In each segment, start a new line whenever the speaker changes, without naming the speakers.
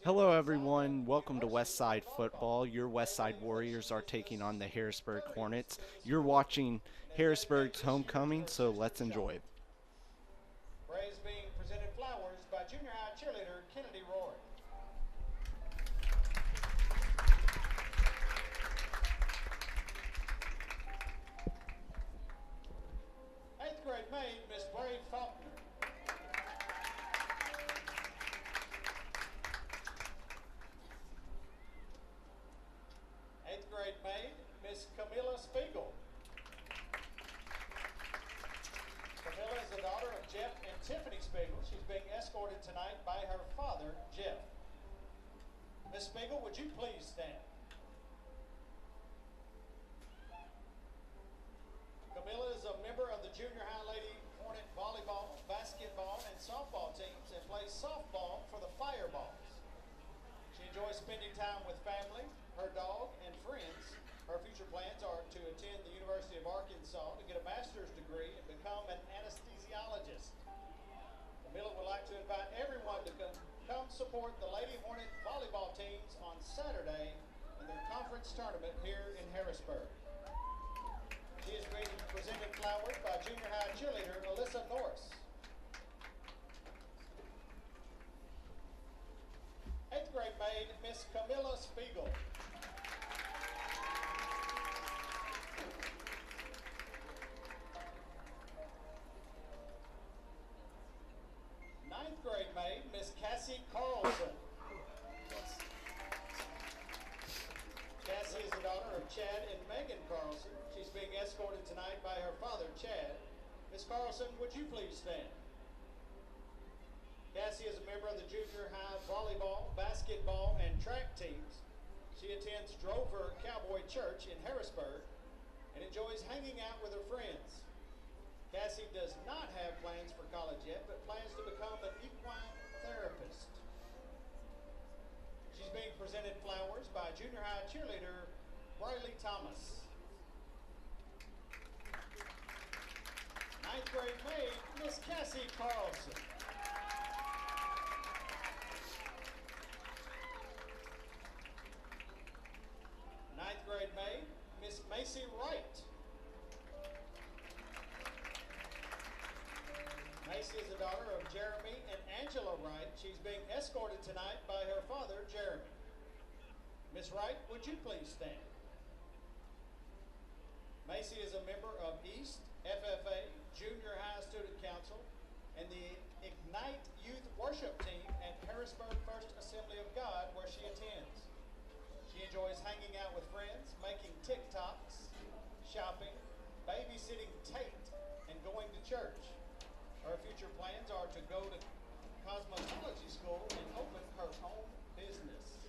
Hello, everyone. Welcome to Westside Football. Your Westside Warriors are taking on the Harrisburg Hornets. You're watching Harrisburg's homecoming, so let's enjoy.
Praise being presented flowers by junior high cheerleader Kennedy Roy. Eighth grade maid, Miss Brave Faulkner. Eighth grade maid, Miss Camilla Spiegel. Camilla is the daughter of Jeff and Tiffany Spiegel. She's being escorted tonight by her father, Jeff. Miss Spiegel, would you please stand? Camilla is a member of the junior high Lady Hornet volleyball, basketball, and softball teams and plays softball for the Fireballs. She enjoys spending time with family, her dog, and friends. Her future plans are to attend the University of Arkansas to get a master's degree and become an anesthesiologist. Camilla would like to invite everyone to come support the Lady Hornet volleyball teams on Saturday in their conference tournament here in Harrisburg. She is being presented flowers by junior high cheerleader Alyssa Norris. Eighth grade maid, Miss Camilla Spiegel. Ninth grade maid, Miss Cassie Carlson. Cassie is the daughter of Chad and Megan Carlson. She's being escorted tonight by her father, Chad. Miss Carlson, would you please stand? Cassie is a member of the junior high volleyball, basketball, and track teams. She attends Drover Cowboy Church in Harrisburg and enjoys hanging out with her friends. Cassie does not have plans for college yet, but plans to become an equine therapist. She's being presented flowers by junior high cheerleader Briley Thomas. Ninth grade maid, Miss Cassie Carlson. Ninth grade maid, Miss Macy Wright. Macy is the daughter of Jeremy and Angela Wright. She's being escorted tonight by her father, Jeremy. Miss Wright, would you please stand? Macy is a member of East FFA Junior High Student Council and the Ignite Youth Worship Team at Harrisburg First Assembly of God, where she attends. She enjoys hanging out with friends, making TikToks, shopping, babysitting Tate, and going to church. Her future plans are to go to cosmetology school and open her own business.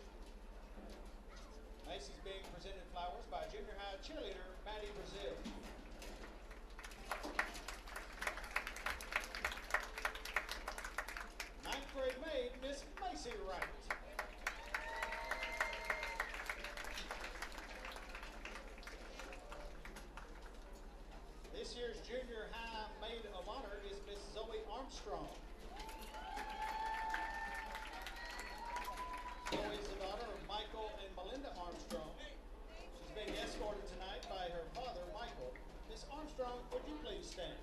Macy's being presented flowers by junior high cheerleader Maddie Brazil. Ninth grade maid, Miss Macy Wright. This year's junior high maid of honor is Miss Zoe Armstrong. Zoe is the daughter of Michael and Melinda Armstrong. She's being escorted tonight by her father, Michael. Miss Armstrong, would you please stand?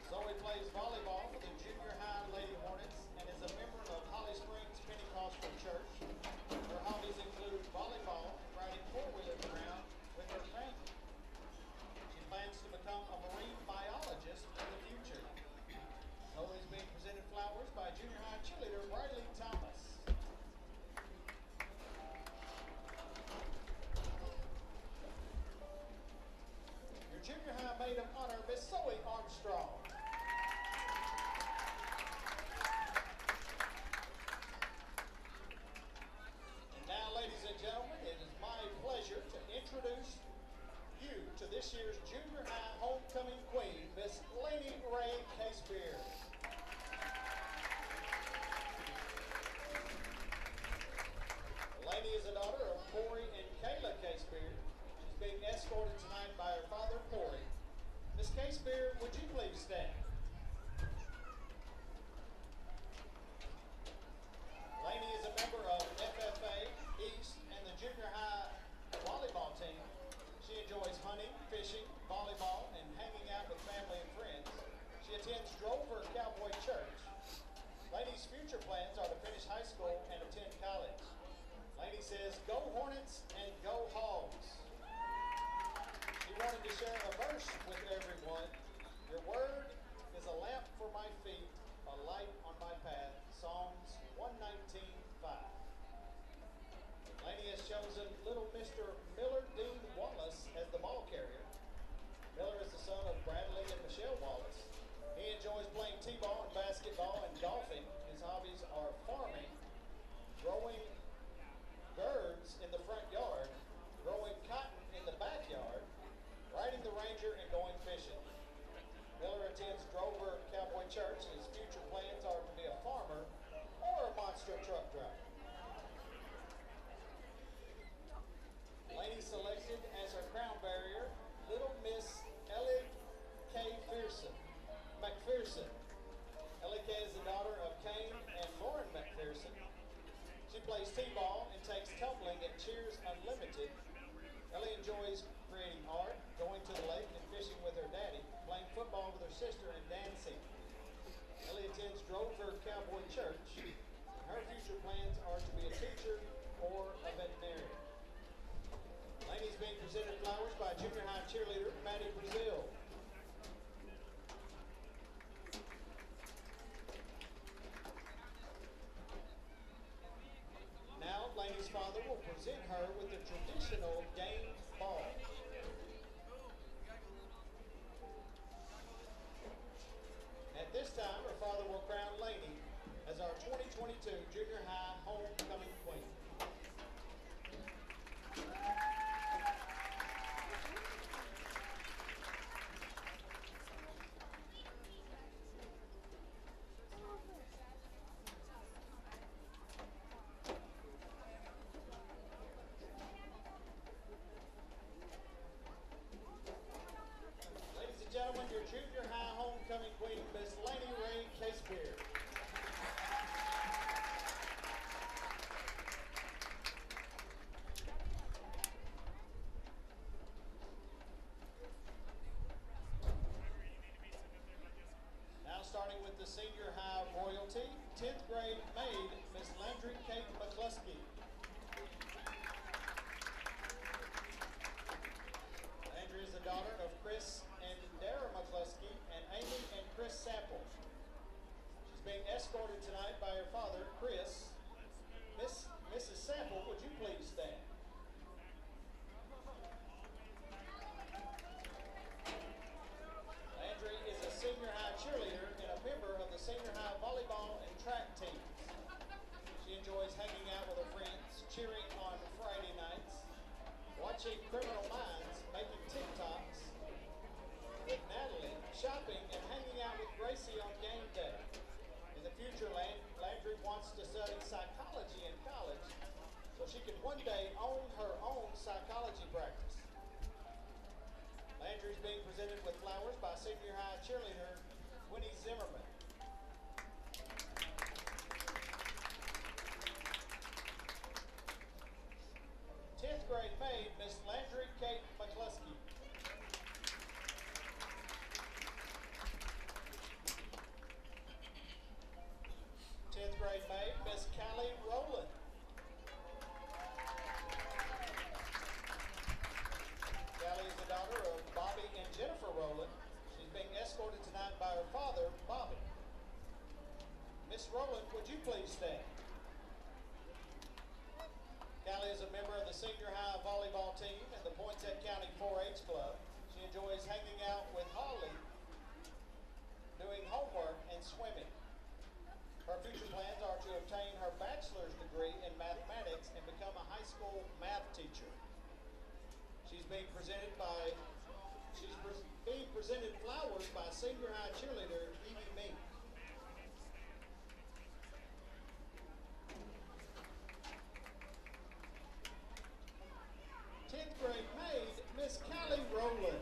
Zoe plays volleyball for the junior high Lady Hornets and is a member of Holly Springs Pentecostal Church. Her hobbies include volleyball and riding four-wheelers around with her family. She plans to become a marine biologist in the future. Zoe is being presented flowers by junior high cheerleader Briley Thomas. Your junior high maid of honor, Miss Zoe Armstrong. And now, ladies and gentlemen, it is my pleasure to introduce you to this year's junior high homecoming queen, Miss Lady Lainey's future plans are to finish high school and attend college. Lainey says, "Go Hornets and go Hogs." She wanted to share a verse with everyone. "Your word is a lamp for my feet, a light on my path." Psalms 119:5. Lainey has chosen little Mr. Miller Dean Wallace as the ball carrier. Miller is the son of Bradley and Michelle Wallace. He enjoys playing t-ball and basketball and golfing. His hobbies are farming, growing gourds in the front yard, growing cotton in the backyard, riding the Ranger, and going fishing. Miller attends Drover Cowboy Church. His future plans are to be a farmer or a monster truck driver. Lainey selected as her crown barrier little Miss Ellie K. McPherson. Ellie K. is the daughter of Kane and Lauren McPherson. She plays t-ball and takes tumbling at Cheers Unlimited. Ellie enjoys creating art, going to the lake and fishing with her daddy, playing football with her sister, and dancing. Ellie attends Drover Cowboy Church. Her future plans are to be a teacher or a veterinarian. Lainey's being presented flowers by junior high cheerleader Maddie Brazil. Now, Lainey's father will present her with the traditional game ball. At this time, her father will crown Lainey as our 2022 junior high homecoming queen. Ladies and gentlemen, your junior high homecoming queen, Miss Lainey Ray Casebeard. Now starting with the senior high royalty, 10th grade maid, Miss Landry Kate McCluskey. Landry is the daughter of Chris and Dara McCluskey and Amy and Chris Sapple. She's being escorted tonight by her father, Chris. Mrs. Sapple, would you please stand? Landry is a senior high cheerleader and a member of the senior high volleyball and track teams. She enjoys hanging out with her friends, cheering on Friday nights, watching Criminal Minds, making TikToks with Natalie, shopping, and hanging out with Gracie on game day. In the future, Landry wants to study psychology in college so she can one day own her own psychology practice. Landry is being presented with flowers by senior high cheerleader Winnie Zimmerman. Tenth grade maid, Miss Landry Kate McCluskey. Tenth grade maid, Miss Callie Rowland. Callie is the daughter of Bobby and Jennifer Rowland. She's being escorted tonight by her father, Bobby. Miss Rowland, would you please stand? Callie is a member of the senior high volleyball team and the Poinsett County 4-H Club. She enjoys hanging out with Holly, doing homework, and swimming. Her future plans are to obtain her bachelor's degree in mathematics and become a high school math teacher. She's being presented flowers by senior high cheerleader Evie Mink. 10th grade maid, Miss Callie Rowland.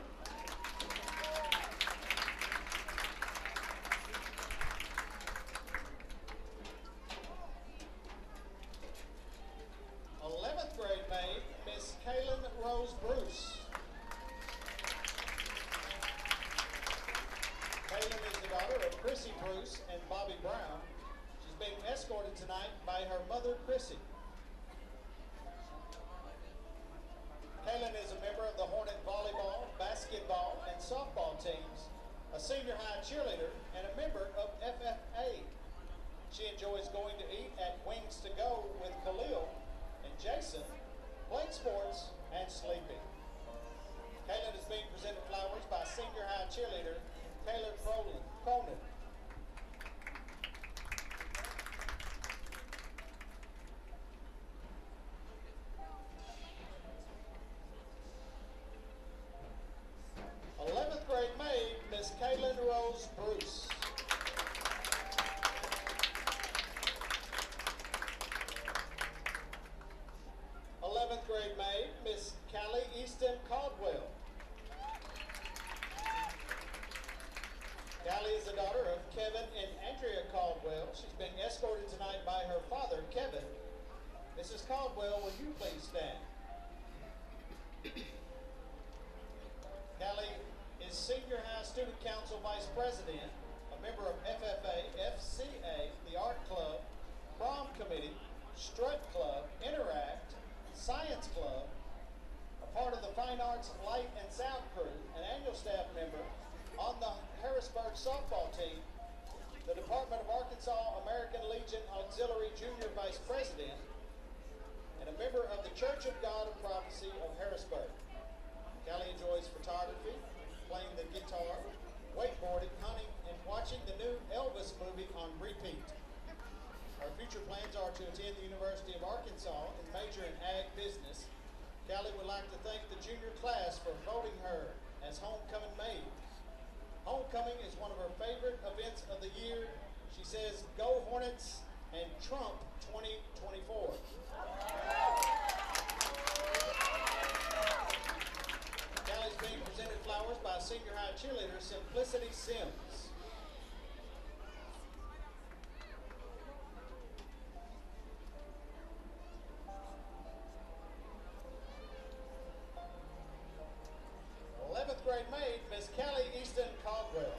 Grade maid, Miss Kaylin Rose Bruce. Kaylin is the daughter of Chrissy Bruce and Bobby Brown. She's being escorted tonight by her mother, Chrissy. Kaylin is a member of the Hornet volleyball, basketball, and softball teams, a senior high cheerleader, and a member of FFA. She enjoys going to eat at Wings to Go with Khalil and Jason, playing sports, and sleeping. Kaylin is being presented flowers by senior high cheerleader Taylor Cronin. Grade maid, Miss Kaylin Rose Bruce. 11th grade maid, Miss Callie Easton Caldwell. Callie is the daughter of Kevin and Andrea Caldwell. She's being escorted tonight by her father, Kevin. Mrs. Caldwell, will you please stand? Callie is Senior High Student Council Vice President, a member of FFA, FCA, the Art Club, Prom Committee, Strut Club, Interact, Science Club, a part of the Fine Arts Light and Sound Crew, an annual staff member on the Harrisburg softball team, the Department of Arkansas American Legion Auxiliary Junior Vice President, and a member of the Church of God of Prophecy of Harrisburg. Callie enjoys photography, playing the guitar, wakeboarding, hunting, and watching the new Elvis movie on repeat. Our future plans are to attend the University of Arkansas and major in ag business. Callie would like to thank the junior class for voting her as homecoming maid. Homecoming is one of her favorite events of the year. She says, "Go Hornets" and Trump 2024. Callie's being presented flowers by senior high cheerleader Simplicity Sims. Grade maid, Miss Callie Easton Caldwell.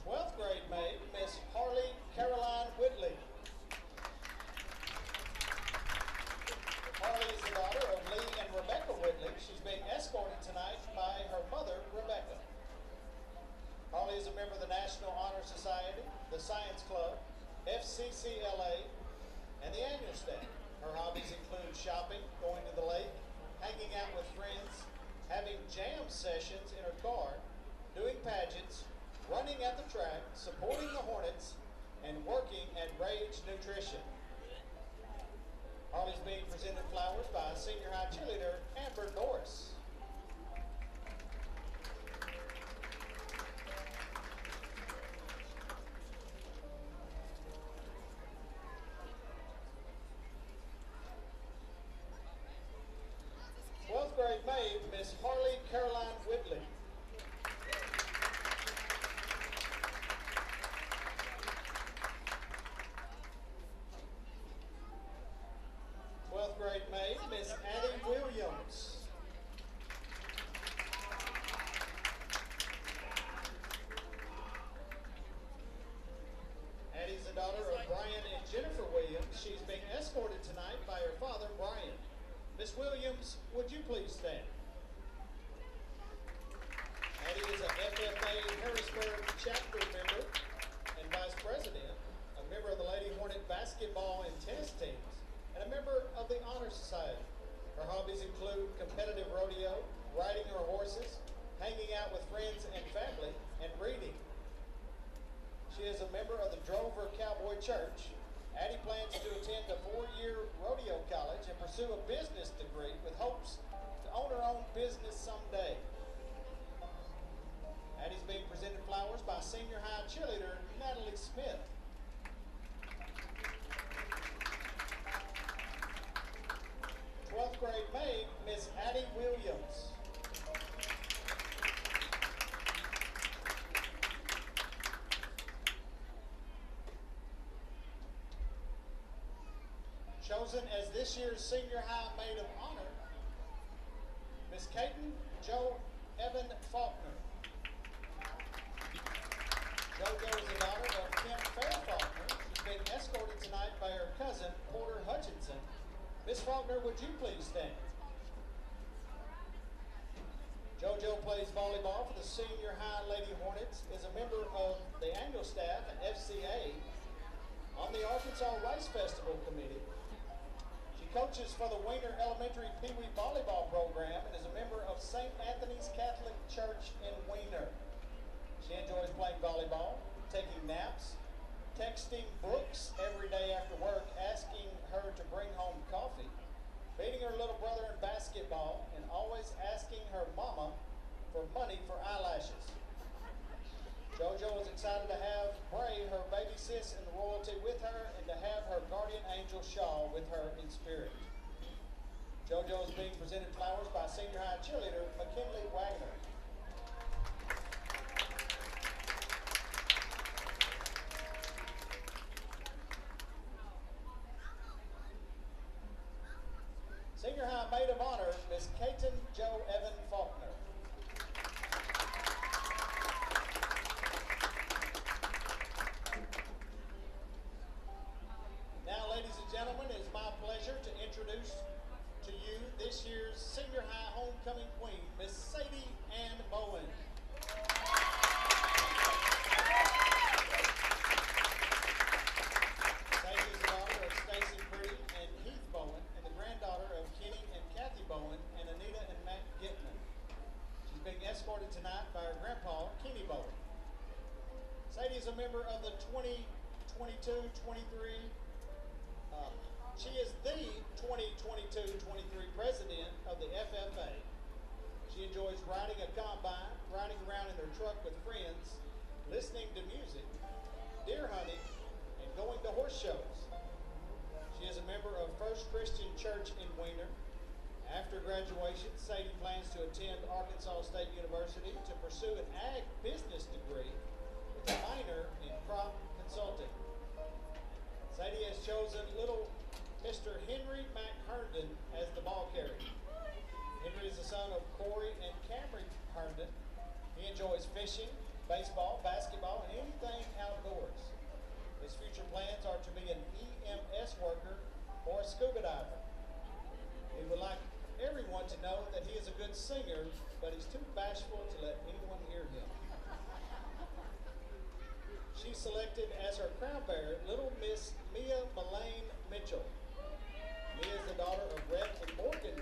Twelfth grade maid, Miss Harley Caroline Whitley. Harley is the daughter of Lee and Rebecca Whitley. She's being escorted tonight by her mother, Rebecca. Harley is a member of the National Honor Society, the Science Club, FCCLA, and the annual staff. Her hobbies include shopping, going to the lake, hanging out with friends, having jam sessions in her car, doing pageants, running at the track, supporting the Hornets, and working at Rage Nutrition. Harley's being presented flowers by senior high cheerleader Amber Norris. Grade maid, Miss Harley Caroline Whitley. Grade maid, Miss Addie Williams. Addie's the daughter of Brian and Jennifer Williams. She's being escorted tonight by her father, Brian. Miss Williams, would you please stand? Addie is a FFA Harrisburg chapter member and vice president, a member of the Lady Hornet basketball and tennis teams, and a member of the Honor Society. Her hobbies include competitive rodeo, riding her horses, hanging out with friends and family, and reading. She is a member of the Drover Cowboy Church. Addie plans to attend a 4-year rodeo college and pursue a business degree with hopes to own her own business someday. Addie's being presented flowers by senior high cheerleader Natalie Smith. Grade maid, Miss Addie Williams. Chosen as this year's Senior High Maid of Honor, Miss Caton Joe Evan Faulkner. JoJo is the daughter of Kent Fair Faulkner. She's being escorted tonight by her cousin, Porter Hutchinson. Miss Faulkner, would you please stand? JoJo plays volleyball for the Senior High Lady Hornets, is a member of the annual staff at FCA on the Arkansas Rice Festival Committee. She coaches for the Weiner Elementary Pee Wee Volleyball Program and is a member of St. Anthony's Catholic Church in Weiner. She enjoys playing volleyball, taking naps, texting Brooks every day after work, asking her to bring home coffee, beating her little brother in basketball, and always asking her mama for money for eyelashes. JoJo is excited to have Bray, her baby sis, and the royalty with her, and to have her guardian angel Shaw with her in spirit. JoJo is being presented flowers by senior high cheerleader McKinley Wagner. Senior High Maid of Honor, Miss Caton Joe Evan Faulkner. Now, ladies and gentlemen, it is my pleasure to introduce to you this year's Senior High Homecoming Queen, Miss Sadie Ann Bowen. Sadie is the daughter of Stacy Pretty and Heath Bowen, and the granddaughter of Kenny and Kathy Bowen and Anita and Matt Gitman. She's being escorted tonight by her grandpa, Kenny Bowen. Sadie is a member of the 2022-23. She is the 2022-23 president of the FFA. She enjoys riding a combine, riding around in her truck with friends, listening to music, deer hunting, and going to horse shows. She is a member of First Christian Church in Weiner. After graduation, Sadie plans to attend Arkansas State University to pursue an ag business degree with a minor in crop consulting. Sadie has chosen little Mr. Henry McHerndon as the ball carrier. Henry is the son of Corey and Camry Herndon. He enjoys fishing, baseball, basketball, and anything outdoors. His future plans are to be an EMS worker or a scuba diver. He would like everyone to know that he is a good singer, but he's too bashful to let anyone hear him. She's selected as her crown bearer, little Miss Mia Mullane Mitchell. Mia is the daughter of Rhett and Morgan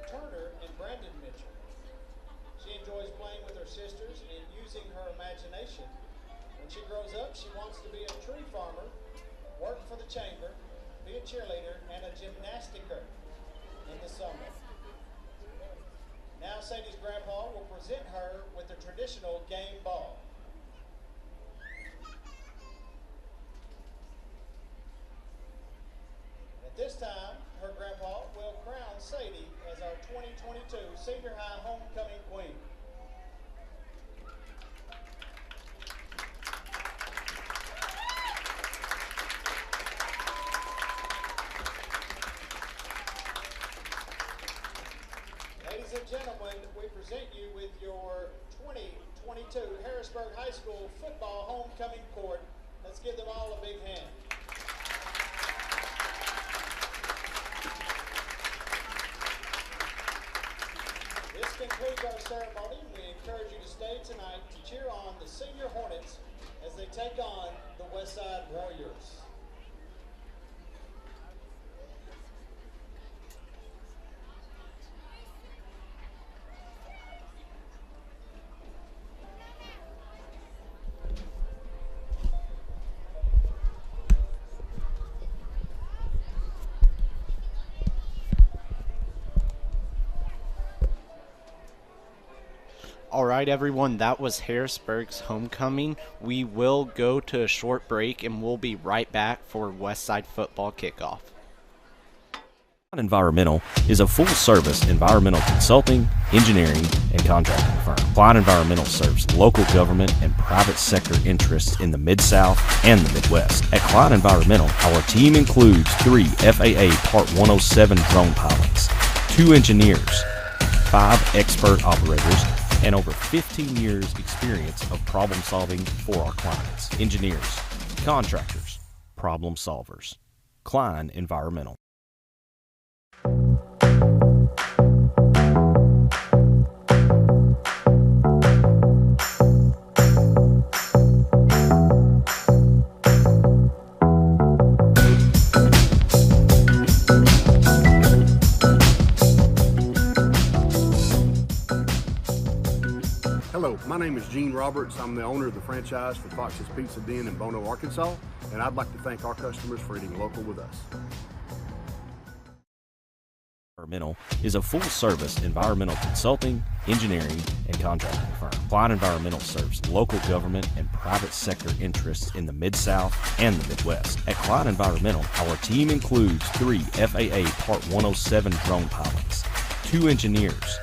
Turner and Brandon Mitchell. She enjoys playing with her sisters and using her imagination. When she grows up, she wants to be a tree farmer, work for the chamber, be a cheerleader, and a gymnasticer in the summer. Now Sadie's grandpa will present her with the traditional game ball. At this time, her grandpa will crown Sadie as our 2022 Senior High Homecoming Queen. Ladies and gentlemen, we present you with your 2022 Harrisburg High School football homecoming court. Let's give them all a big hand. This concludes our ceremony. We encourage you to stay tonight to cheer on the Senior Hornets as they take on the Westside Warriors.
All right, everyone, that was Harrisburg's homecoming. We will go to a short break, and we'll be right back for Westside football kickoff.
Environmental is a full-service environmental consulting, engineering, and contracting firm. Clyde Environmental serves local government and private sector interests in the Mid-South and the Midwest. At Clyde Environmental, our team includes 3 FAA Part 107 drone pilots, 2 engineers, 5 expert operators, and over 15 years experience of problem solving for our clients. Engineers, contractors, problem solvers. Klein Environmental.
Hello, my name is Gene Roberts. I'm the owner of the franchise for Fox's Pizza Den in Bono, Arkansas, and I'd like to thank our customers for eating local with us.
Environmental is a full-service environmental consulting, engineering, and contracting firm. Klein Environmental serves local government and private sector interests in the Mid-South and the Midwest. At Klein Environmental, our team includes 3 FAA Part 107 drone pilots, 2 engineers,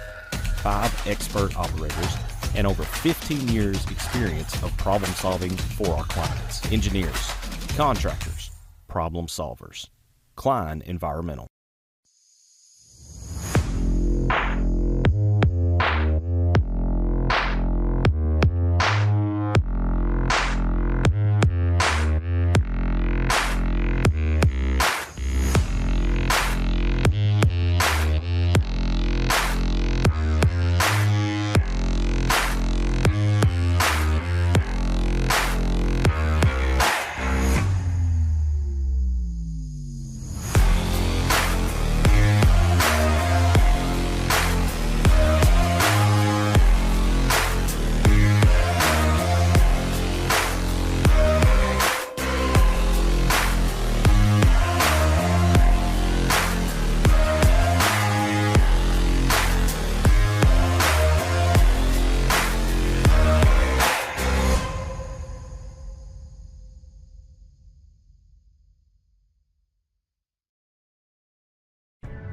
5 expert operators, and over 15 years experience of problem solving for our clients. Engineers, contractors, problem solvers. Klein Environmental.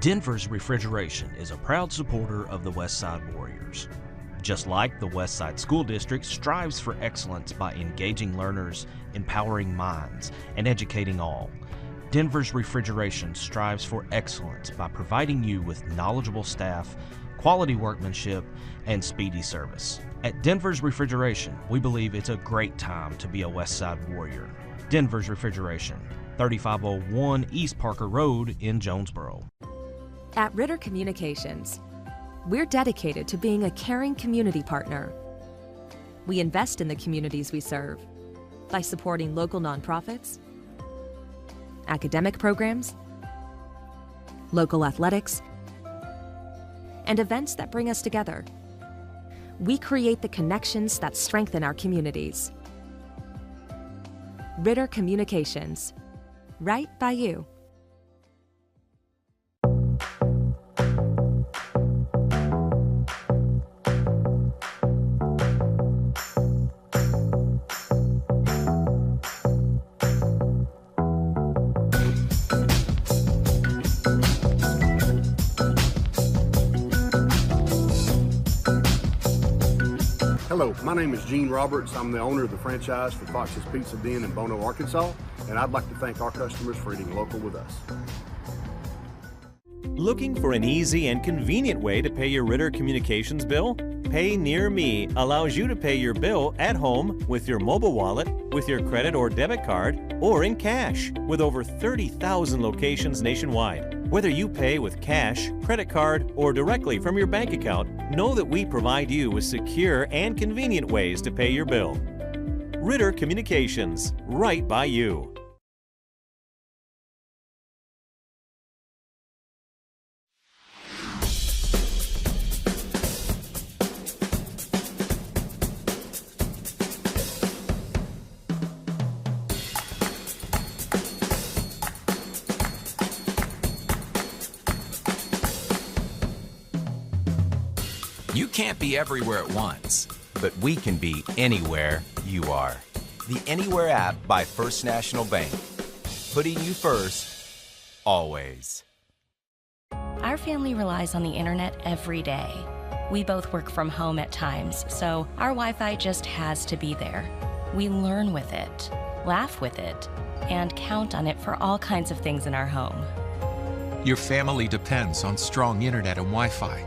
Denver's Refrigeration is a proud supporter of the Westside Warriors. Just like the Westside School District strives for excellence by engaging learners, empowering minds, and educating all, Denver's Refrigeration strives for excellence by providing you with knowledgeable staff, quality workmanship, and speedy service. At Denver's Refrigeration, we believe it's a great time to be a Westside Warrior. Denver's Refrigeration, 3501 East Parker Road in Jonesboro.
At Ritter Communications, we're dedicated to being a caring community partner. We invest in the communities we serve by supporting local nonprofits, academic programs, local athletics, and events that bring us together. We create the connections that strengthen our communities. Ritter Communications, right by you.
Hello, my name is Gene Roberts. I'm the owner of the franchise for Fox's Pizza Den in Bono, Arkansas, and I'd like to thank our customers for eating local with us.
Looking for an easy and convenient way to pay your Ritter Communications bill? Pay Near Me allows you to pay your bill at home with your mobile wallet, with your credit or debit card, or in cash, with over 30,000 locations nationwide. Whether you pay with cash, credit card, or directly from your bank account, know that we provide you with secure and convenient ways to pay your bill. Ritter Communications, right by you.
You can't be everywhere at once, but we can be anywhere you are. The Anywhere app by First National Bank. Putting you first, always.
Our family relies on the internet every day. We both work from home at times, so our Wi-Fi just has to be there. We learn with it, laugh with it, and count on it for all kinds of things in our home.
Your family depends on strong internet and Wi-Fi.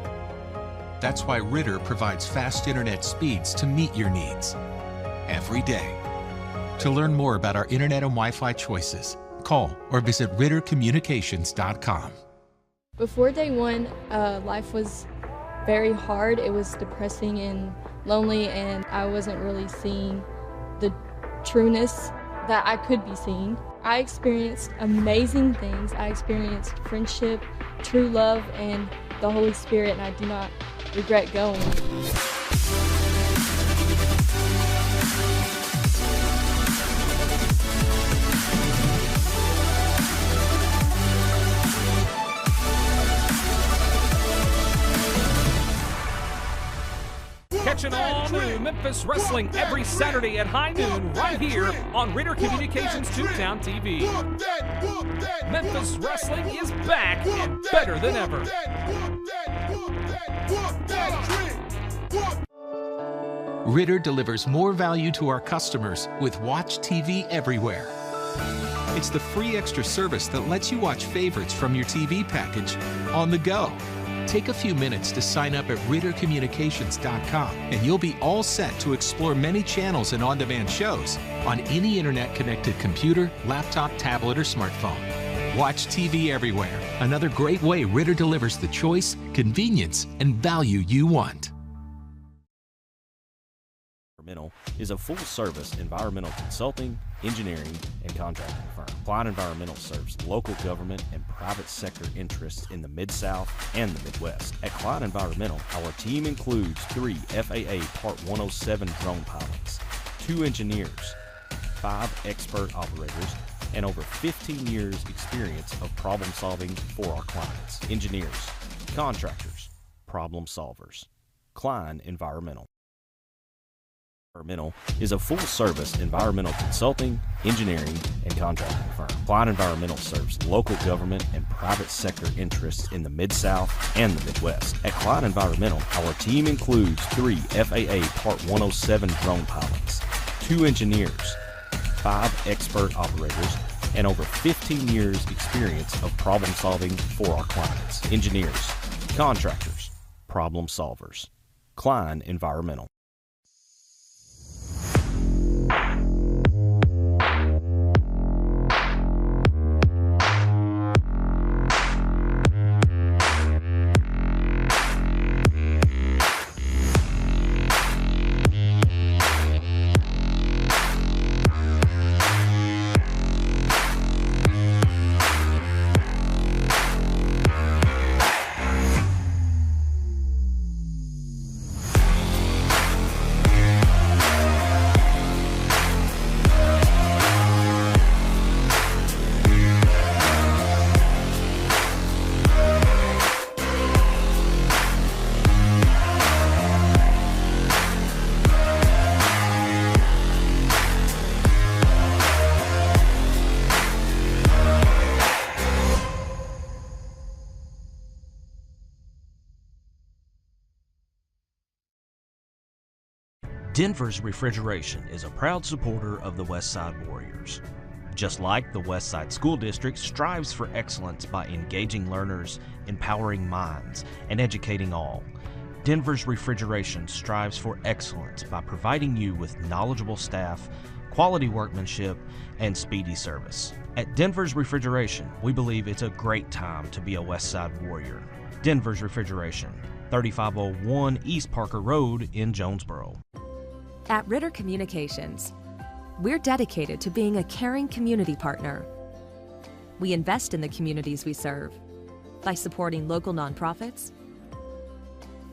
That's why Ritter provides fast internet speeds to meet your needs every day. To learn more about our internet and Wi-Fi choices, call or visit rittercommunications.com.
Before day one, life was very hard. It was depressing and lonely, and I wasn't really seeing the trueness that I could be seeing. I experienced amazing things. I experienced friendship, true love, and the Holy Spirit, and I do not regret going.
Catching all new Memphis wrestling every Saturday at high noon right here on Ritter Communications Tubetown TV. Memphis wrestling is back and better than ever.
Ritter delivers more value to our customers with Watch TV Everywhere. It's the free extra service that lets you watch favorites from your TV package on the go. Take a few minutes to sign up at rittercommunications.com and you'll be all set to explore many channels and on-demand shows on any internet-connected computer, laptop, tablet, or smartphone. Watch TV everywhere. Another great way Ritter delivers the choice, convenience, and value you want.
Environmental is a full-service environmental consulting, engineering, and contracting firm. Klein Environmental serves local government and private sector interests in the Mid-South and the Midwest. At Klein Environmental, our team includes 3 FAA Part 107 drone pilots, 2 engineers, 5 expert operators, and over 15 years experience of problem solving for our clients. Engineers, contractors, problem solvers. Klein Environmental. Environmental is a full-service environmental consulting, engineering, and contracting firm. Klein Environmental serves local government and private sector interests in the Mid-South and the Midwest. At Klein Environmental, our team includes 3 FAA Part 107 drone pilots, 2 engineers, 5 expert operators, and over 15 years experience of problem solving for our clients. Engineers, contractors, problem solvers. Klein Environmental.
Denver's Refrigeration is a proud supporter of the Westside Warriors. Just like the Westside School District strives for excellence by engaging learners, empowering minds, and educating all, Denver's Refrigeration strives for excellence by providing you with knowledgeable staff, quality workmanship, and speedy service. At Denver's Refrigeration, we believe it's a great time to be a Westside Warrior. Denver's Refrigeration, 3501 East Parker Road in Jonesboro.
At Ritter Communications, we're dedicated to being a caring community partner. We invest in the communities we serve by supporting local nonprofits,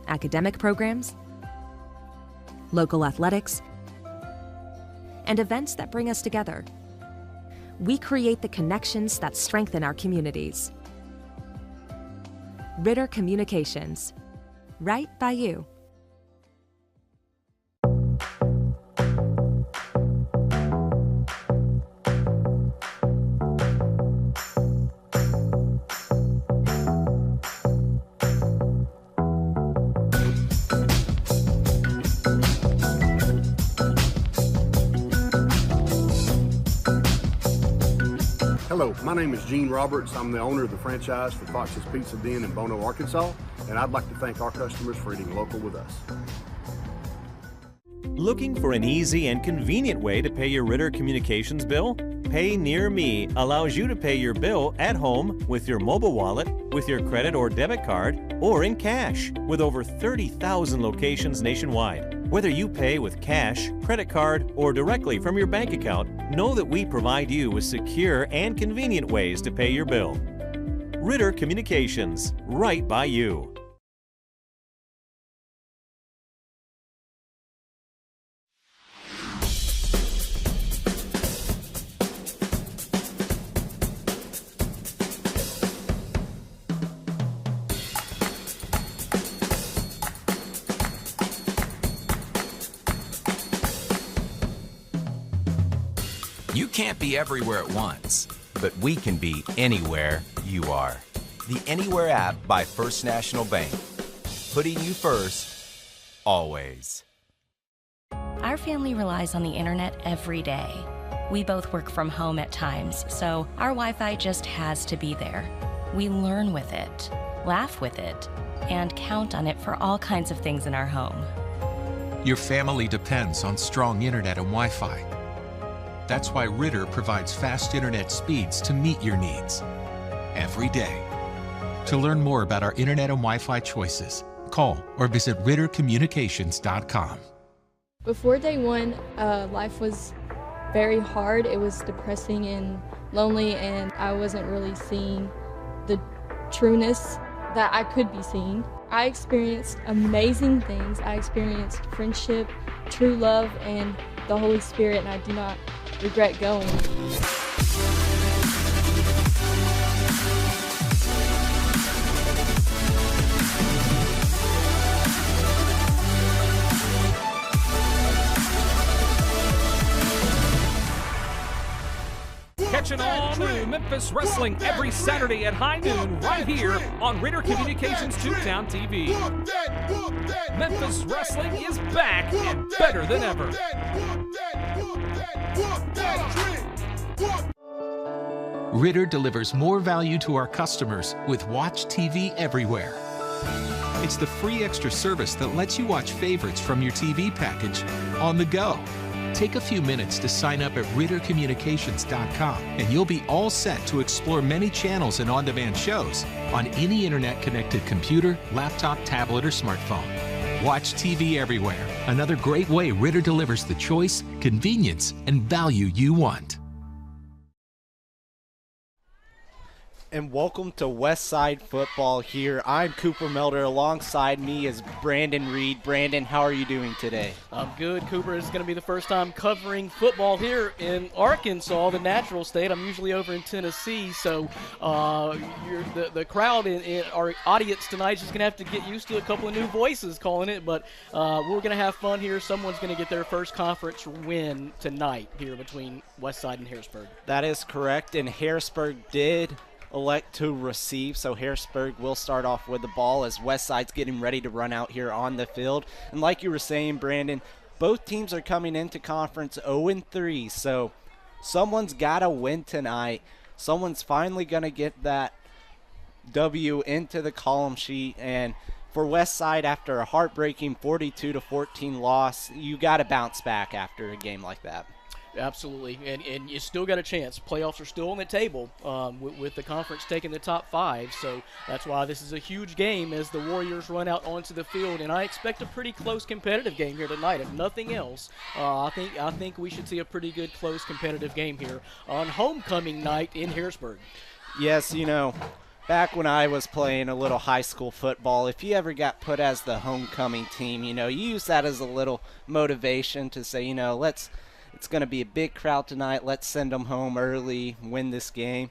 academic programs, local athletics, and events that bring us together. We create the connections that strengthen our communities. Ritter Communications, right by you.
Hello, my name is Gene Roberts. I'm the owner of the franchise for Fox's Pizza Den in Bono, Arkansas, and I'd like to thank our customers for eating local with us.
Looking for an easy and convenient way to pay your Ritter Communications bill? Pay Near Me allows you to pay your bill at home with your mobile wallet, with your credit or debit card, or in cash, with over 30,000 locations nationwide. Whether you pay with cash, credit card, or directly from your bank account, know that we provide you with secure and convenient ways to pay your bill. Ritter Communications, right by you.
You can't be everywhere at once, but we can be anywhere you are. The Anywhere app by First National Bank. Putting you first, always.
Our family relies on the internet every day. We both work from home at times, so our Wi-Fi just has to be there. We learn with it, laugh with it, and count on it for all kinds of things in our home.
Your family depends on strong internet and Wi-Fi. That's why Ritter provides fast internet speeds to meet your needs every day. To learn more about our internet and Wi-Fi choices, call or visit rittercommunications.com.
Before day one, life was very hard. It was depressing and lonely, and I wasn't really seeing the trueness that I could be seeing. I experienced amazing things. I experienced friendship, true love, and the Holy Spirit, and I do not regret going.
Catching all new Memphis wrestling every Saturday at high noon right here on Ritter Communications Tubetown TV. Memphis wrestling is back and better than ever.
Ritter delivers more value to our customers with Watch TV Everywhere. It's the free extra service that lets you watch favorites from your TV package on the go. Take a few minutes to sign up at rittercommunications.com and you'll be all set to explore many channels and on-demand shows on any internet-connected computer, laptop, tablet, or smartphone. Watch TV everywhere. Another great way Ritter delivers the choice, convenience, and value you want.
And welcome to Westside Football here. I'm Cooper Melder. Alongside me is Brandon Reed. Brandon, how are you doing today?
I'm good, Cooper. It's going to be the first time covering football here in Arkansas, the natural state. I'm usually over in Tennessee, so the crowd in our audience tonight is just going to have to get used to a couple of new voices calling it, but we're going to have fun here. Someone's going to get their first conference win tonight here between Westside and Harrisburg.
That is correct, and Harrisburg did elect to receive, so Harrisburg will start off with the ball as Westside's getting ready to run out here on the field. And like you were saying, Brandon, both teams are coming into conference 0-3, so someone's got to win tonight. Someone's finally going to get that W into the column sheet, and for Westside, after a heartbreaking 42-14 loss, you got to bounce back after a game like that.
Absolutely, and you still got a chance. Playoffs are still on the table with the conference taking the top 5, so that's why this is a huge game as the Warriors run out onto the field, and I expect a pretty close competitive game here tonight. If nothing else, I think we should see a pretty good close competitive game here on homecoming night in Harrisburg.
Yes, you know, back when I was playing a little high school football, if you ever got put as the homecoming team, you know, you use that as a little motivation to say, you know, it's going to be a big crowd tonight. Let's send them home early, win this game.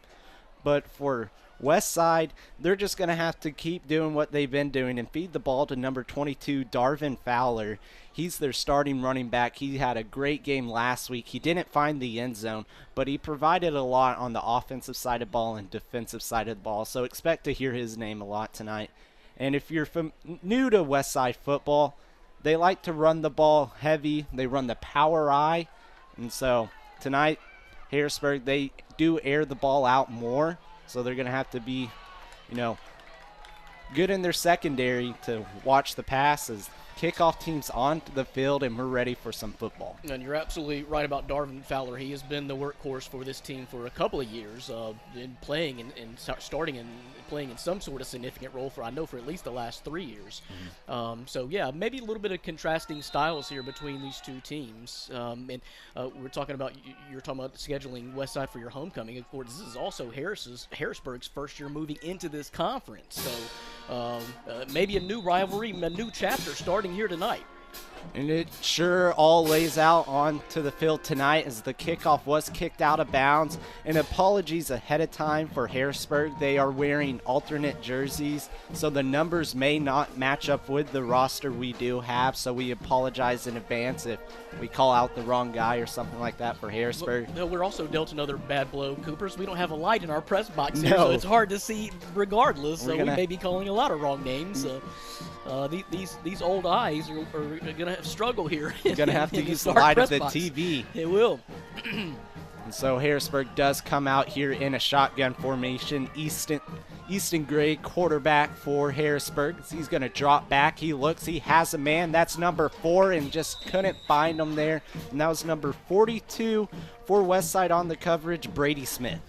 But for Westside, they're just going to have to keep doing what they've been doing and feed the ball to number 22, Darvin Fowler. He's their starting running back. He had a great game last week. He didn't find the end zone, but he provided a lot on the offensive side of the ball and defensive side of the ball. So expect to hear his name a lot tonight. And if you're new to Westside football, they like to run the ball heavy. They run the power I. And so tonight, Harrisburg, they do air the ball out more, so they're going to have to be, good in their secondary to watch the passes. Kickoff team's onto the field, and we're ready for some football.
And you're absolutely right about Darvin Fowler. He has been the workhorse for this team for a couple of years, in playing and starting and playing in some sort of significant role for at least the last 3 years. So yeah, maybe a little bit of contrasting styles here between these two teams. We're talking about you're talking about scheduling Westside for your homecoming. Of course, this is also Harrisburg's first year moving into this conference. So maybe a new rivalry, a new chapter starting here tonight.
And it sure all lays out onto the field tonight as the kickoff was kicked out of bounds. And apologies ahead of time for Harrisburg. They are wearing alternate jerseys, so the numbers may not match up with the roster we do have. So we apologize in advance if we call out the wrong guy or something like that for Harrisburg.
No, we're also dealt another bad blow, Coopers. We don't have a light in our press box here, so it's hard to see regardless. So we may be calling a lot of wrong names. These old eyes are going to struggle here.
You're going to have to use the light of the
box.
TV.
It will.
And so Harrisburg does come out here in a shotgun formation. Easton Gray, quarterback for Harrisburg. He's going to drop back. He looks. He has a man. That's number 4 and just couldn't find him there. And that was number 42 for Westside on the coverage, Brady Smith.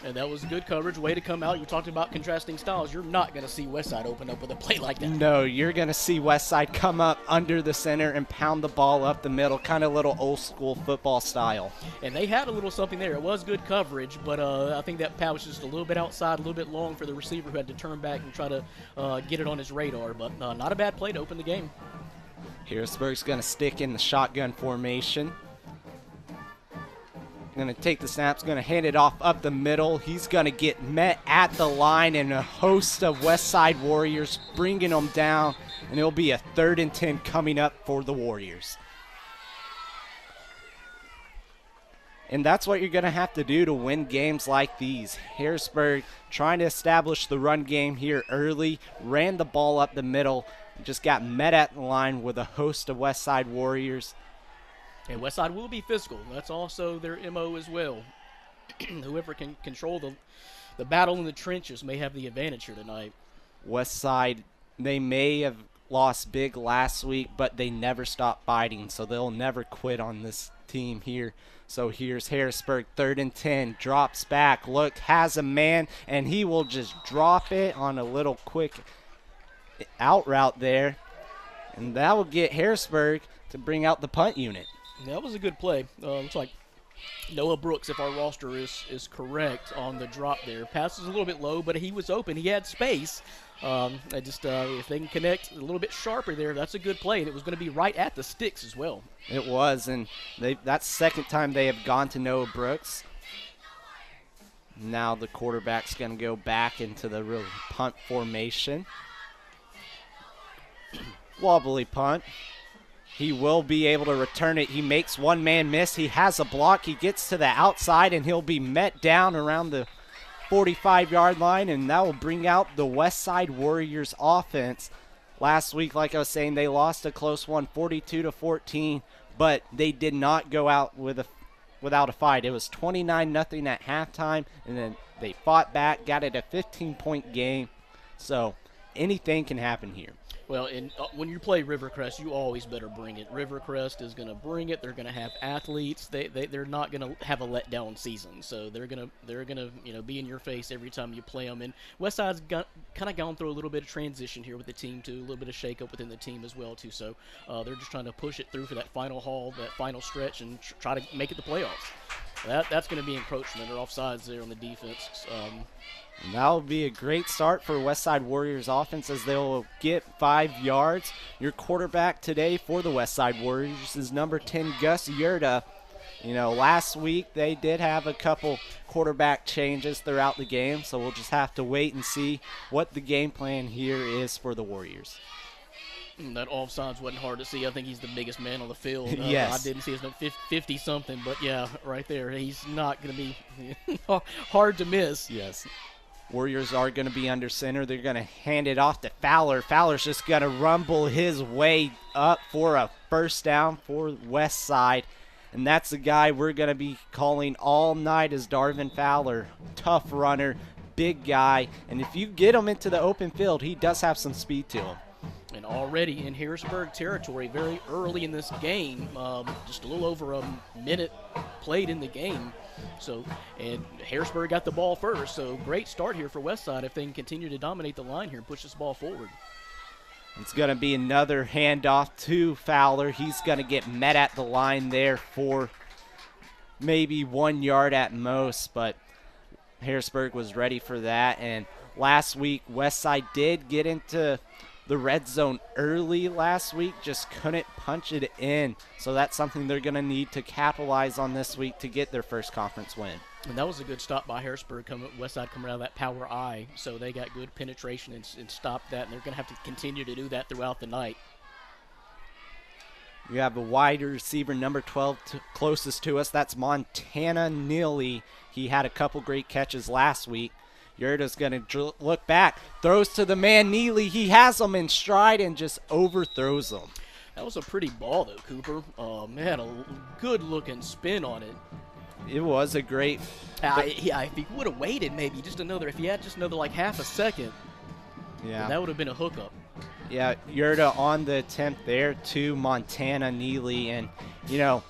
And that was good coverage. Way to come out. You talked about contrasting styles. You're not going to see Westside open up with a play like that.
No, you're going to see Westside come up under the center and pound the ball up the middle, kind of little old school football style.
And they had a little something there. It was good coverage, but I think that pass was just a little bit outside, a little bit long for the receiver who had to turn back and try to get it on his radar. But not a bad play to open the game.
Harrisburg's going to stick in the shotgun formation. Going to take the snaps, going to hand it off up the middle. He's going to get met at the line, and a host of Westside Warriors bringing him down, and it'll be a 3rd and 10 coming up for the Warriors. And that's what you're going to have to do to win games like these. Harrisburg trying to establish the run game here early, ran the ball up the middle, just got met at the line with a host of Westside Warriors.
And Westside will be physical. That's also their MO as well. Whoever can control the battle in the trenches may have the advantage here tonight.
Westside, they may have lost big last week, but they never stop fighting, so they'll never quit on this team here. So here's Harrisburg, 3rd and 10, drops back, look, has a man, and he will just drop it on a little quick out route there. And that will get Harrisburg to bring out the punt unit.
That was a good play. Looks like Noah Brooks, if our roster is correct on the drop there. Pass was a little bit low, but he was open. He had space. If they can connect a little bit sharper there, that's a good play. And it was going to be right at the sticks as well.
It was, and that's the second time they have gone to Noah Brooks. Now the quarterback's going to go back into the real punt formation. Wobbly punt. He will be able to return it. He makes one man miss. He has a block. He gets to the outside, and he'll be met down around the 45-yard line, and that will bring out the Westside Warriors offense. Last week, like I was saying, they lost a close one, 42-14, but they did not go out without a fight. It was 29-0 at halftime, and then they fought back, got it a 15-point game. So anything can happen here.
Well, when you play Rivercrest, you always better bring it. Rivercrest is going to bring it. They're going to have athletes. They're not going to have a letdown season. So they're going to be in your face every time you play them. And Westside's kind of gone through a little bit of transition here with the team too, a little bit of shakeup within the team as well too. So they're just trying to push it through for that final haul, that final stretch, and try to make it the playoffs. That's going to be encroachment or offsides there on the defense.
And that'll be a great start for Westside Warriors offense as they'll get 5 yards. Your quarterback today for the Westside Warriors is number 10, Gus Yurda. Last week they did have a couple quarterback changes throughout the game, so we'll just have to wait and see what the game plan here is for the Warriors.
That offsides wasn't hard to see. I think he's the biggest man on the field.
Yes.
I didn't see his 50-something, but yeah, right there. He's not going to be hard to miss.
Yes. Warriors are going to be under center. They're going to hand it off to Fowler. Fowler's just going to rumble his way up for a first down for Westside. and that's the guy we're going to be calling all night is Darvin Fowler. Tough runner, big guy, and if you get him into the open field, he does have some speed to him.
And already in Harrisburg territory very early in this game, just a little over a minute played in the game. So, and Harrisburg got the ball first, so great start here for Westside if they can continue to dominate the line here and push this ball forward.
It's going to be another handoff to Fowler. He's going to get met at the line there for maybe 1 yard at most, but Harrisburg was ready for that. And last week, Westside did get into the red zone early last week, just couldn't punch it in. So that's something they're going to need to capitalize on this week to get their first conference win.
And that was a good stop by Harrisburg, Westside coming out of that power I. So they got good penetration and stopped that, and they're going to have to continue to do that throughout the night.
You have a wide receiver, number 12, closest to us. That's Montana Neely. He had a couple great catches last week. Yurda's going to look back, throws to the man Neely. He has him in stride and just overthrows him.
That was a pretty ball, though, Cooper. Man, a good-looking spin on it.
It was a great.
Yeah, if he would have waited, maybe if he had just another like half a second,
yeah,
that would have been a hookup.
Yeah, Yurda on the attempt there to Montana Neely, and you know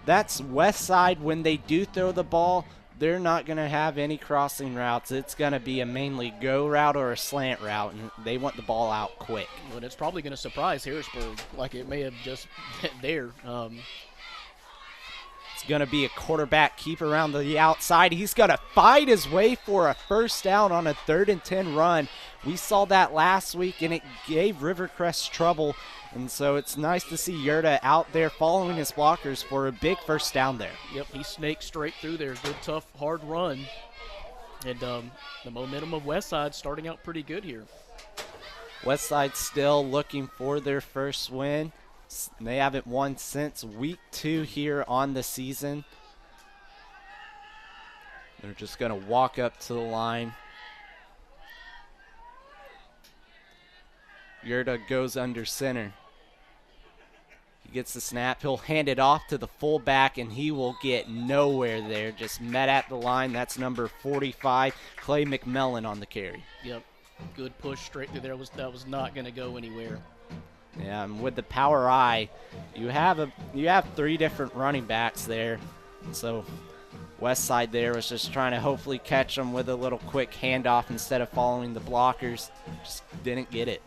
that's Westside. When they do throw the ball, they're not going to have any crossing routes. It's going to be a mainly go route or a slant route, and they want the ball out quick.
But it's probably going to surprise Harrisburg, like it may have just been there.
It's going to be a quarterback keep around the outside. He's going to fight his way for a first down on a 3rd and 10 run. We saw that last week, and it gave Rivercrest trouble. And so it's nice to see Yurda out there following his blockers for a big first down there.
Yep, he snaked straight through there. Good, tough, hard run. And the momentum of Westside starting out pretty good here.
Westside still looking for their first win. They haven't won since week 2 here on the season. They're just going to walk up to the line. Yurda goes under center. He gets the snap. He'll hand it off to the fullback, and he will get nowhere there. Just met at the line. That's number 45, Clay McMillan on the carry.
Yep, good push straight through there. That was not going to go anywhere.
Yeah, and with the power I, you have 3 different running backs there. So Westside there was just trying to hopefully catch them with a little quick handoff instead of following the blockers. Just didn't get it.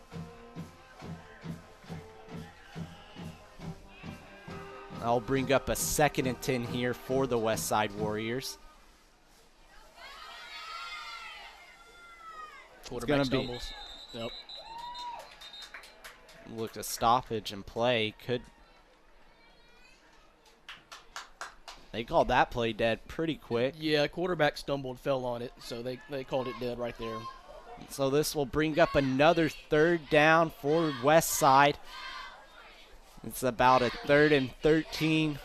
I'll bring up a 2nd and 10 here for the Westside Warriors.
Quarterback stumbles. Yep.
Looked a stoppage and play. They called that play dead pretty quick.
Yeah, quarterback stumbled, fell on it, so they called it dead right there.
So this will bring up another 3rd down for Westside. It's about a 3rd and 13.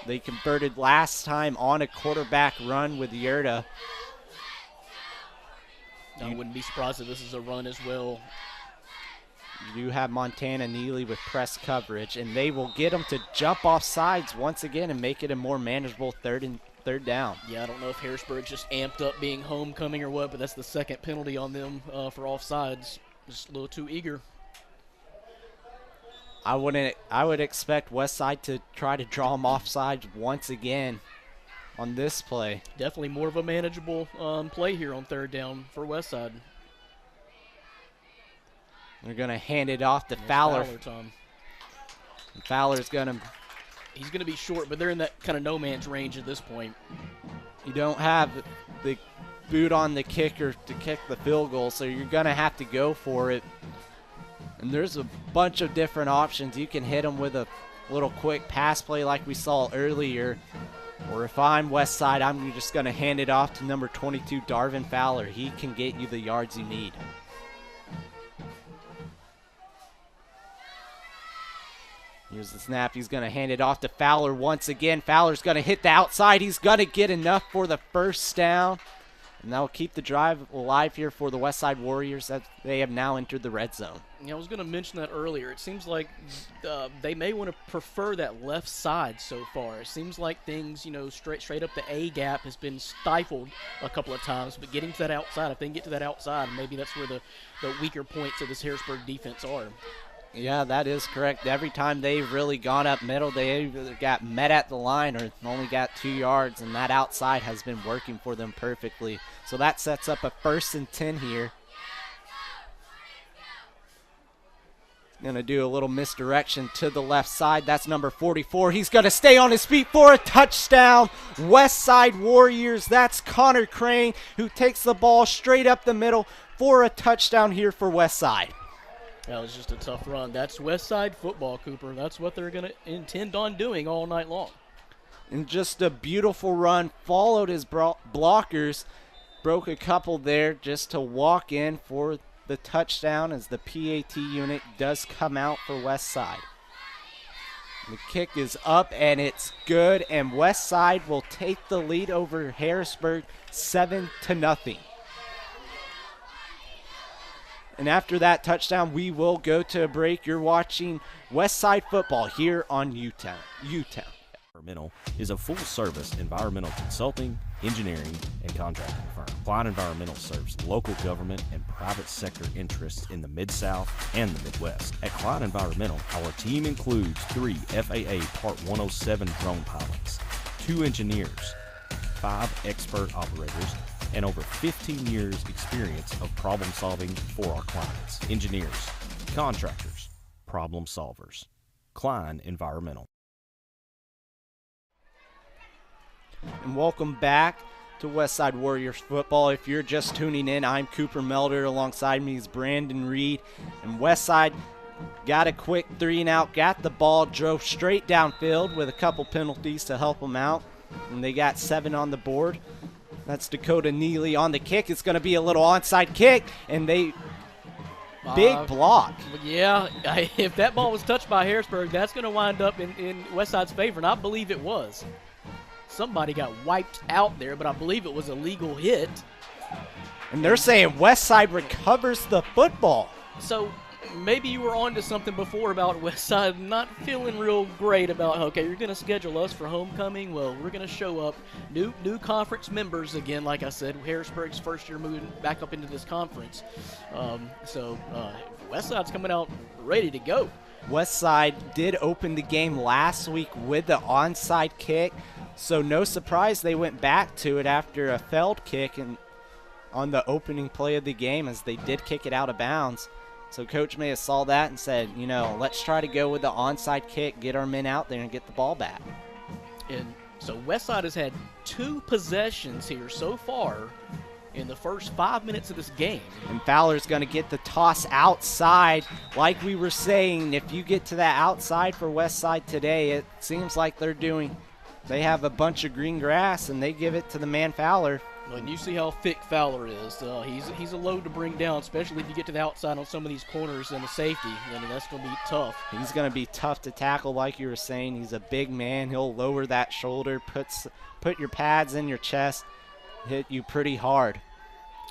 They converted last time on a quarterback run with Yurda.
I wouldn't be surprised if this is a run as well.
You do have Montana Neely with press coverage, and they will get them to jump off sides once again and make it a more manageable 3rd down.
Yeah, I don't know if Harrisburg just amped up being homecoming or what, but that's the 2nd penalty on them for offsides. Just a little too eager.
I would expect Westside to try to draw them offsides once again on this play.
Definitely more of a manageable play here on 3rd down for Westside.
They're going to hand it off to Fowler. Fowler's going to...
He's going to be short, but they're in that kind of no man's range at this point.
You don't have the boot on the kicker to kick the field goal, so you're going to have to go for it. And there's a bunch of different options. You can hit them with a little quick pass play like we saw earlier. Or if I'm Westside, I'm just going to hand it off to number 22, Darvin Fowler. He can get you the yards you need. Here's the snap. He's going to hand it off to Fowler once again. Fowler's going to hit the outside. He's going to get enough for the first down. And that will keep the drive alive here for the Westside Warriors as they have now entered the red zone.
Yeah, I was going to mention that earlier. It seems like they may want to prefer that left side so far. It seems like things, straight up the A gap has been stifled a couple of times, but getting to that outside, if they can get to that outside, maybe that's where the weaker points of this Harrisburg defense are.
Yeah, that is correct. Every time they've really gone up middle, they either got met at the line or only got 2 yards, and that outside has been working for them perfectly. So that sets up a 1st and 10 here. Going to do a little misdirection to the left side. That's number 44. He's going to stay on his feet for a touchdown. Westside Warriors. That's Connor Crane, who takes the ball straight up the middle for a touchdown here for Westside.
That was just a tough run. That's Westside football, Cooper. That's what they're going to intend on doing all night long.
And just a beautiful run. Followed his blockers. Broke a couple there just to walk in for the touchdown as the PAT unit does come out for Westside. The kick is up and it's good, and Westside will take the lead over Harrisburg 7-0. And after that touchdown, we will go to a break. You're watching Westside football here on Tubetown.
Environmental is a full-service environmental consulting, engineering, and contracting firm. Klein Environmental serves local government and private sector interests in the Mid-South and the Midwest. At Klein Environmental, our team includes 3 FAA Part 107 drone pilots, 2 engineers, 5 expert operators, and over 15 years experience of problem solving for our clients. Engineers, contractors, problem solvers. Klein Environmental.
And welcome back to Westside Warriors football. If you're just tuning in, I'm Cooper Melder. Alongside me is Brandon Reed. And Westside got a quick 3-and-out, got the ball, drove straight downfield with a couple penalties to help them out. And they got 7 on the board. That's Dakota Neely on the kick. It's going to be a little onside kick, and big block.
Yeah, if that ball was touched by Harrisburg, that's going to wind up in Westside's favor, and I believe it was. Somebody got wiped out there, but I believe it was a legal hit.
And they're saying Westside recovers the football.
So maybe you were on to something before about Westside not feeling real great about, okay, you're going to schedule us for homecoming. Well, we're going to show up. New conference members again, like I said. Harrisburg's first year moving back up into this conference. Westside's coming out ready to go.
Westside did open the game last week with the onside kick, so no surprise they went back to it after a failed kick and on the opening play of the game, as they did kick it out of bounds. So Coach may have saw that and said, let's try to go with the onside kick, get our men out there and get the ball back.
And so Westside has had 2 possessions here so far in the first 5 minutes of this game.
And Fowler's going to get the toss outside. Like we were saying, if you get to that outside for Westside today, it seems like they have a bunch of green grass and they give it to the man Fowler.
And you see how thick Fowler is. He's a load to bring down, especially if you get to the outside on some of these corners and the safety. That's going to be tough.
He's going to be tough to tackle, like you were saying. He's a big man. He'll lower that shoulder, put your pads in your chest, hit you pretty hard.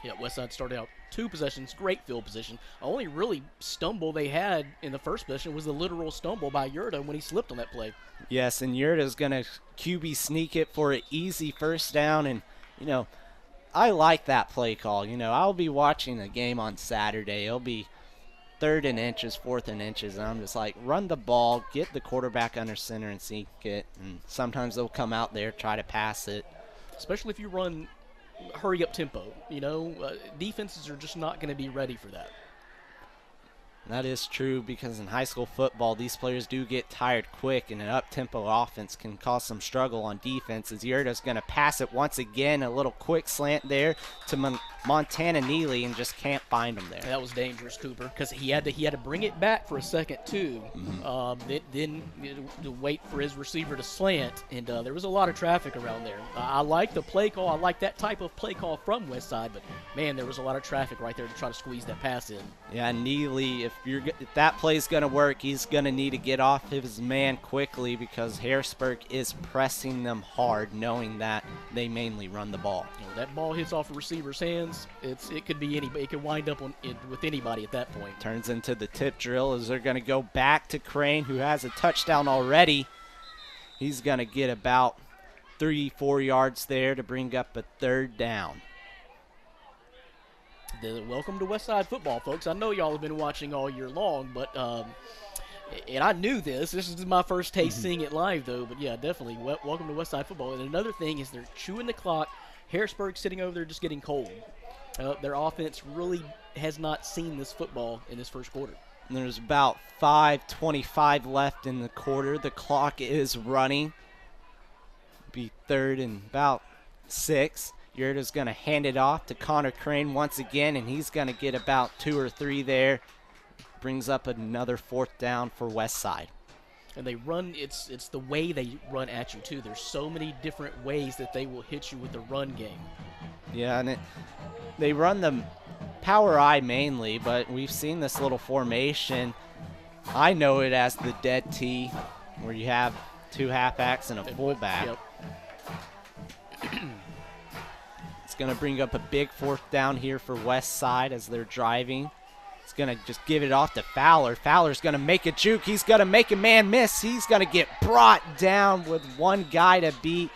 Yeah, Westside started out 2 possessions, great field position. Only really stumble they had in the first possession was the literal stumble by Yurda when he slipped on that play.
Yes, and Yurda's going to QB sneak it for an easy first down, and, I like that play call. I'll be watching a game on Saturday. It'll be 3rd and inches, 4th and inches, and I'm just like, run the ball, get the quarterback under center and sneak it, and sometimes they'll come out there, try to pass it.
Especially if you run hurry-up tempo. Defenses are just not going to be ready for that.
That is true, because in high school football, these players do get tired quick, and an up-tempo offense can cause some struggle on defense. As Yurda's going to pass it once again, a little quick slant there to Montana Neely and just can't find him there.
That was dangerous, Cooper, because he had to bring it back for a second too. Then to wait for his receiver to slant, and there was a lot of traffic around there. I like the play call. I like that type of play call from Westside, but man, there was a lot of traffic right there to try to squeeze that pass in.
Yeah, Neely, if that play's going to work, he's going to need to get off his man quickly because Harrisburg is pressing them hard, knowing that they mainly run the ball.
You know, that ball hits off a receiver's hands. It could be anybody. It could wind up with anybody at that point.
Turns into the tip drill as they're going to go back to Crane, who has a touchdown already. He's going to get about 3-4 yards there to bring up a 3rd down.
Welcome to Westside football, folks. I know y'all have been watching all year long, but and I knew this. This is my first taste seeing it live, though. But yeah, definitely welcome to Westside football. And another thing is they're chewing the clock. Harrisburg sitting over there just getting cold. Their offense really has not seen this football in this first quarter.
And there's about 5:25 left in the quarter. The clock is running. Be 3rd and about 6. Yurda's going to hand it off to Connor Crane once again, and he's going to get about 2 or 3 there. Brings up another 4th down for Westside.
And they run, it's the way they run at you, too. There's so many different ways that they will hit you with the run game.
Yeah, and they run the power I mainly, but we've seen this little formation. I know it as the dead T, where you have 2 halfbacks and a fullback.
Yep.
It's going to bring up a big 4th down here for Westside as they're driving. He's going to just give it off to Fowler. Fowler's going to make a juke. He's going to make a man miss. He's going to get brought down with one guy to beat.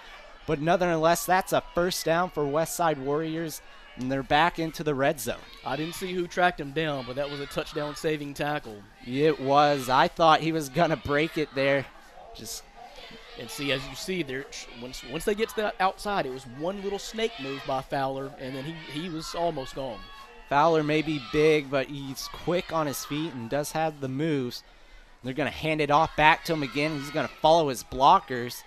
But nonetheless, that's a 1st down for Westside Warriors, and they're back into the red zone.
I didn't see who tracked him down, but that was a touchdown-saving tackle.
It was. I thought he was going to break it there.
And see, as you see there, once they get to that outside, it was one little snake move by Fowler, and then he was almost gone.
Fowler may be big, but he's quick on his feet and does have the moves. They're going to hand it off back to him again. He's going to follow his blockers.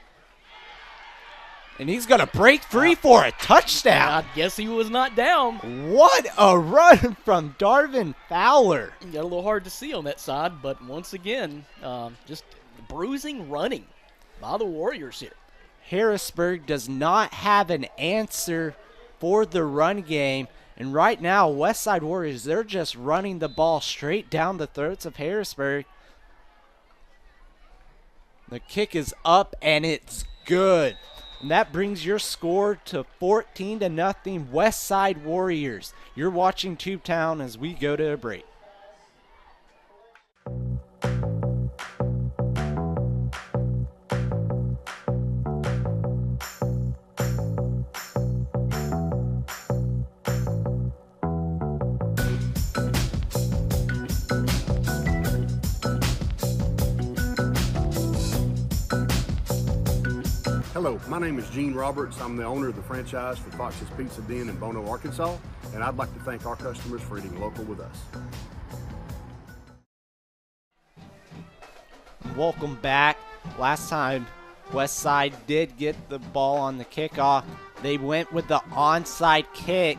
And he's going to break free for a touchdown.
I guess he was not down.
What a run from Darvin Fowler.
Got a little hard to see on that side, but once again, just bruising running by the Warriors here.
Harrisburg does not have an answer for the run game. And right now, Westside Warriors, they're just running the ball straight down the throats of Harrisburg. The kick is up, and it's good. And that brings your score to 14-0 Westside Warriors. You're watching Tubetown as we go to a break.
Hello, my name is Gene Roberts. I'm the owner of the franchise for Fox's Pizza Den in Bono, Arkansas, and I'd like to thank our customers for eating local with us.
Welcome back. Last time, Westside did get the ball on the kickoff. They went with the onside kick.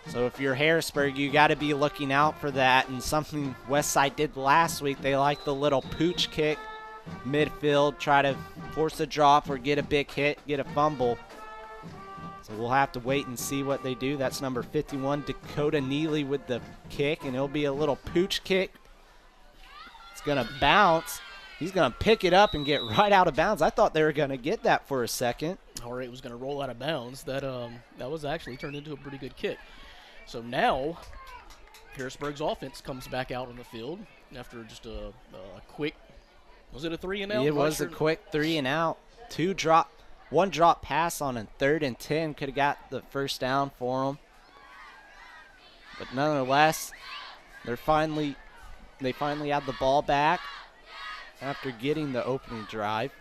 So if you're Harrisburg, you got to be looking out for that. And something Westside did last week, they like the little pooch kick midfield, try to force a drop or get a big hit, get a fumble. So we'll have to wait and see what they do. That's number 51, Dakota Neely with the kick, and it'll be a little pooch kick. It's going to bounce. He's going to pick it up and get right out of bounds. I thought they were going to get that for a second.
Or it was going to roll out of bounds. That was actually turned into a pretty good kick. So now Harrisburg's offense comes back out on the field after just a quick, was it a 3-and-out?
It was a quick 3-and-out. One drop pass on a 3rd and 10 could have got the 1st down for them. But nonetheless, they finally had the ball back after getting the opening drive.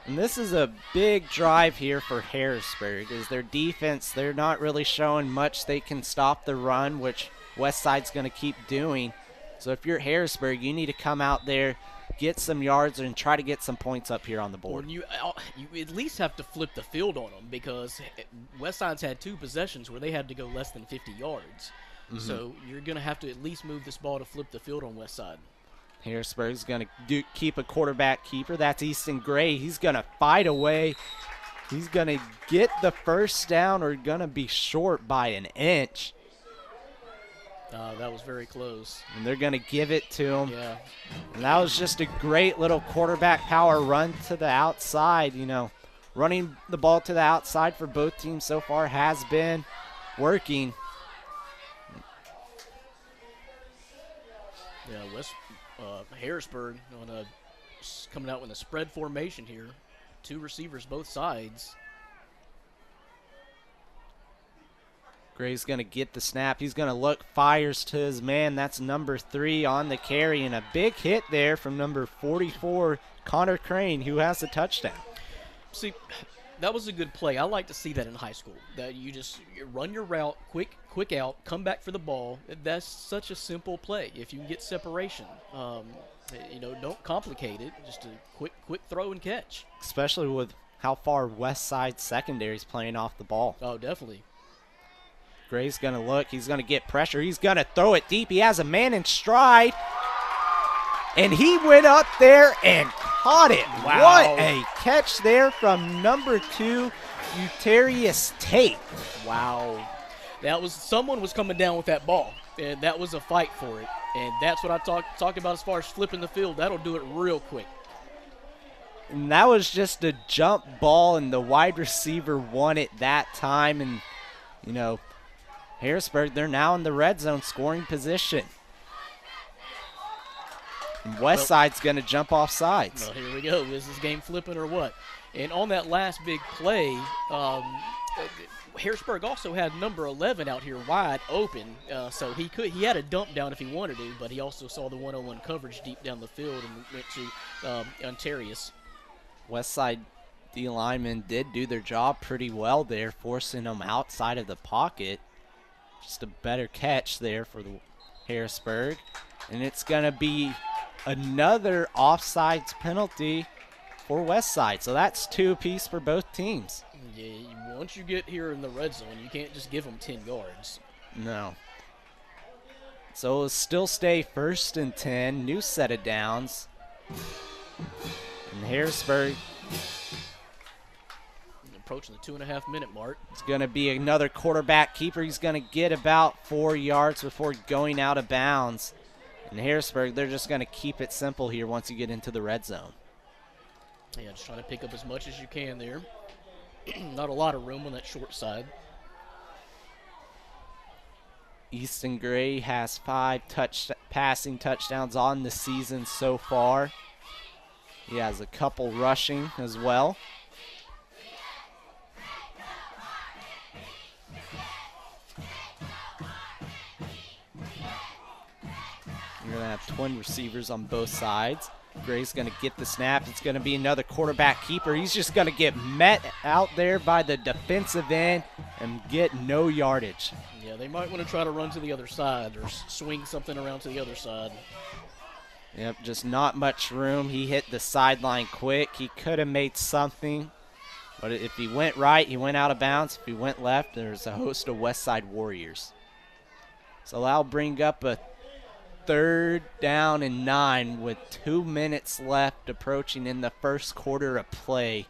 And this is a big drive here for Harrisburg. Is their defense, they're not really showing much. They can stop the run, which Westside's going to keep doing. So if you're Harrisburg, you need to come out there, get some yards and try to get some points up here on the board.
You at least have to flip the field on them, because Westside's had 2 possessions where they had to go less than 50 yards. So you're going to have to at least move this ball to flip the field on Westside.
Harrisburg's going to keep a quarterback keeper. That's Easton Gray. He's going to fight away. He's going to get the first down, or going to be short by an inch.
That was very close.
And they're going to give it to him.
Yeah.
And that was just a great little quarterback power run to the outside. You know, running the ball to the outside for both teams so far has been working.
Yeah, Harrisburg coming out with a spread formation here. 2 receivers both sides.
Gray's going to get the snap. He's going to look, fires to his man. That's number 3 on the carry, and a big hit there from number 44, Connor Crane, who has the touchdown.
See, that was a good play. I like to see that in high school, that you run your route, quick out, come back for the ball. That's such a simple play. If you can get separation, don't complicate it. Just a quick throw and catch.
Especially with how far Westside secondary is playing off the ball.
Oh, definitely.
Gray's going to look. He's going to get pressure. He's going to throw it deep. He has a man in stride. And he went up there and caught it.
Wow.
What a catch there from number 2, Euterius Tate.
Wow. Someone was coming down with that ball, and that was a fight for it. And that's what I talked about as far as flipping the field. That'll do it real quick.
And that was just a jump ball, and the wide receiver won it that time. And, Harrisburg, they're now in the red zone scoring position. And Westside's going to jump off sides.
Well, here we go. Is this game flipping or what? And on that last big play, Harrisburg also had number 11 out here wide open, so he had a dump down if he wanted to, but he also saw the one-on-one coverage deep down the field and went to Ontarius.
Westside D linemen did do their job pretty well there, forcing them outside of the pocket. Just a better catch there for the Harrisburg. And it's going to be another offsides penalty for Westside. So that's 2 apiece for both teams.
Yeah, once you get here in the red zone, you can't just give them 10 yards.
No. So it'll still stay 1st and 10, new set of downs. And Harrisburg
approaching the 2.5-minute mark.
It's going to be another quarterback keeper. He's going to get about 4 yards before going out of bounds. And Harrisburg, they're just going to keep it simple here once you get into the red zone.
Yeah, just trying to pick up as much as you can there. Not a lot of room on that short side.
Easton Gray has 5 passing touchdowns on the season so far. He has a couple rushing as well. You're going to have twin receivers on both sides. Gray's going to get the snap. It's going to be another quarterback keeper. He's just going to get met out there by the defensive end and get no yardage.
Yeah, they might want to try to run to the other side or swing something around to the other side.
Yep, just not much room. He hit the sideline quick. He could have made something. But if he went right, he went out of bounds. If he went left, there's a host of Westside Warriors. So that'll bring up a 3rd down and 9 with 2 minutes left approaching in the first quarter of play.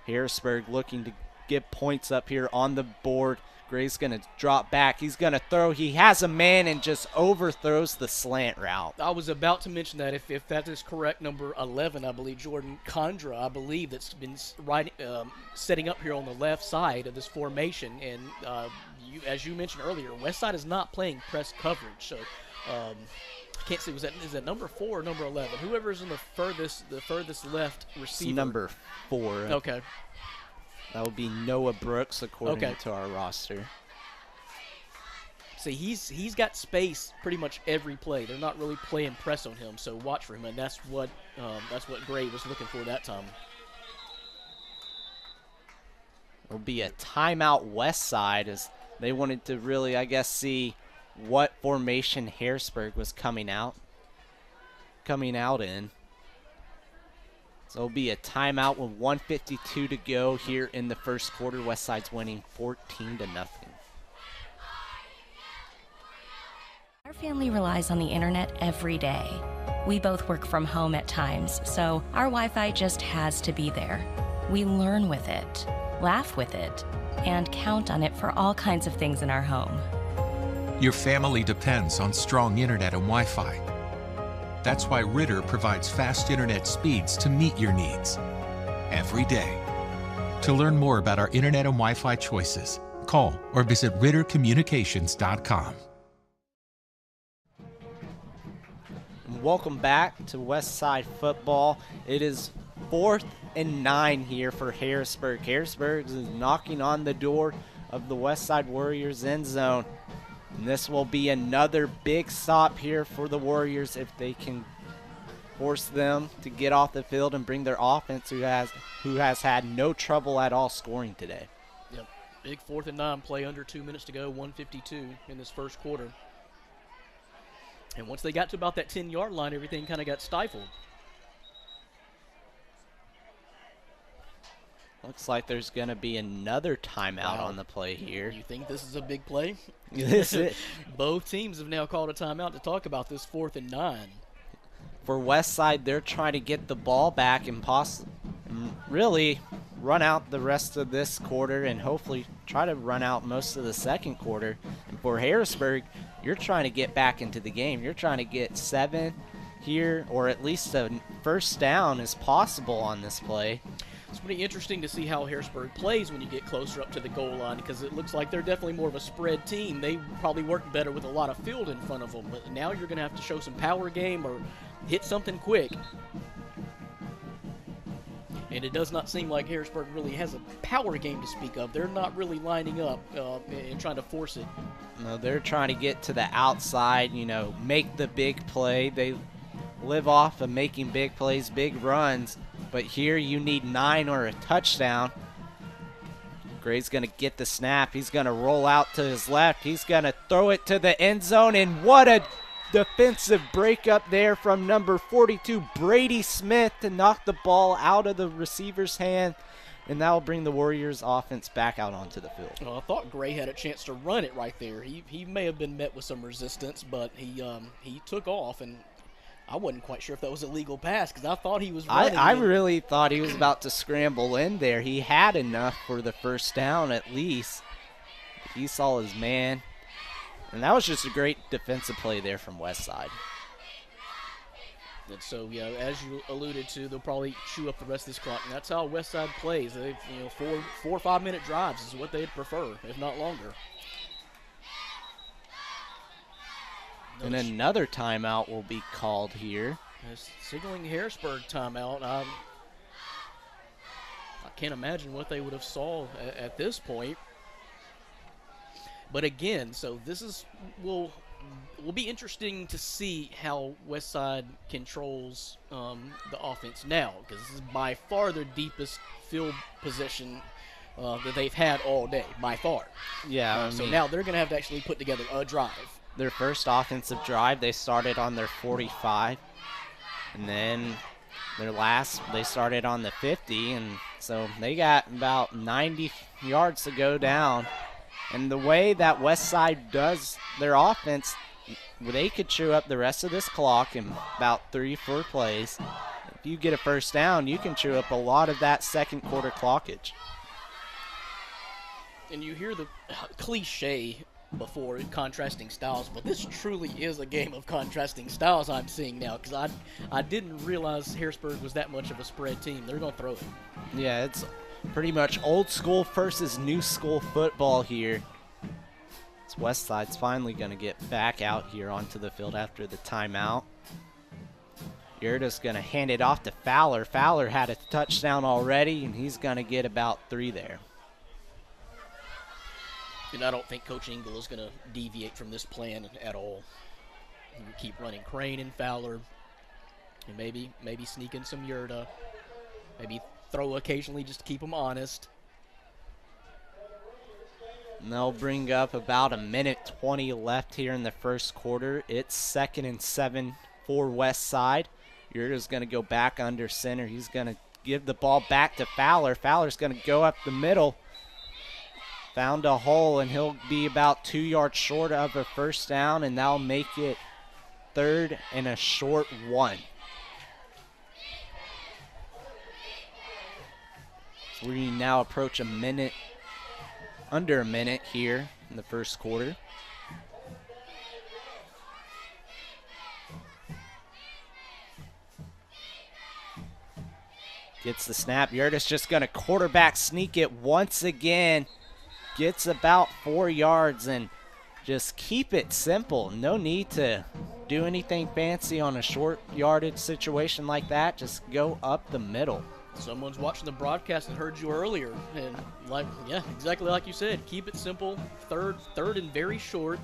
Harrisburg looking to get points up here on the board. Gray's going to drop back. He's going to throw. He has a man and just overthrows the slant route.
I was about to mention that if that is correct, number 11, I believe, Jordan Condra, I believe, that's been setting up here on the left side of this formation. And as you mentioned earlier, Westside is not playing press coverage. So I can't see, is that number 4 or number 11? Whoever's in the furthest left receiver.
It's number 4.
Okay.
That would be Noah Brooks, according to our roster.
See, he's got space pretty much every play. They're not really playing press on him, so watch for him, and that's what Gray was looking for that time.
It'll be a timeout Westside as they wanted to really, I guess, see what formation Harrisburg was coming out. coming out in. So it'll be a timeout with 1:52 to go here in the first quarter. Westside's winning 14-0.
Our family relies on the internet every day. We both work from home at times, so our Wi-Fi just has to be there. We learn with it, laugh with it, and count on it for all kinds of things in our home.
Your family depends on strong internet and Wi-Fi. That's why Ritter provides fast internet speeds to meet your needs every day. To learn more about our internet and Wi-Fi choices, call or visit rittercommunications.com.
Welcome back to Westside football. It is 4th and 9 here for Harrisburg. Harrisburg is knocking on the door of the Westside Warriors end zone. And this will be another big stop here for the Warriors if they can force them to get off the field and bring their offense, who has had no trouble at all scoring today.
Yep, big 4th and 9 play, under 2 minutes to go, 1:52 in this first quarter. And once they got to about that 10-yard line, everything kind of got stifled.
Looks like there's going to be another timeout on the play here.
You think this is a big play?
This is.
Both teams have now called a timeout to talk about this 4th and 9.
For Westside, they're trying to get the ball back and really run out the rest of this quarter and hopefully try to run out most of the second quarter. And for Harrisburg, you're trying to get back into the game. You're trying to get 7 here, or at least a first down as possible on this play.
It's pretty interesting to see how Harrisburg plays when you get closer up to the goal line, because it looks like they're definitely more of a spread team. They probably work better with a lot of field in front of them, but now you're going to have to show some power game or hit something quick. And it does not seem like Harrisburg really has a power game to speak of. They're not really lining up and trying to force it.
No, they're trying to get to the outside, make the big play. They live off of making big plays, big runs. But here you need 9 or a touchdown. Gray's going to get the snap. He's going to roll out to his left. He's going to throw it to the end zone. And what a defensive breakup there from number 42, Brady Smith, to knock the ball out of the receiver's hand. And that will bring the Warriors offense back out onto the field.
Well, I thought Gray had a chance to run it right there. He may have been met with some resistance, but he took off, and I wasn't quite sure if that was a legal pass because I thought he was running.
I really thought he was about to scramble in there. He had enough for the first down at least. He saw his man. And that was just a great defensive play there from Westside.
And so, as you alluded to, they'll probably chew up the rest of this clock. And that's how Westside plays. They, 4 or 5 minute drives is what they'd prefer, if not longer.
And another timeout will be called here.
Signaling Harrisburg timeout. I can't imagine what they would have saw at this point. But again, so this will be interesting to see how Westside controls the offense now, because this is by far their deepest field position that they've had all day, by far.
Yeah.
So now they're going to have to actually put together a drive.
Their first offensive drive, they started on their 45. And then their last, they started on the 50. And so they got about 90 yards to go down. And the way that Westside does their offense, they could chew up the rest of this clock in about 3-4 plays. If you get a first down, you can chew up a lot of that second quarter clockage.
And you hear the cliche before contrasting styles, but this truly is a game of contrasting styles I'm seeing now, because I didn't realize Harrisburg was that much of a spread team. They're going to throw it.
Yeah, it's pretty much old school versus new school football here. It's Westside's finally going to get back out here onto the field after the timeout. Yurda's going to hand it off to Fowler. Fowler had a touchdown already, and he's going to get about 3 there.
And I don't think Coach Engel is going to deviate from this plan at all. You keep running Crane and Fowler, and maybe sneak in some Yurda. Maybe throw occasionally just to keep them honest.
And they'll bring up about 1:20 left here in the first quarter. It's 2nd and 7 for Westside. Yurda's going to go back under center. He's going to give the ball back to Fowler. Fowler's going to go up the middle. Found a hole, and he'll be about 2 yards short of a first down, and that'll make it 3rd and a short 1. So we now approach under a minute here in the first quarter. Gets the snap. Yurda's just going to quarterback sneak it once again. Gets about 4 yards, and just keep it simple. No need to do anything fancy on a short yardage situation like that. Just go up the middle.
Someone's watching the broadcast and heard you earlier, and yeah, exactly like you said. Keep it simple. Third and very short.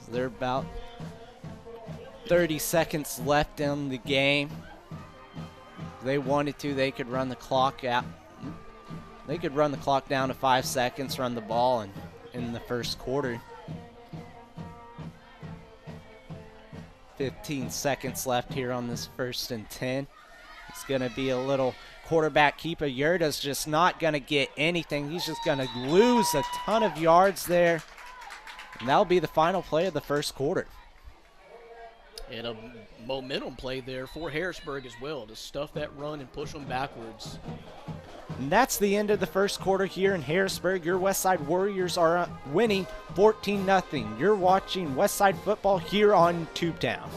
So they're about 30 seconds left in the game. If they wanted to, they could run the clock out. They could run the clock down to 5 seconds, run the ball in the first quarter. 15 seconds left here on this 1st and 10. It's going to be a little quarterback keeper. Yurda's just not going to get anything. He's just going to lose a ton of yards there. And that'll be the final play of the first quarter.
And a momentum play there for Harrisburg as well, to stuff that run and push them backwards.
And that's the end of the first quarter here in Harrisburg. Your Westside Warriors are winning 14-0. You're watching Westside football here on Tubetown.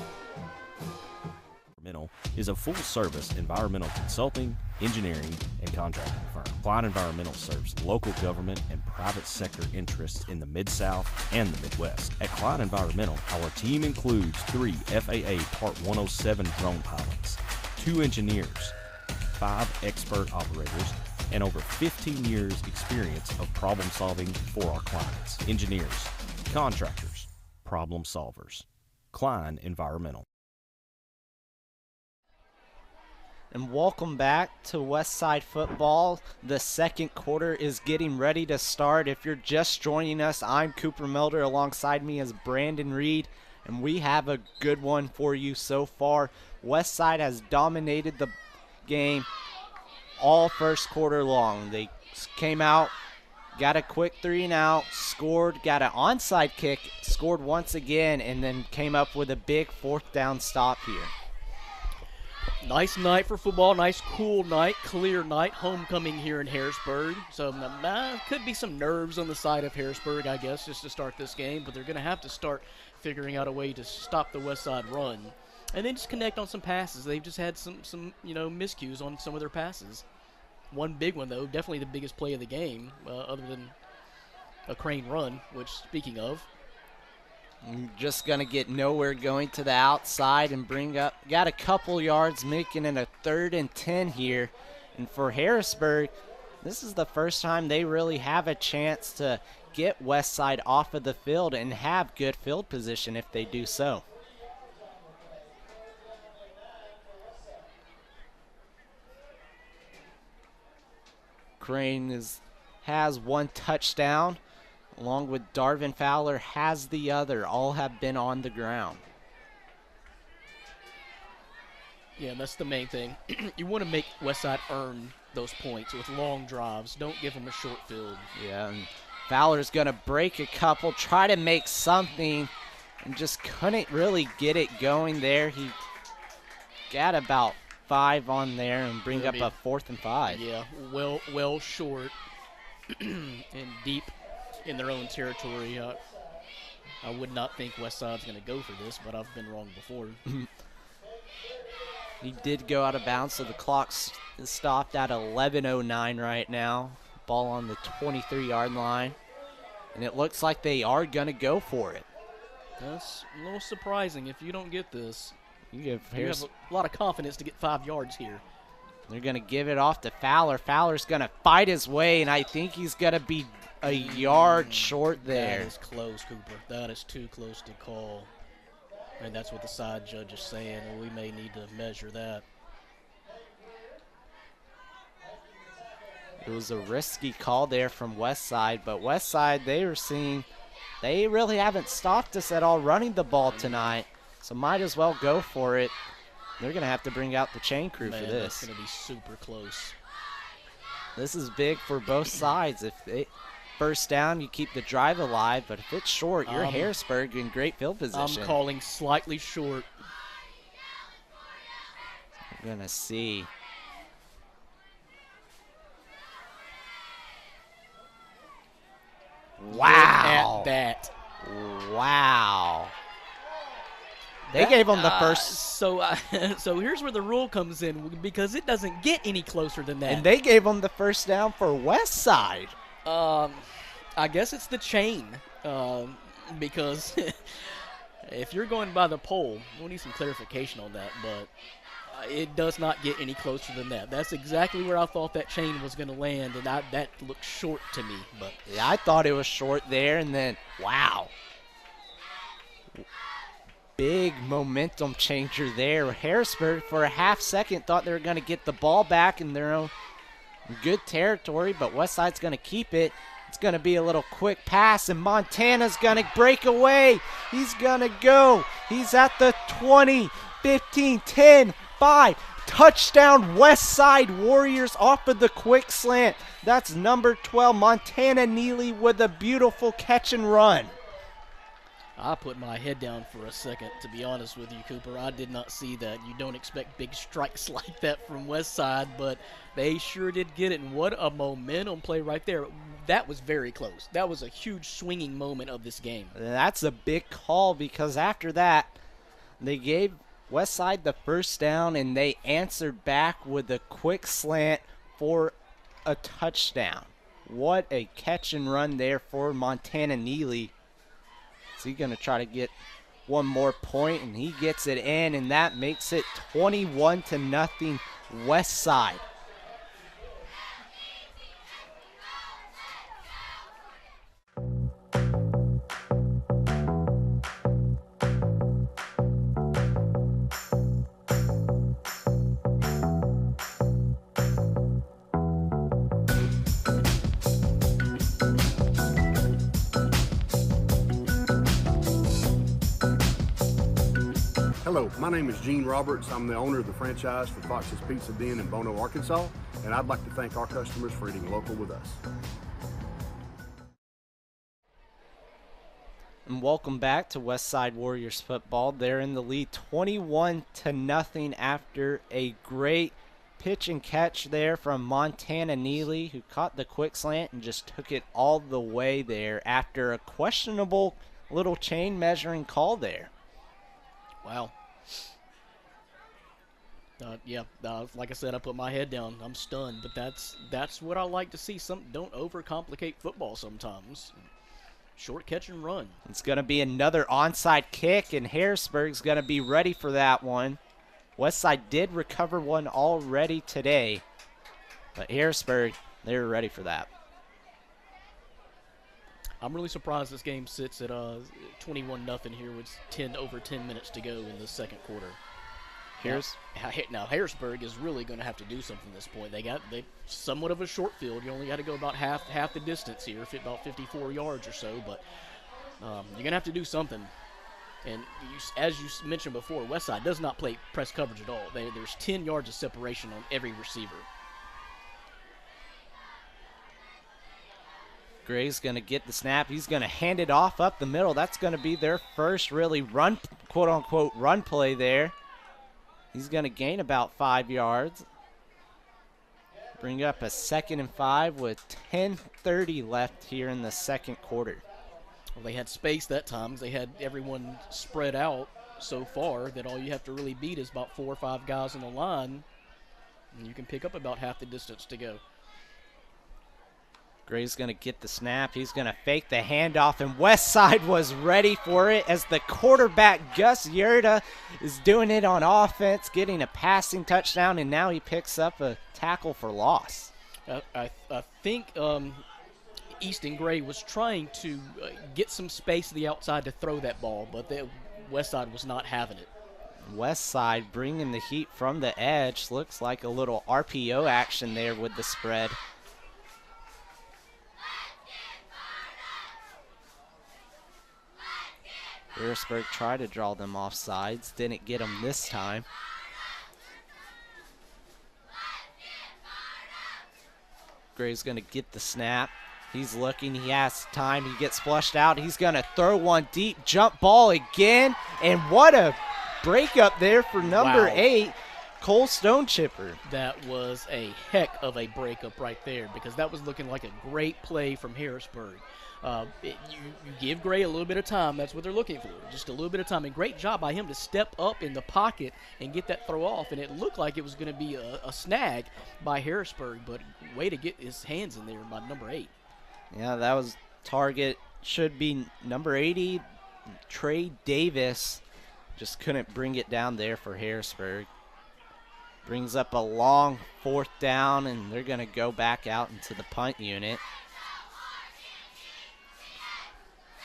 Is a full-service environmental consulting, engineering, and contracting firm. Klein Environmental serves local government and private sector interests in the Mid-South and the Midwest. At Klein Environmental, our team includes 3 FAA Part 107 drone pilots, 2 engineers, 5 expert operators, and over 15 years experience of problem solving for our clients. Engineers, contractors, problem solvers. Klein Environmental.
And welcome back to Westside football. The second quarter is getting ready to start. If you're just joining us, I'm Cooper Melder. Alongside me is Brandon Reed, and we have a good one for you so far. Westside has dominated the game all first quarter long. They came out, got a quick 3-and-out, scored, got an onside kick, scored once again, and then came up with a big 4th down stop here.
Nice night for football, nice cool night, clear night, homecoming here in Harrisburg. So could be some nerves on the side of Harrisburg, I guess, just to start this game, but they're going to have to start figuring out a way to stop the Westside run. And then just connect on some passes. They've just had some miscues on some of their passes. One big one, though, definitely the biggest play of the game, other than a crane run, which, speaking of,
just going to get nowhere, going to the outside and bring up. Got a couple yards, making it a 3rd and 10 here. And for Harrisburg, this is the first time they really have a chance to get Westside off of the field and have good field position if they do so. Crane has 1 touchdown. Along with Darvin Fowler has the other. All have been on the ground.
Yeah, that's the main thing. You want to make Westside earn those points with long drives. Don't give them a short field.
Yeah, and Fowler's going to break a couple, try to make something, and just couldn't really get it going there. He got about 5 on there and bring up a 4th and 5.
Yeah, well short and deep in their own territory. I would not think Westside's going to go for this, but I've been wrong before.
He did go out of bounds, so the clock's stopped at 11:09 right now. Ball on the 23-yard line, and it looks like they are going to go for it.
That's a little surprising if you don't get this.
You
have a lot of confidence to get 5 yards here.
They're going to give it off to Fowler. Fowler's going to fight his way, and I think he's going to be a yard short there.
That is close, Cooper. That is too close to call. And that's what the side judge is saying. Well, we may need to measure that.
It was a risky call there from Westside, but Westside, they really haven't stopped us at all running the ball tonight, so might as well go for it. They're going to have to bring out the chain crew
Man,
for this.
That's going to be super close.
This is big for both sides. If they first down, you keep the drive alive, but if it's short, you're Harrisburg in great field position.
I'm calling slightly short.
We're going to see. Wow.
Look at that.
Wow. They gave them the first.
So here's where the rule comes in, because it doesn't get any closer than that.
And they gave them the first down for Westside.
I guess it's the chain, because if you're going by the poll, we'll need some clarification on that, but it does not get any closer than that. That's exactly where I thought that chain was going to land, and that looked short to me. But
yeah, I thought it was short there, and then, wow. Big momentum changer there. Harrisburg, for a half second, thought they were going to get the ball back in their own good territory, but Westside's going to keep it. It's going to be a little quick pass, and Montana's going to break away. He's going to go. He's at the 20, 15, 10, 5. Touchdown, Westside Warriors off of the quick slant. That's number 12, Montana Neely, with a beautiful catch and run.
I put my head down for a second, to be honest with you, Cooper. I did not see that. You don't expect big strikes like that from Westside, but they sure did get it, and what a momentum play right there. That was very close. That was a huge swinging moment of this game.
That's a big call, because after that, they gave Westside the first down, and they answered back with a quick slant for a touchdown. What a catch and run there for Montana Neely. He's going to try to get one more point, and he gets it in, and that makes it 21-0 Westside.
Hello, my name is Gene Roberts. I'm the owner of the franchise for Fox's Pizza Den in Bono, Arkansas, and I'd like to thank our customers for eating local with us.
And welcome back to Westside Warriors football. They're in the lead 21-0 after a great pitch and catch there from Montana Neely, who caught the quick slant and just took it all the way there after a questionable little chain measuring call there.
Wow. Like I said, I put my head down. I'm stunned, but that's what I like to see. Don't overcomplicate football sometimes. Short catch and run.
It's going to be another onside kick, and Harrisburg's going to be ready for that one. Westside did recover one already today, but Harrisburg, they were ready for that.
I'm really surprised this game sits at 21-0 here with over 10 minutes to go in the second quarter. Now Harrisburg is really going to have to do something at this point. They somewhat of a short field. You only got to go about half the distance here, about 54 yards or so. But you're going to have to do something. And as you mentioned before, Westside does not play press coverage at all. There's 10 yards of separation on every receiver.
Gray's going to get the snap. He's going to hand it off up the middle. That's going to be their first really run, quote-unquote, run play there. He's going to gain about 5 yards. Bring up a 2nd and 5 with 10:30 left here in the second quarter.
Well, they had space that time because they had everyone spread out so far that all you have to really beat is about 4 or 5 guys on the line, and you can pick up about half the distance to go.
Gray's going to get the snap. He's going to fake the handoff, and Westside was ready for it as the quarterback, Gus Yerda, is doing it on offense, getting a passing touchdown, and now he picks up a tackle for loss.
I think Easton Gray was trying to get some space to the outside to throw that ball, but Westside was not having it.
Westside bringing the heat from the edge. Looks like a little RPO action there with the spread. Harrisburg tried to draw them off sides, didn't get them this time. Gray's going to get the snap. He's looking. He has time. He gets flushed out. He's going to throw one deep. Jump ball again. And what a breakup there for number 8, Cole Stonechipper.
That was a heck of a breakup right there because that was looking like a great play from Harrisburg. You give Gray a little bit of time. That's what they're looking for, just a little bit of time. And great job by him to step up in the pocket and get that throw off. And it looked like it was going to be a snag by Harrisburg, but way to get his hands in there by number 8.
Yeah, that was target. Should be number 80, Trey Davis. Just couldn't bring it down there for Harrisburg. Brings up a long 4th down, and they're going to go back out into the punt unit.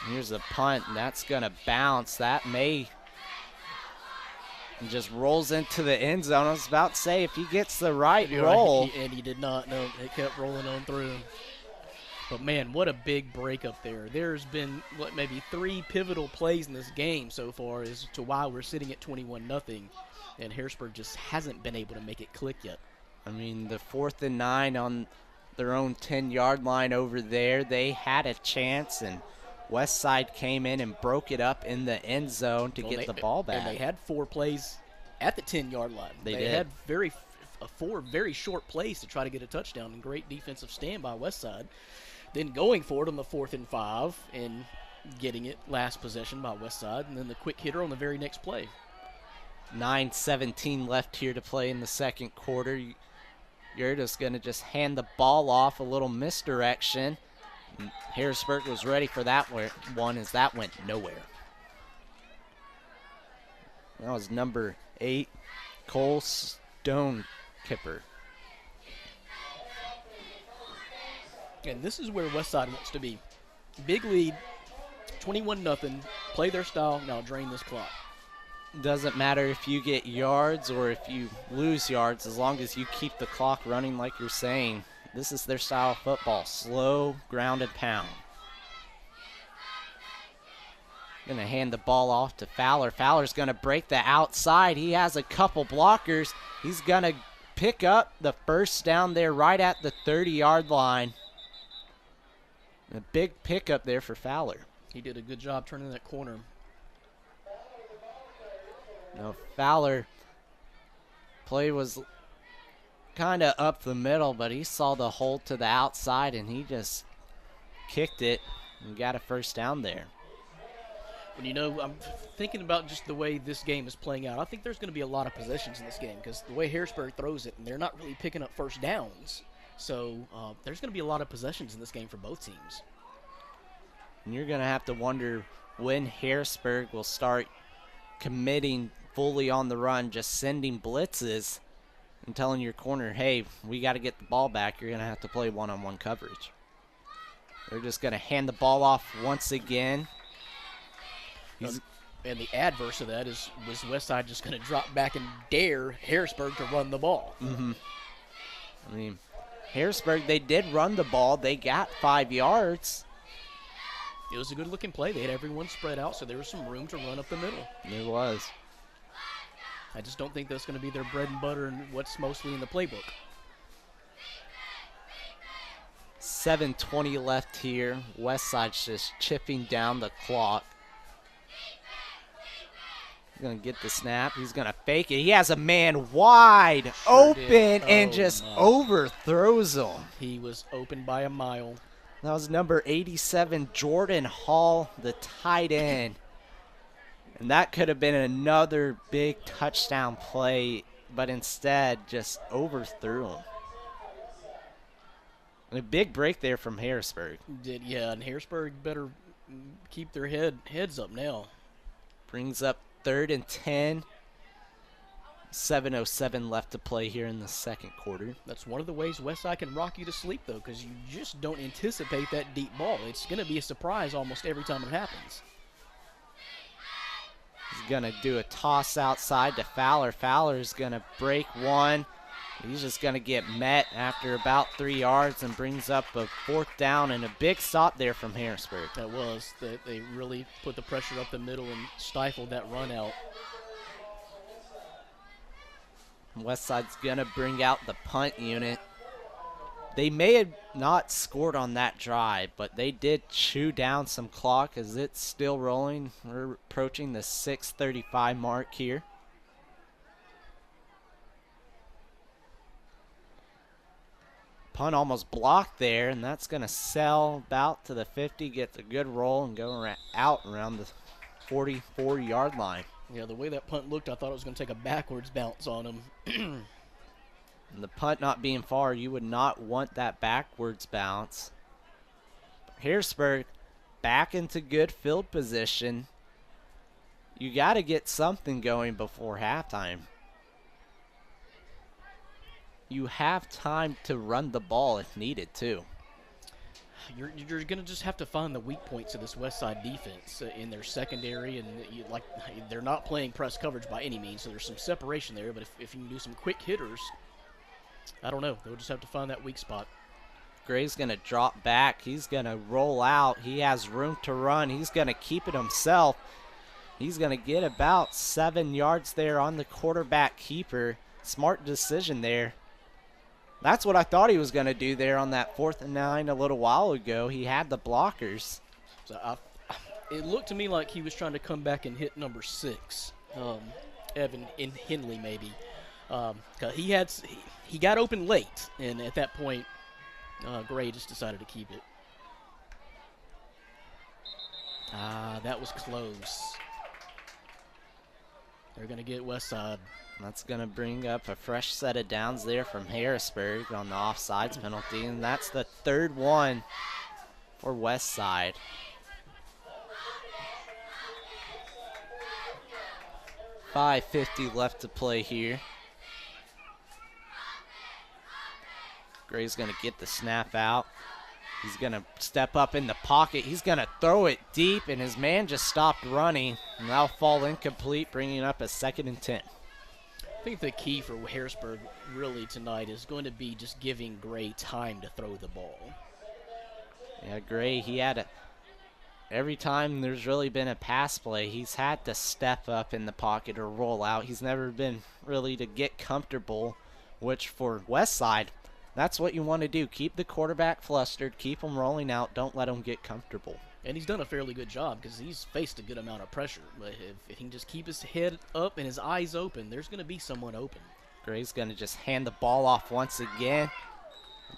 Here's a punt, and that's going to bounce. That may just rolls into the end zone. I was about to say, if he gets the right roll.
And he did not. No, it kept rolling on through. But, man, what a big breakup there. There's been, maybe 3 pivotal plays in this game so far as to why we're sitting at 21-0, and Harrisburg just hasn't been able to make it click yet.
I mean, the 4th and 9 on their own 10-yard line over there, they had a chance, and Westside came in and broke it up in the end zone to get the ball back.
And they had 4 plays at the 10-yard line.
They
did. Had 4 very short plays to try to get a touchdown, and great defensive stand by Westside. Then going for it on the 4th and 5 and getting it last possession by Westside, and then the quick hitter on the very next play.
9:17 left here to play in the second quarter. You're just going to just hand the ball off, a little misdirection. Harrisburg was ready for that one as that went nowhere. That was number 8, Cole Stonechipper.
And this is where Westside wants to be. Big lead, 21-0. Play their style. Now drain this clock.
Doesn't matter if you get yards or if you lose yards, as long as you keep the clock running like you're saying. This is their style of football. Slow, ground and pound. Going to hand the ball off to Fowler. Fowler's going to break the outside. He has a couple blockers. He's going to pick up the first down there right at the 30-yard line. A big pickup there for Fowler.
He did a good job turning that corner.
Now Fowler play was kind of up the middle, but he saw the hole to the outside and he just kicked it and got a first down there.
When I'm thinking about just the way this game is playing out, I think there's going to be a lot of possessions in this game because the way Harrisburg throws it, and they're not really picking up first downs. So there's going to be a lot of possessions in this game for both teams.
And you're going to have to wonder when Harrisburg will start committing fully on the run, just sending blitzes and telling your corner, hey, we got to get the ball back. You're going to have to play one-on-one coverage. They're just going to hand the ball off once again.
And the adverse of that was Westside just going to drop back and dare Harrisburg to run the ball.
Mm-hmm. I mean, Harrisburg, they did run the ball. They got 5 yards.
It was a good-looking play. They had everyone spread out, so there was some room to run up the middle.
There was.
I just don't think that's going to be their bread and butter and what's mostly in the playbook.
7:20 left here. Westside's just chipping down the clock. He's going to get the snap. He's going to fake it. He has a man wide open and just overthrows him.
He was open by a mile.
That was number 87, Jordan Hall, the tight end. And that could have been another big touchdown play, but instead just overthrew him. And a big break there from Harrisburg.
Yeah, and Harrisburg better keep their heads up now.
Brings up 3rd and 10. 7:07 left to play here in the second quarter.
That's one of the ways Westside can rock you to sleep, though, because you just don't anticipate that deep ball. It's going to be a surprise almost every time it happens.
He's going to do a toss outside to Fowler. Fowler's going to break one. He's just going to get met after about 3 yards and brings up a 4th down and a big stop there from Harrisburg.
That was. They really put the pressure up the middle and stifled that run out.
Westside's going to bring out the punt unit. They may have not scored on that drive, but they did chew down some clock as it's still rolling. We're approaching the 6:35 mark here. Punt almost blocked there, and that's going to sail about to the 50, get a good roll, and go out around the 44-yard line.
Yeah, the way that punt looked, I thought it was going to take a backwards bounce on him.
And the punt not being far, you would not want that backwards bounce. Harrisburg back into good field position. You got to get something going before halftime. You have time to run the ball if needed, too.
You're going to just have to find the weak points of this Westside defense in their secondary, and they're not playing press coverage by any means, so there's some separation there. But if you can do some quick hitters, I don't know. They'll just have to find that weak spot.
Gray's going to drop back. He's going to roll out. He has room to run. He's going to keep it himself. He's going to get about 7 yards there on the quarterback keeper. Smart decision there. That's what I thought he was going to do there on that 4th and 9 a little while ago. He had the blockers.
So it looked to me like he was trying to come back and hit number 6, Evan in Henley maybe. He got open late, and at that point, Gray just decided to keep it. That was close. They're going to get Westside.
That's going to bring up a fresh set of downs there from Harrisburg on the offsides penalty, and that's the 3rd one for Westside. $5:50 left to play here. Gray's going to get the snap out. He's going to step up in the pocket. He's going to throw it deep, and his man just stopped running. And that'll fall incomplete, bringing up a 2nd and 10.
I think the key for Harrisburg really tonight is going to be just giving Gray time to throw the ball.
Yeah, Gray, every time there's really been a pass play, he's had to step up in the pocket or roll out. He's never been really to get comfortable, which for Westside, that's what you want to do. Keep the quarterback flustered, keep him rolling out, don't let him get comfortable.
And he's done a fairly good job because he's faced a good amount of pressure. But if he can just keep his head up and his eyes open, there's going to be someone open.
Gray's going to just hand the ball off once again.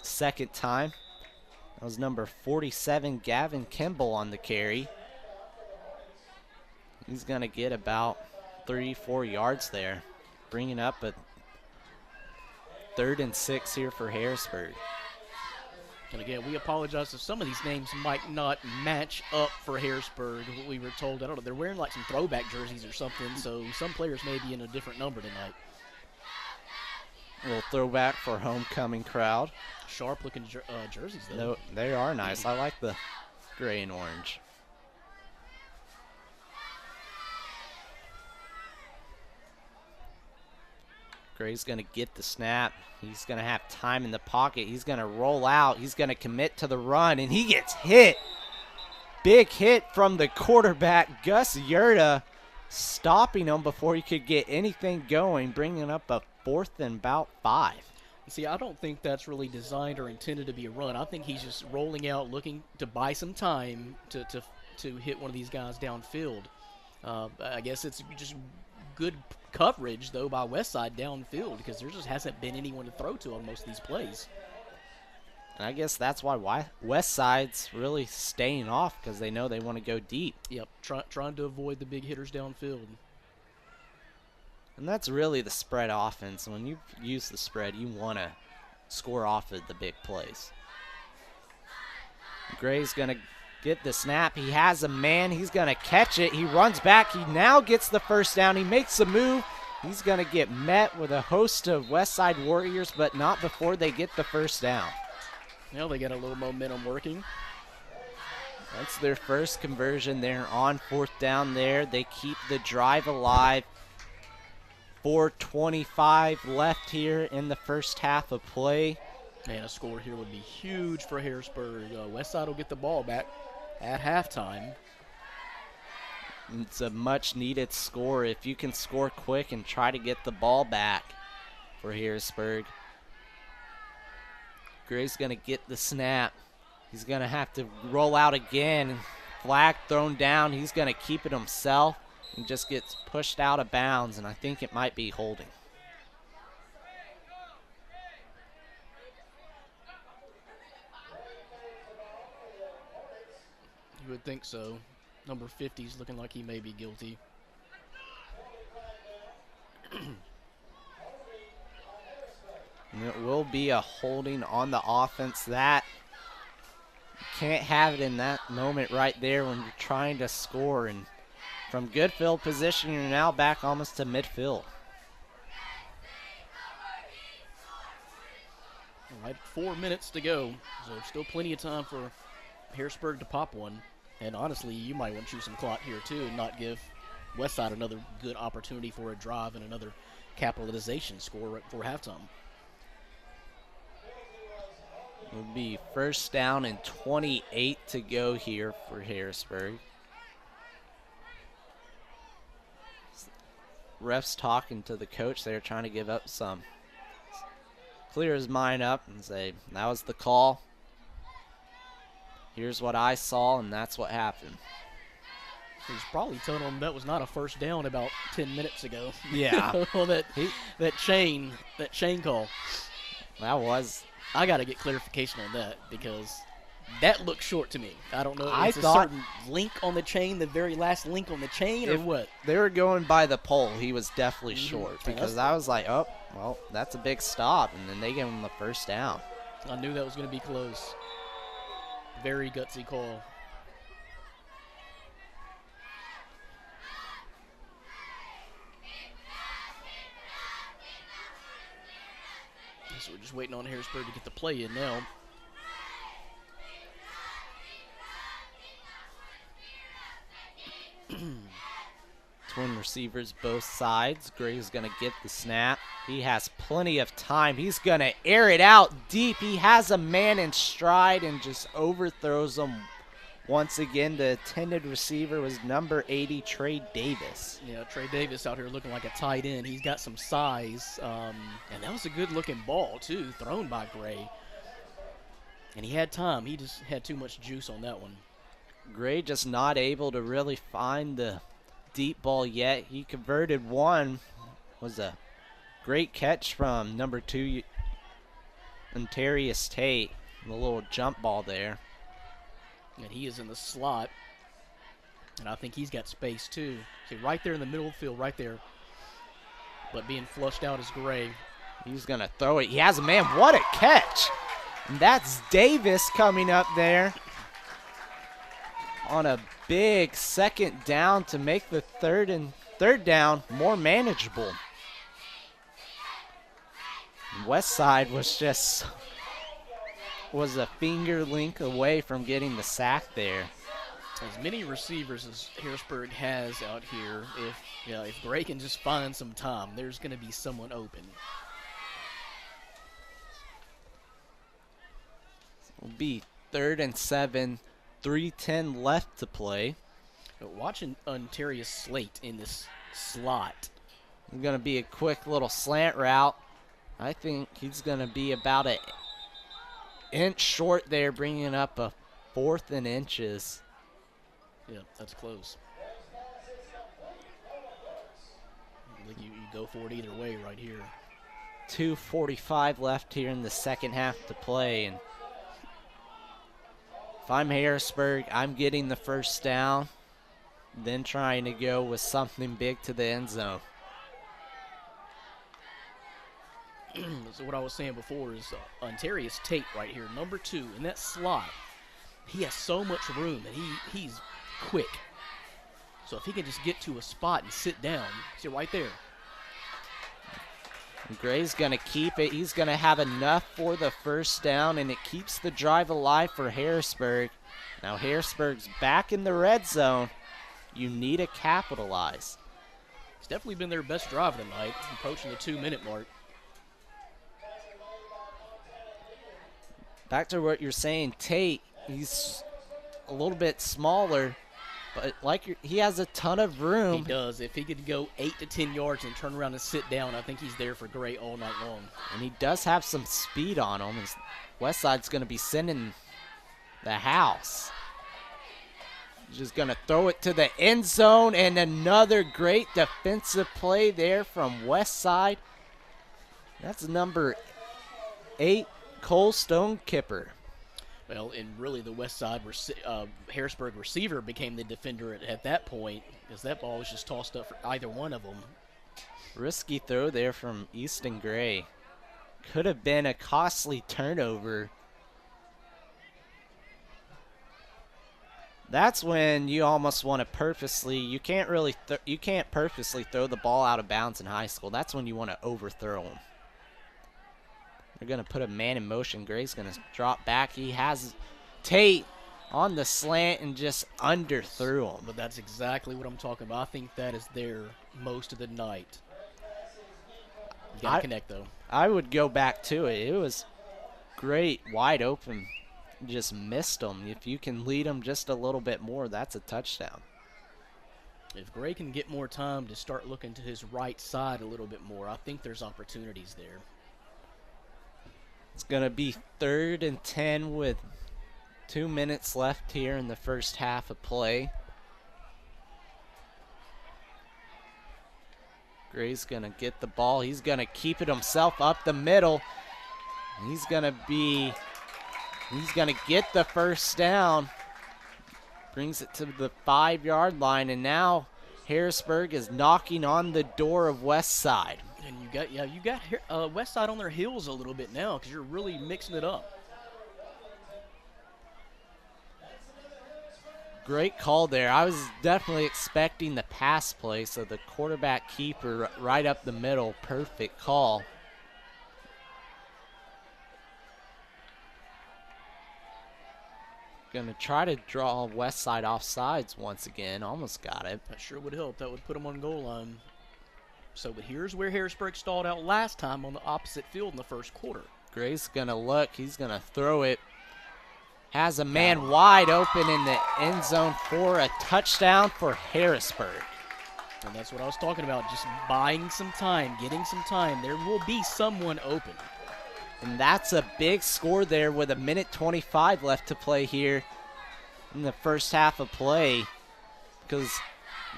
2nd time. That was number 47, Gavin Kimball, on the carry. He's going to get about 3-4 yards there, bringing up a 3rd and 6 here for Harrisburg.
And again, we apologize if some of these names might not match up for Harrisburg. What we were told, I don't know, they're wearing like some throwback jerseys or something, so some players may be in a different number tonight.
A little throwback for homecoming crowd.
Sharp-looking jerseys, though.
No, they are nice. I like the gray and orange. Gray's going to get the snap. He's going to have time in the pocket. He's going to roll out. He's going to commit to the run, and he gets hit. Big hit from the quarterback, Gus Yurda, stopping him before he could get anything going, bringing up a 4th and about 5.
See, I don't think that's really designed or intended to be a run. I think he's just rolling out, looking to buy some time to hit one of these guys downfield. I guess it's just good coverage, though, by Westside downfield because there just hasn't been anyone to throw to on most of these plays.
And I guess that's why Westside's really staying off because they know they want to go deep.
Yep, trying to avoid the big hitters downfield.
And that's really the spread offense. When you use the spread, you want to score off of the big plays. Gray's going to get the snap. He has a man. He's going to catch it. He runs back. He now gets the 1st down. He makes a move. He's going to get met with a host of Westside Warriors, but not before they get the 1st down.
Now they got a little momentum working.
That's their first conversion there on 4th down there. They keep the drive alive. 4:25 left here in the first half of play.
And a score here would be huge for Harrisburg. Westside will get the ball back at halftime.
It's a much-needed score. If you can score quick and try to get the ball back for Harrisburg. Gray's going to get the snap. He's going to have to roll out again. Flag thrown down. He's going to keep it himself and just gets pushed out of bounds, and I think it might be holding.
You would think so. Number 50 is looking like he may be guilty.
And it will be a holding on the offense. That you can't have it in that moment right there when you're trying to score. And from good field position, you're now back almost to midfield.
All right, 4 minutes to go. So still plenty of time for Harrisburg to pop one. And honestly, you might want to choose some clock here too and not give Westside another good opportunity for a drive and another capitalization score right before halftime.
It'll be first down and 28 to go here for Harrisburg. Refs talking to the coach there, trying to give up some. Clear his mind up and say, that was the call. Here's what I saw, and that's what happened.
He's probably telling him that was not a first down about 10 minutes ago.
Yeah.
On that chain call.
That was.
I got to get clarification on that because that looked short to me. I don't know if
I
it's a
thought
certain link on the chain, the very last link on the chain, or what.
They were going by the pole. He was definitely short because I was like, oh, well, that's a big stop, and then they gave him the first down.
I knew that was going to be close. Very gutsy call. So we're just waiting on Harrisburg to get the play in now.
Twin receivers both sides. Gray's going to get the snap. He has plenty of time. He's going to air it out deep. He has a man in stride and just overthrows him. Once again, the intended receiver was number 80, Trey Davis.
Yeah, Trey Davis out here looking like a tight end. He's got some size, and that was a good-looking ball, too, thrown by Gray. And he had time. He just had too much juice on that one.
Gray just not able to really find the deep ball yet. He converted one. Was a great catch from number 2, Ontarius Tate. The little jump ball there.
And he is in the slot. And I think he's got space, too. See, right there in the middle of the field, right there. But being flushed out is Gray.
He's going to throw it. He has a man. What a catch. And that's Davis coming up there on a big second down to make the third down more manageable. Westside was a finger length away from getting the sack there.
As many receivers as Harrisburg has out here, if Gray can just find some time, there's going to be someone open.
It'll be 3rd and 7, 3:10 left to play.
But watching Ontarius Slate in this slot.
It's going to be a quick little slant route. I think he's going to be about an inch short there, bringing up a 4th and inches.
Yeah, that's close. I think you go for it either way right here.
2:45 left here in the second half to play. And if I'm Harrisburg, I'm getting the first down, then trying to go with something big to the end zone.
So what I was saying before is Ontarius Tate right here, number 2, in that slot. He has so much room, and he's quick. So if he can just get to a spot and sit down, see right there.
Gray's going to keep it. He's going to have enough for the first down, and it keeps the drive alive for Harrisburg. Now Harrisburg's back in the red zone. You need to capitalize.
It's definitely been their best drive tonight, approaching the 2-minute mark.
Back to what you're saying, Tate, he's a little bit smaller, but he has a ton of room.
He does. If he could go 8 to 10 yards and turn around and sit down, I think he's there for Gray all night long.
And he does have some speed on him. Westside's going to be sending the house. Just going to throw it to the end zone, and another great defensive play there from Westside. That's number 8, Cole Stonekipper.
Well, and really the Westside Harrisburg receiver became the defender at that point, because that ball was just tossed up for either one of them.
Risky throw there from Easton Gray. Could have been a costly turnover. That's when you almost want to purposely, you can't purposely throw the ball out of bounds in high school. That's when you want to overthrow them. They're going to put a man in motion. Gray's going to drop back. He has Tate on the slant and just underthrew him.
But that's exactly what I'm talking about. I think that is there most of the night. You got to connect, though.
I would go back to it. It was great, wide open. Just missed them. If you can lead them just a little bit more, that's a touchdown.
If Gray can get more time to start looking to his right side a little bit more, I think there's opportunities there.
It's going to be 3rd and 10 with 2 minutes left here in the first half of play. Gray's going to get the ball. He's going to keep it himself up the middle. He's going to get the first down. Brings it to the 5-yard line, and now Harrisburg is knocking on the door of Westside.
And you got Westside on their heels a little bit now, because you're really mixing it up.
Great call there. I was definitely expecting the pass play, so the quarterback keeper right up the middle, perfect call. Going to try to draw Westside off sides once again. Almost got it.
That sure would help. That would put them on goal line. So but here's where Harrisburg stalled out last time on the opposite field in the first quarter.
Gray's going to look. He's going to throw it. Has a man wide open in the end zone for a touchdown for Harrisburg.
And that's what I was talking about, just buying some time, getting some time. There will be someone open.
And that's a big score there with 1:25 left to play here in the first half of play. Because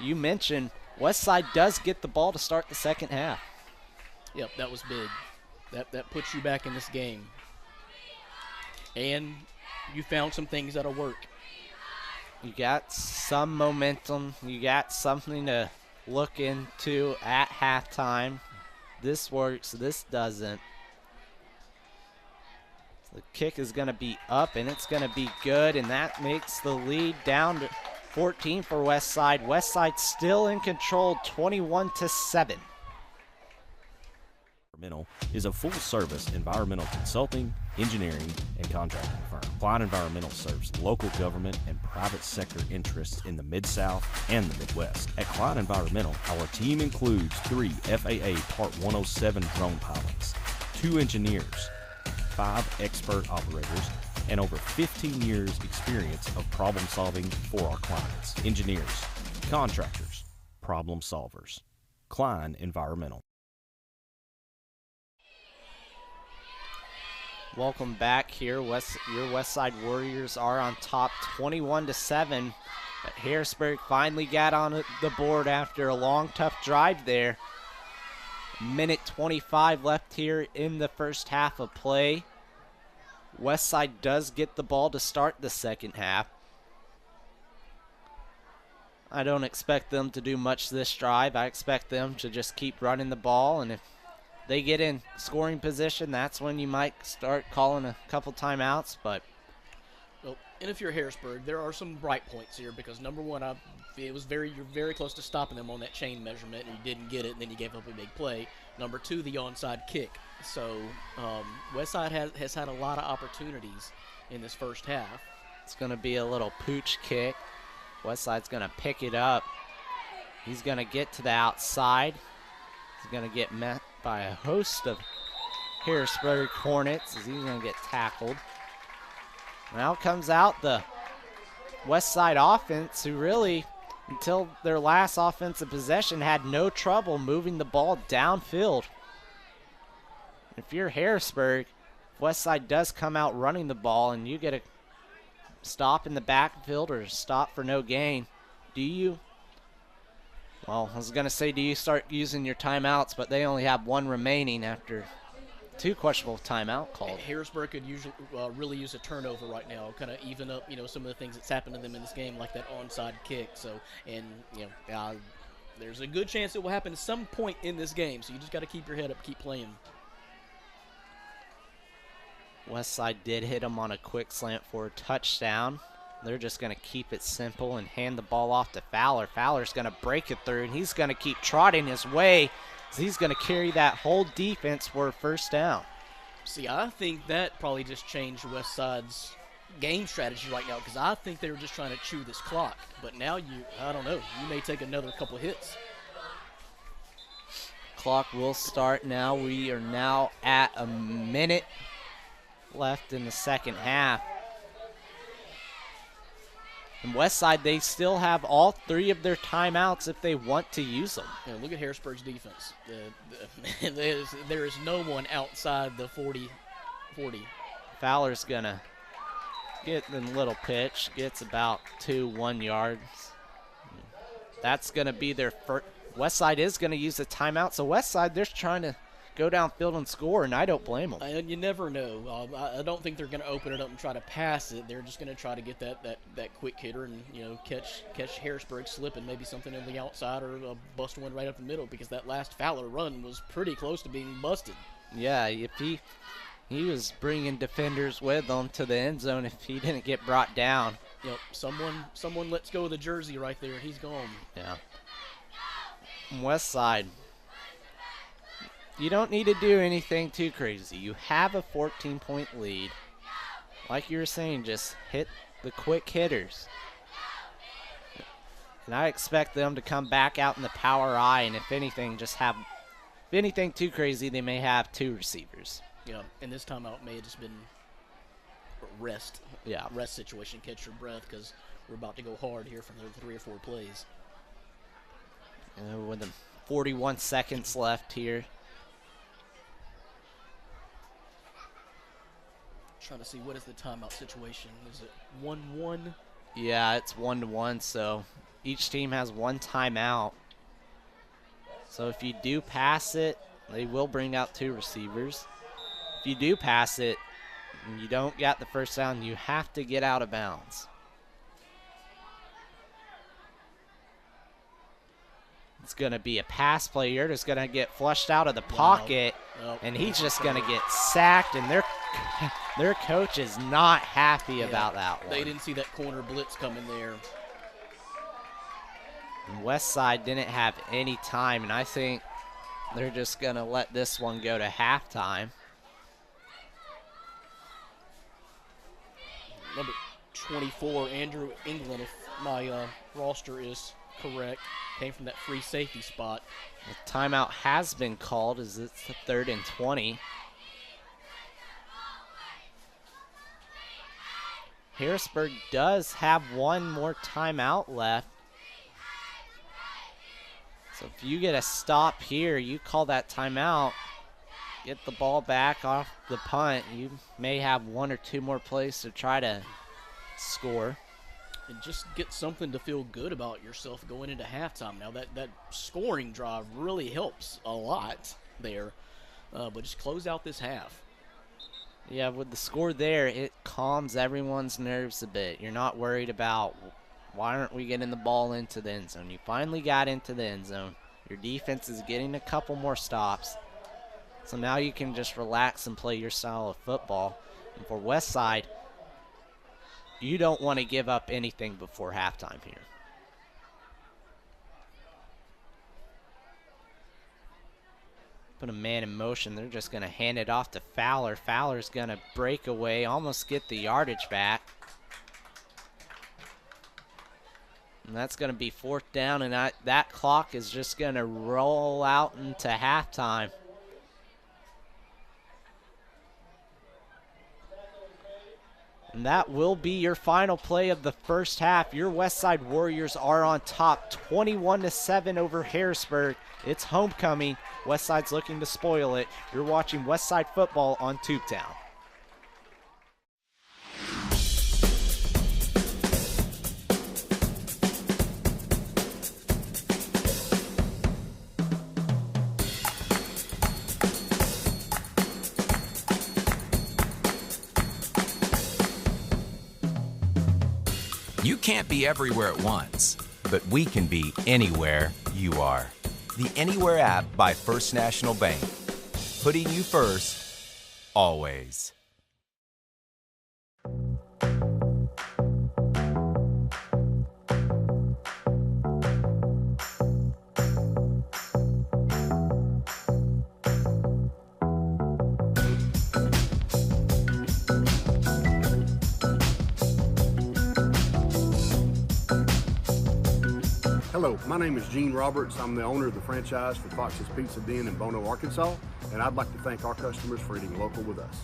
you mentioned Westside does get the ball to start the second half.
Yep, that was big. That puts you back in this game. And you found some things that'll work.
You got some momentum. You got something to look into at halftime. This works, this doesn't. The kick is going to be up, and it's going to be good, and that makes the lead down to 14 for Westside. Westside still in control, 21-7.
Environmental is a full-service environmental consulting, engineering, and contracting firm. Klein Environmental serves local government and private sector interests in the Mid-South and the Midwest. At Klein Environmental, our team includes 3 FAA Part 107 drone pilots, 2 engineers, 5 expert operators, and over 15 years experience of problem solving for our clients. Engineers, contractors, problem solvers. Klein Environmental.
Welcome back here. Your Westside Warriors are on top 21-7. But Harrisburg finally got on the board after a long, tough drive there. 1:25 left here in the first half of play. Westside does get the ball to start the second half. I don't expect them to do much this drive. I expect them to just keep running the ball, and if they get in scoring position, that's when you might start calling a couple timeouts. But
well, and if you're Harrisburg, there are some bright points here, because number one, you're very close to stopping them on that chain measurement, and you didn't get it, and then you gave up a big play. Number two, the onside kick. So Westside has had a lot of opportunities in this first half.
It's going to be a little pooch kick. Westside's going to pick it up. He's going to get to the outside. He's going to get met by a host of Harrisburg Hornets as he's going to get tackled. Now comes out the Westside offense, who really, until their last offensive possession, had no trouble moving the ball downfield. If you're Harrisburg, Westside does come out running the ball and you get a stop in the backfield or stop for no gain, do you? Well, I was going to say, do you start using your timeouts, but they only have one remaining after 2 questionable timeout called.
Harrisburg could usually really use a turnover right now, kind of even up, some of the things that's happened to them in this game, like that onside kick. So, and there's a good chance it will happen at some point in this game. So you just got to keep your head up, keep playing.
Westside did hit them on a quick slant for a touchdown. They're just going to keep it simple and hand the ball off to Fowler. Fowler's going to break it through, and he's going to keep trotting his way. He's going to carry that whole defense for a first down.
See, I think that probably just changed Westside's game strategy right now, because I think they were just trying to chew this clock. But now I don't know, you may take another couple hits.
Clock will start now. We are now at a minute left in the second half. And Westside, they still have all 3 of their timeouts if they want to use them.
Yeah, look at Harrisburg's defense. There is no one outside the 40.
Fowler's going to get the little pitch, gets about 1 yards. That's going to be their first. Westside is going to use a timeout. So Westside, they're trying to go downfield and score, and I don't blame them.
And you never know. I don't think they're going to open it up and try to pass it. They're just going to try to get that quick hitter and catch Harrisburg slipping, maybe something in the outside or bust one right up the middle, because that last Fowler run was pretty close to being busted.
Yeah, if he was bringing defenders with him to the end zone if he didn't get brought down.
Yep, someone lets go of the jersey right there. He's gone.
Yeah. Westside. You don't need to do anything too crazy. You have a 14-point lead. Like you were saying, just hit the quick hitters. And I expect them to come back out in the power I, and if anything, if anything too crazy, they may have 2 receivers.
Yeah, and this timeout may have just been rest.
Yeah.
Rest situation, catch your breath, because we're about to go hard here for another 3 or 4 plays.
With the 41 seconds left here.
Trying to see what is the timeout situation. Is it 1-1?
Yeah, it's 1-1, so each team has 1 timeout. So if you do pass it, they will bring out 2 receivers. If you do pass it and you don't get the first down, you have to get out of bounds. It's going to be a pass play. You're just going to get flushed out of the pocket, and he's just going to get sacked, and their coach is not happy about that one.
They didn't see that corner blitz coming there.
And Westside didn't have any time, and I think they're just going to let this one go to halftime.
Number 24, Andrew England, if my roster is correct, came from that free safety spot.
The timeout has been called as it's the 3rd and 20. Harrisburg does have 1 more timeout left. So if you get a stop here, you call that timeout, get the ball back off the punt, you may have 1 or 2 more plays to try to score.
And just get something to feel good about yourself going into halftime. Now that scoring drive really helps a lot there, but just close out this half.
Yeah, with the score there, it calms everyone's nerves a bit. You're not worried about why aren't we getting the ball into the end zone. You finally got into the end zone. Your defense is getting a couple more stops. So now you can just relax and play your style of football. And for Westside, you don't want to give up anything before halftime here. Put a man in motion. They're just going to hand it off to Fowler. Fowler's going to break away, almost get the yardage back. And that's going to be 4th down, and that clock is just going to roll out into halftime. And that will be your final play of the first half. Your Westside Warriors are on top, 21-7 over Harrisburg. It's homecoming. Westside's looking to spoil it. You're watching Westside football on Tubetown.
You can't be everywhere at once, but we can be anywhere you are. The Anywhere app by First National Bank. Putting you first, always.
Hello, my name is Gene Roberts. I'm the owner of the franchise for Fox's Pizza Den in Bono, Arkansas, and I'd like to thank our customers for eating local with us.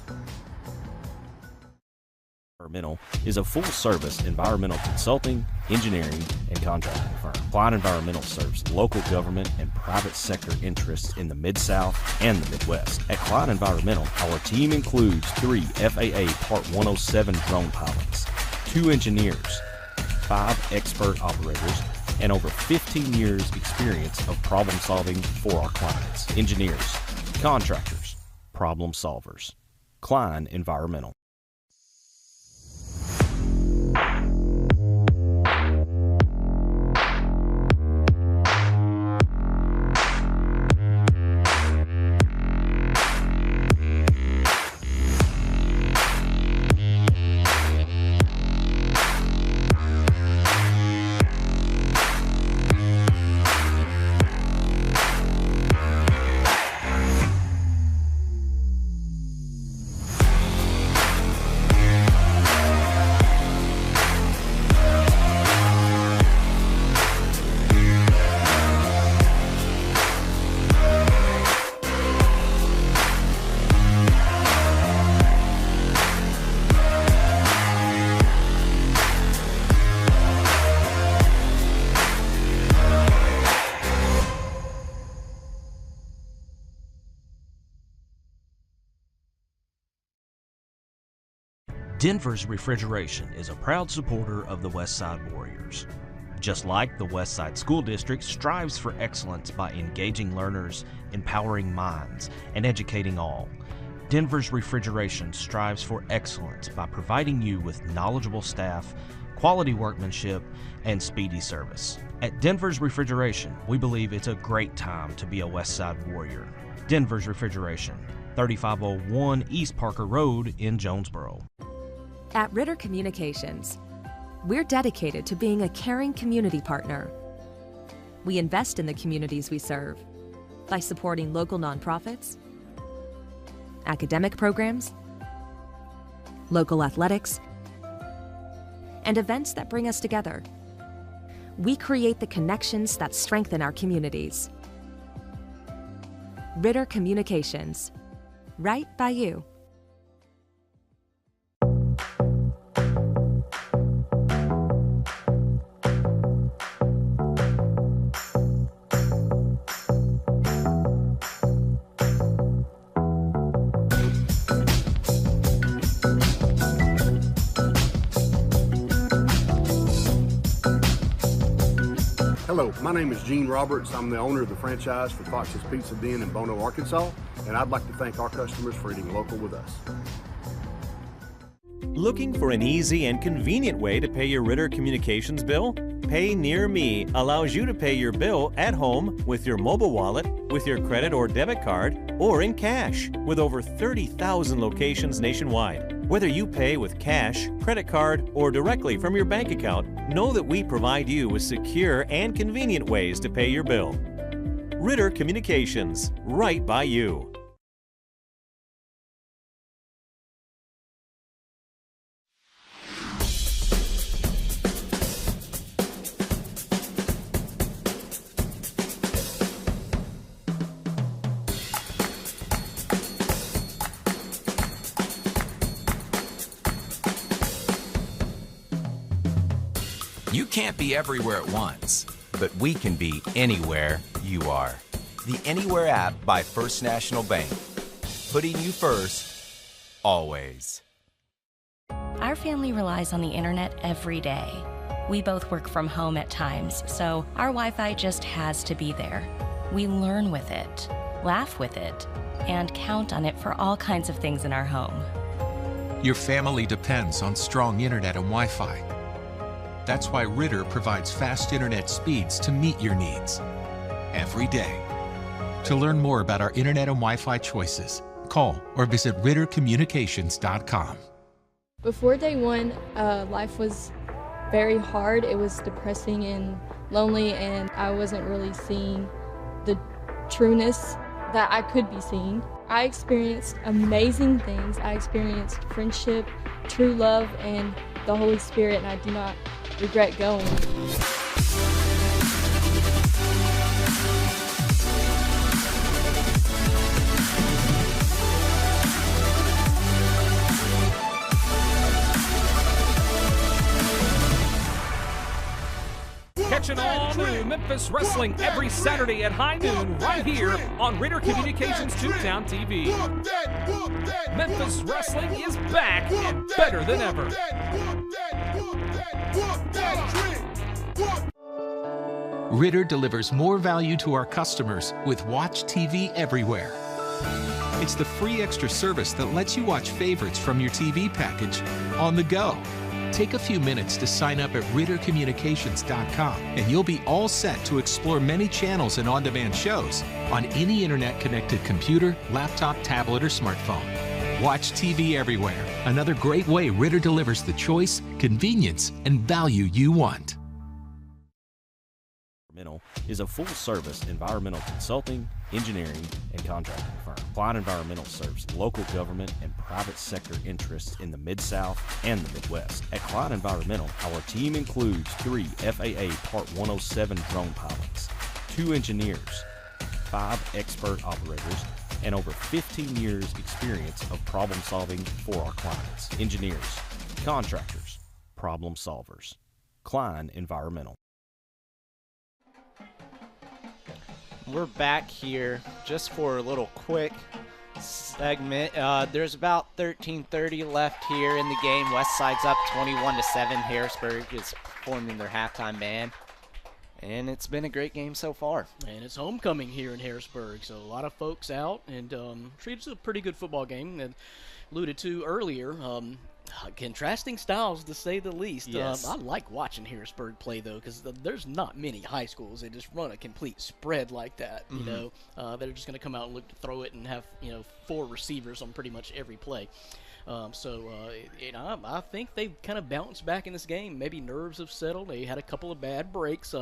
Environmental is a full-service environmental consulting, engineering, and contracting firm. Klein Environmental serves local government and private sector interests in the Mid-South and the Midwest. At Klein Environmental, our team includes 3 FAA Part 107 drone pilots, 2 engineers, 5 expert operators, and over 15 years experience of problem solving for our clients. Engineers, contractors, problem solvers. Klein Environmental.
Denver's Refrigeration is a proud supporter of the Westside Warriors. Just like the Westside School District strives for excellence by engaging learners, empowering minds, and educating all, Denver's Refrigeration strives for excellence by providing you with knowledgeable staff, quality workmanship, and speedy service. At Denver's Refrigeration, we believe it's a great time to be a Westside Warrior. Denver's Refrigeration, 3501 East Parker Road in Jonesboro.
At Ritter Communications, we're dedicated to being a caring community partner. We invest in the communities we serve by supporting local nonprofits, academic programs, local athletics, and events that bring us together. We create the connections that strengthen our communities. Ritter Communications, right by you.
Hello, my name is Gene Roberts. I'm the owner of the franchise for Fox's Pizza Den in Bono, Arkansas, and I'd like to thank our customers for eating local with us.
Looking for an easy and convenient way to pay your Ritter Communications bill? Pay Near Me allows you to pay your bill at home with your mobile wallet, with your credit or debit card, or in cash, with over 30,000 locations nationwide. Whether you pay with cash, credit card, or directly from your bank account, know that we provide you with secure and convenient ways to pay your bill. Ritter Communications, right by you.
You can't be everywhere at once, but we can be anywhere you are. The Anywhere app by First National Bank. Putting you first, always.
Our family relies on the internet every day. We both work from home at times, so our Wi-Fi just has to be there. We learn with it, laugh with it, and count on it for all kinds of things in our home.
Your family depends on strong internet and Wi-Fi. That's why Ritter provides fast internet speeds to meet your needs every day. To learn more about our internet and Wi-Fi choices, call or visit rittercommunications.com.
Before day one, life was very hard. It was depressing and lonely, and I wasn't really seeing the trueness that I could be seeing. I experienced amazing things. I experienced friendship, true love, and the Holy Spirit, and I do not regret going.
Catching all new Memphis wrestling every Saturday at high noon right here on Ritter Communications Tubetown TV. Memphis wrestling is back and better than ever.
Ritter delivers more value to our customers with Watch TV Everywhere. It's the free extra service that lets you watch favorites from your TV package on the go. Take a few minutes to sign up at rittercommunications.com and you'll be all set to explore many channels and on-demand shows on any internet-connected computer, laptop, tablet, or smartphone. Watch TV everywhere. Another great way Ritter delivers the choice, convenience, and value you want.
Is a full-service environmental consulting, engineering, and contracting firm. Klein Environmental serves local government and private sector interests in the Mid-South and the Midwest. At Klein Environmental, our team includes 3 FAA Part 107 drone pilots, 2 engineers, 5 expert operators, and over 15 years experience of problem solving for our clients. Engineers, contractors, problem solvers. Klein Environmental.
We're back here just for a little quick segment. There's about 13:30 left here in the game. Westside's up 21-7. Harrisburg is performing their halftime band. And it's been a great game so far.
And it's homecoming here in Harrisburg, so a lot of folks out, and treated a pretty good football game. And alluded to earlier, contrasting styles to say the least.
Yes.
I like watching Harrisburg play though, because there's not many high schools that just run a complete spread like that. You know, they're just going to come out and look to throw it and have 4 receivers on pretty much every play. I think they've kind of bounced back in this game. Maybe nerves have settled. They had a couple of bad breaks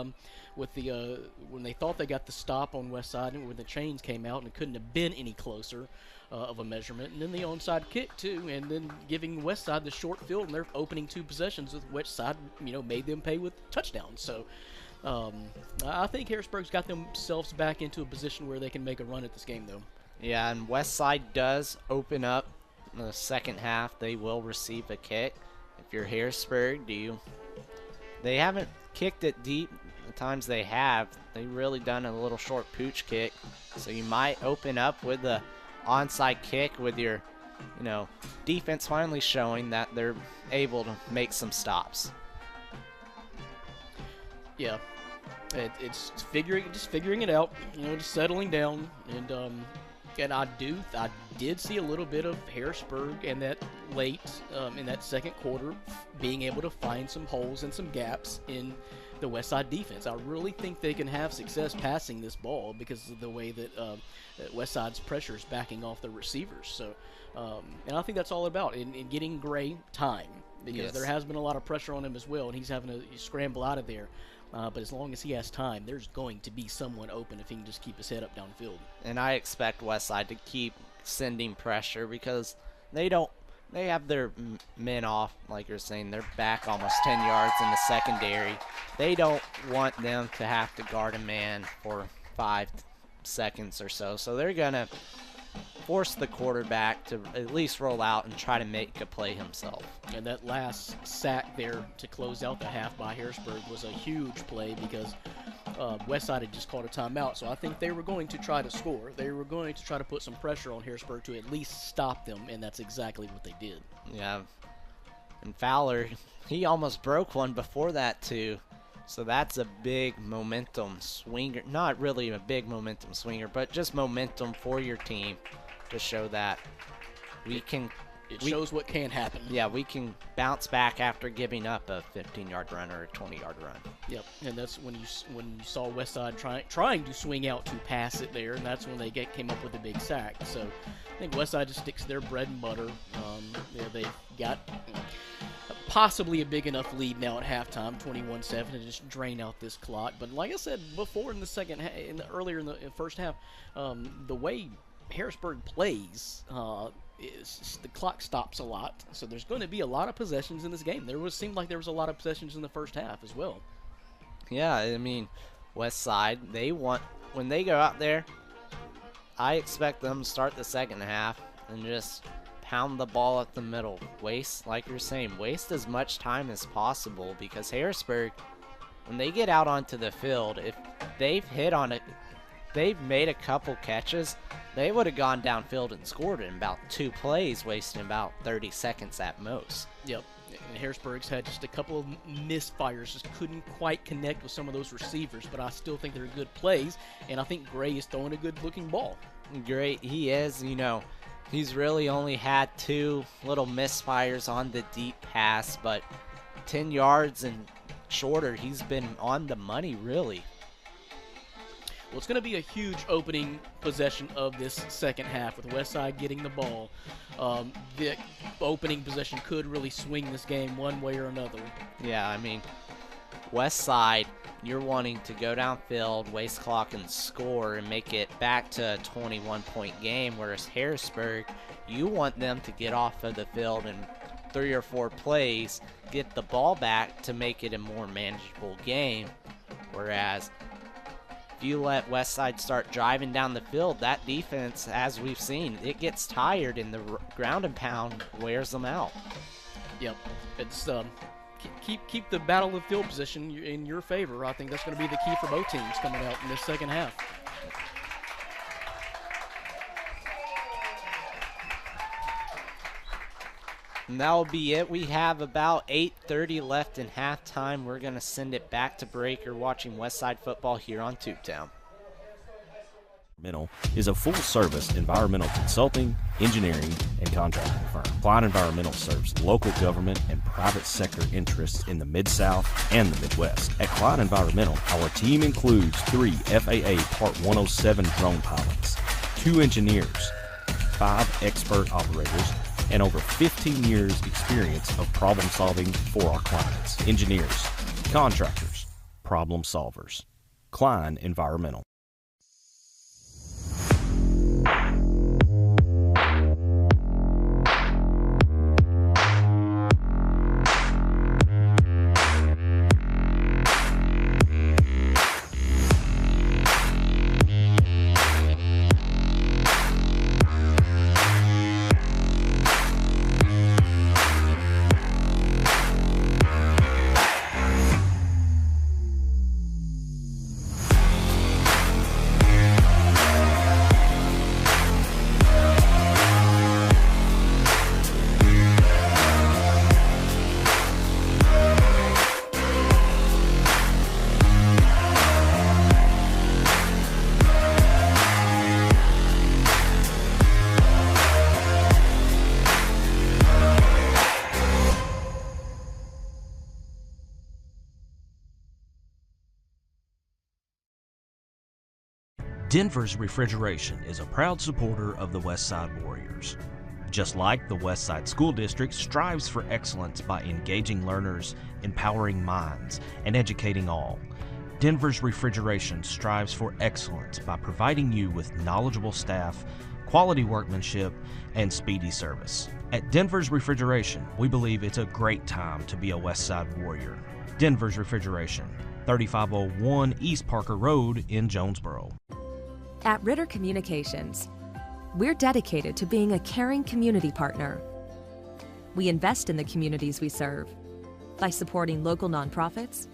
with the when they thought they got the stop on Westside, and when the chains came out, and it couldn't have been any closer of a measurement. And then the onside kick too, and then giving Westside the short field in their opening 2 possessions, with Westside made them pay with touchdowns. So I think Harrisburg's got themselves back into a position where they can make a run at this game though.
Yeah, and Westside does open up in the second half. They will receive a kick. If you're Harrisburg, they haven't kicked it deep. The times they have, they've really done a little short pooch kick. So you might open up with the onside kick with your, defense finally showing that they're able to make some stops.
Yeah, it's figuring it out. Just settling down, and I did see a little bit of Harrisburg in that late in that second quarter being able to find some holes and some gaps in the Westside defense. I really think they can have success passing this ball because of the way that Westside's pressure is backing off the receivers. So, and I think that's all about in getting Gray time, because there has been a lot of pressure on him as well, and he's having to scramble out of there. But as long as he has time, there's going to be someone open if he can just keep his head up downfield. And
I expect Westside to keep sending pressure because they have their men off, like you're saying. They're back almost 10 yards in the secondary. They don't want them to have to guard a man for 5 seconds or so. So they're going to force the quarterback to at least roll out and try to make a play himself.
And that last sack there to close out the half by Harrisburg was a huge play because Westside had just called a timeout. So I think they were going to try to score. They were going to try to put some pressure on Harrisburg to at least stop them, and that's exactly what they did.
Yeah. And Fowler, he almost broke one before that too. So that's a big momentum swinger. Not really a big momentum swinger, but just momentum for your team to show that we can
It shows what can happen.
Yeah, we can bounce back after giving up a 15-yard run or a 20-yard run.
Yep, and that's when you saw Westside trying to swing out to pass it there, and that's when they came up with a big sack. So I think Westside just sticks to their bread and butter. They've got possibly a big enough lead now at halftime, 21-7, to just drain out this clock. But like I said before, in the second half, earlier in the first half, the way Harrisburg plays, the clock stops a lot, so there's going to be a lot of possessions in this game. Seemed like there was a lot of possessions in the first half as well.
Yeah, I mean, Westside, when they go out there, I expect them to start the second half and just pound the ball up the middle. Like you're saying, waste as much time as possible, because Harrisburg, when they get out onto the field, if they've hit on it, they've made a couple catches, they would have gone downfield and scored in about 2 plays, wasting about 30 seconds at most.
Yep. And Harrisburg's had just a couple of misfires, just couldn't quite connect with some of those receivers, but I still think they're good plays, and I think Gray is throwing a good-looking ball.
Great, he is. He's really only had 2 little misfires on the deep pass, but 10 yards and shorter, he's been on the money, really.
Well, it's going to be a huge opening possession of this second half with Westside getting the ball. The opening possession could really swing this game one way or another.
Yeah, I mean, Westside, you're wanting to go downfield, waste clock, and score and make it back to a 21-point game, whereas Harrisburg, you want them to get off of the field in 3 or 4 plays, get the ball back to make it a more manageable game, whereas if you let Westside start driving down the field, that defense, as we've seen, it gets tired and the ground and pound wears them out.
Yep. It's keep the battle of field position in your favor. I think that's going to be the key for both teams coming out in this second half.
And that will be it. We have about 8:30 left in halftime. We're going to send it back to break. You're watching Westside football here on Tubetown.
Environmental is a full-service environmental consulting, engineering, and contracting firm. Klein Environmental serves local government and private sector interests in the Mid-South and the Midwest. At Klein Environmental, our team includes 3 FAA Part 107 drone pilots, 2 engineers, 5 expert operators, and over 15 years experience of problem solving for our clients. Engineers, contractors, problem solvers. Klein Environmental.
Denver's Refrigeration is a proud supporter of the Westside Warriors. Just like the Westside School District strives for excellence by engaging learners, empowering minds, and educating all, Denver's Refrigeration strives for excellence by providing you with knowledgeable staff, quality workmanship, and speedy service. At Denver's Refrigeration, we believe it's a great time to be a Westside Warrior. Denver's Refrigeration, 3501 East Parker Road in Jonesboro.
At Ritter Communications, we're dedicated to being a caring community partner. We invest in the communities we serve by supporting local nonprofits,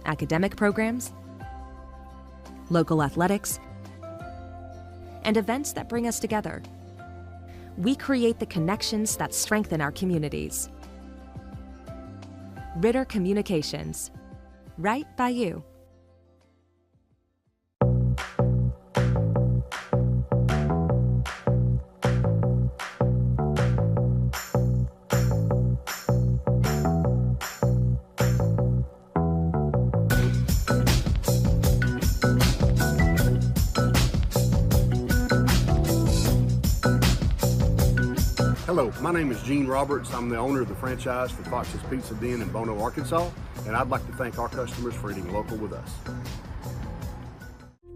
academic programs, local athletics, and events that bring us together. We create the connections that strengthen our communities. Ritter Communications, right by you.
my name is Gene Roberts. I'm the owner of the franchise for Fox's Pizza Den in Bono, Arkansas, and I'd like to thank our customers for eating local with us.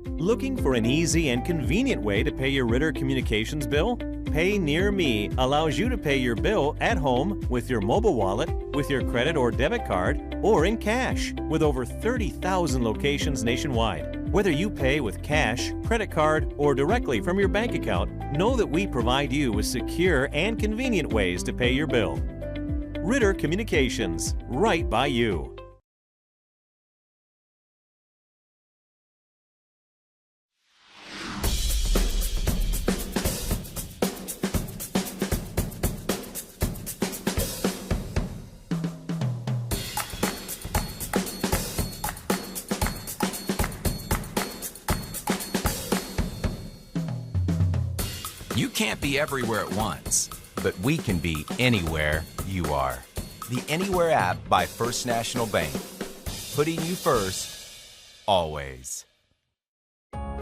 Looking for an easy and convenient way to pay your Ritter Communications bill? Pay Near Me allows you to pay your bill at home with your mobile wallet, with your credit or debit card, or in cash, with over 30,000 locations nationwide. Whether you pay with cash, credit card, or directly from your bank account, know that we provide you with secure and convenient ways to pay your bill. Ritter Communications, right by you.
You can't be everywhere at once, but we can be anywhere you are. The Anywhere app by First National Bank. Putting you first, always.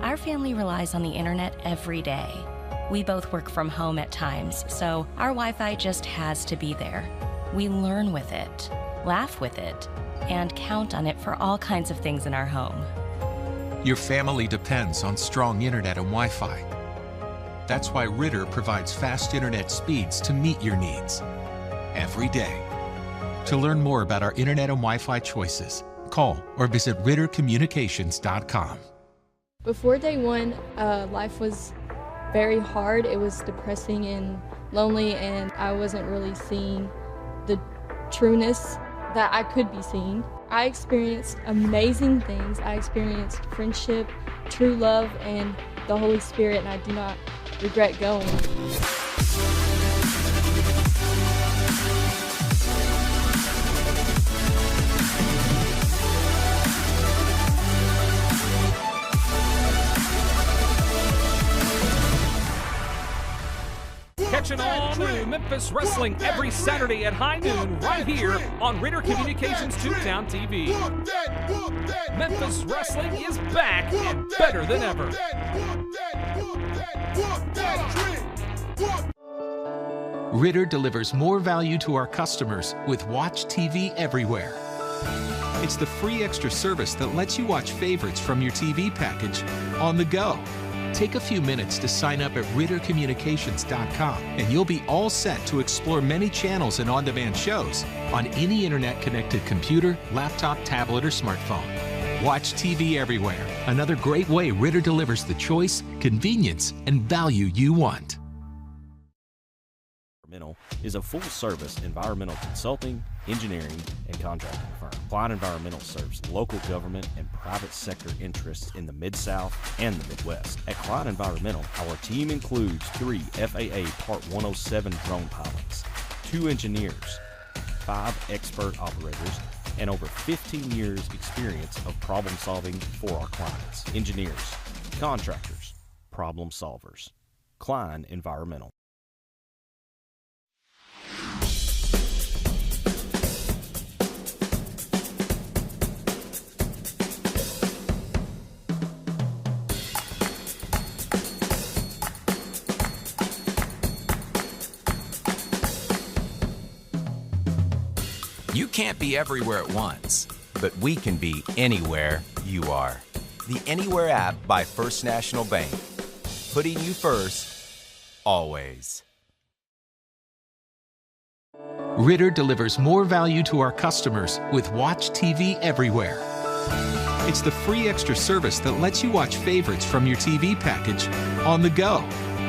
Our family relies on the internet every day. We both work from home at times, so our Wi-Fi just has to be there. We learn with it, laugh with it, and count on it for all kinds of things in our home.
Your family depends on strong internet and Wi-Fi. That's why Ritter provides fast internet speeds to meet your needs every day. To learn more about our internet and Wi-Fi choices, call or visit rittercommunications.com.
Before day one, life was very hard. It was depressing and lonely, and I wasn't really seeing the trueness that I could be seeing. I experienced amazing things. I experienced friendship, true love, and the Holy Spirit, and I do not regret going.
Catching all new Memphis Wrestling every Saturday at high noon right here on Ritter Communications Tubetown TV. Memphis Wrestling is back and better than ever.
Ritter delivers more value to our customers with Watch TV Everywhere. It's the free extra service that lets you watch favorites from your TV package on the go. Take a few minutes to sign up at rittercommunications.com and you'll be all set to explore many channels and on-demand shows on any internet-connected computer, laptop, tablet, or smartphone. Watch TV Everywhere, another great way Ritter delivers the choice, convenience, and value you want.
Environmental is a full-service environmental consulting, engineering, and contracting firm. Klein Environmental serves local government and private sector interests in the Mid-South and the Midwest. At Klein Environmental, our team includes 3 FAA Part 107 drone pilots, 2 engineers, 5 expert operators, and over 15 years experience of problem solving for our clients. Engineers, contractors, problem solvers. Klein Environmental.
You can't be everywhere at once, but we can be anywhere you are. The Anywhere app by First National Bank. Putting you first, always.
Ritter delivers more value to our customers with Watch TV Everywhere. It's the free extra service that lets you watch favorites from your TV package on the go.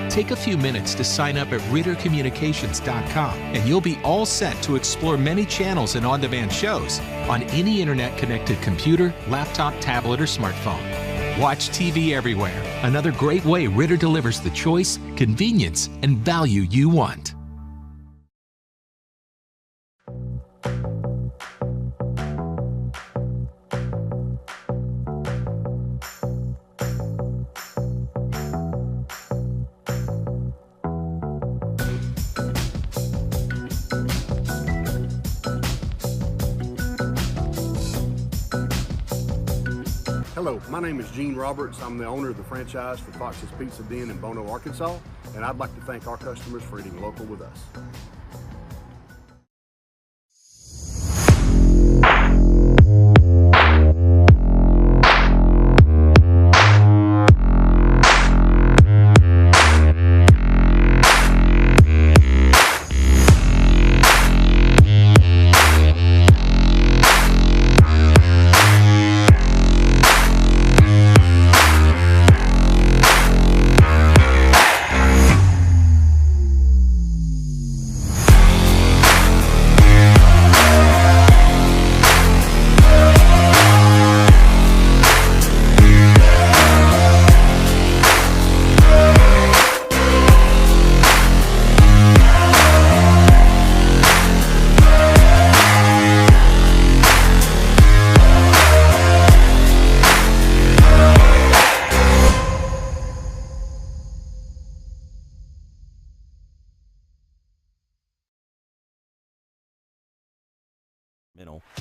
Take a few minutes to sign up at rittercommunications.com and you'll be all set to explore many channels and on-demand shows on any internet-connected computer, laptop, tablet, or smartphone. Watch TV Everywhere, another great way Ritter delivers the choice, convenience, and value you want.
Hello, my name is Gene Roberts. I'm the owner of the franchise for Fox's Pizza Den in Bono, Arkansas, and I'd like to thank our customers for eating local with us.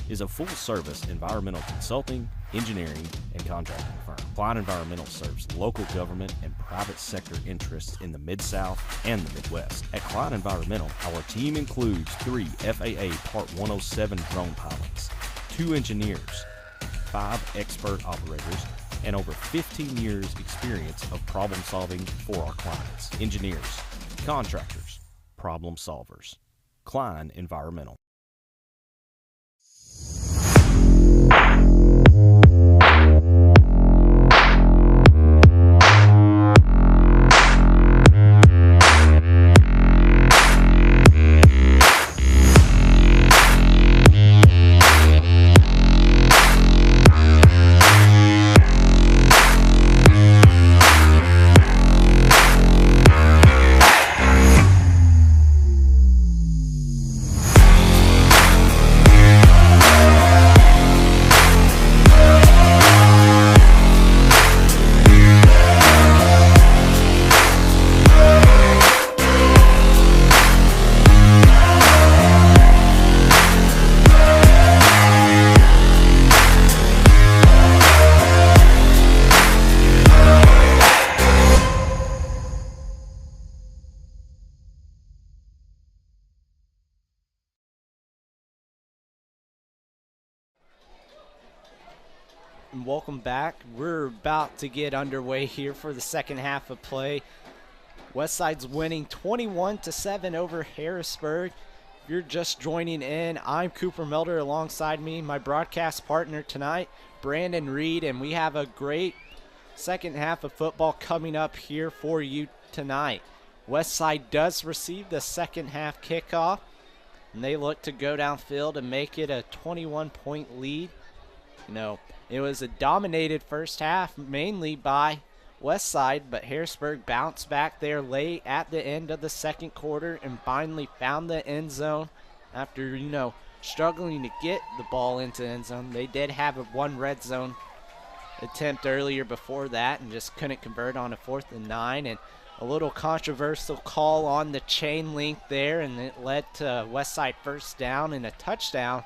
Is a full-service environmental consulting, engineering, and contracting firm. Klein Environmental serves local government and private sector interests in the Mid-South and the Midwest. At Klein Environmental, our team includes 3 FAA Part 107 drone pilots, 2 engineers, 5 expert operators, and over 15 years experience of problem solving for our clients. Engineers, contractors, problem solvers. Klein Environmental.
And welcome back. We're about to get underway here for the second half of play. Westside's winning 21-7 over Harrisburg. If you're just joining in, I'm Cooper Melder. Alongside me, my broadcast partner tonight, Brandon Reed, and we have a great second half of football coming up here for you tonight. Westside does receive the second half kickoff, and they look to go downfield and make it a 21-point lead. You know, it was a dominated first half, mainly by Westside, but Harrisburg bounced back there late at the end of the second quarter and finally found the end zone after, struggling to get the ball into the end zone. They did have one red zone attempt earlier before that and just couldn't convert on a 4th and 9, and a little controversial call on the chain link there, and it led to Westside first down and a touchdown.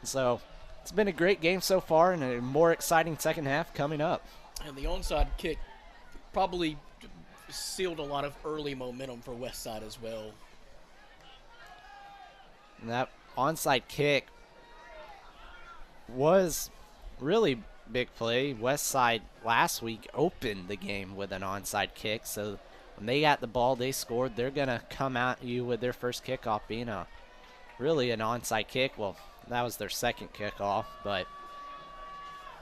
So it's been a great game so far and a more exciting second half coming up.
And the onside kick probably sealed a lot of early momentum for Westside as well.
And that onside kick was really big play. Westside last week opened the game with an onside kick, so when they got the ball, they scored. They're going to come at you with their first kickoff being really an onside kick. Well, that was their second kickoff, but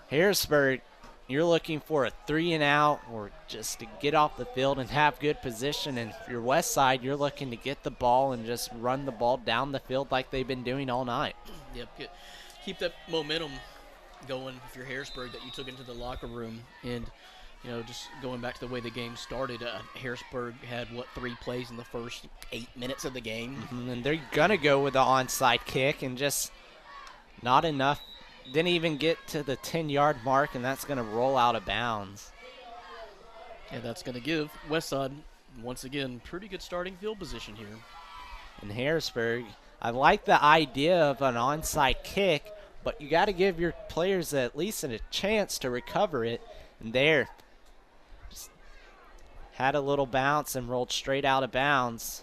Harrisburg, you're looking for a 3-and-out or just to get off the field and have good position. And if you're Westside, you're looking to get the ball and just run the ball down the field like they've been doing all night.
Yep, keep that momentum going if you're Harrisburg that you took into the locker room. And, just going back to the way the game started, Harrisburg had, 3 plays in the first 8 minutes of the game.
And they're going to go with the onside kick and just not enough. Didn't even get to the 10-yard mark, and that's going to roll out of bounds.
And that's going to give Westside, once again, pretty good starting field position here.
In Harrisburg, I like the idea of an onside kick, but you got to give your players at least a chance to recover it. And there, just had a little bounce and rolled straight out of bounds.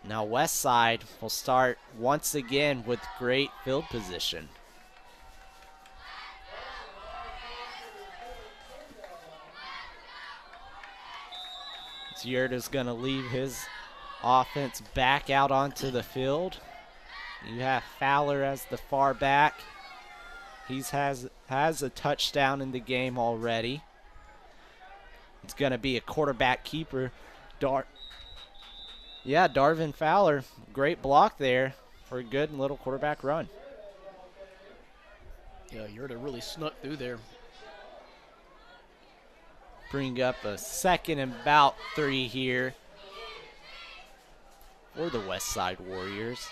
Now Westside will start once again with great field position. Yurda's going to leave his offense back out onto the field. You have Fowler as the far back. He has a touchdown in the game already. It's going to be a quarterback keeper. Darvin Fowler, great block there for a good little quarterback run.
Yeah, Yurda really snuck through there.
Bring up a 2nd and about 3 here for the Westside Warriors.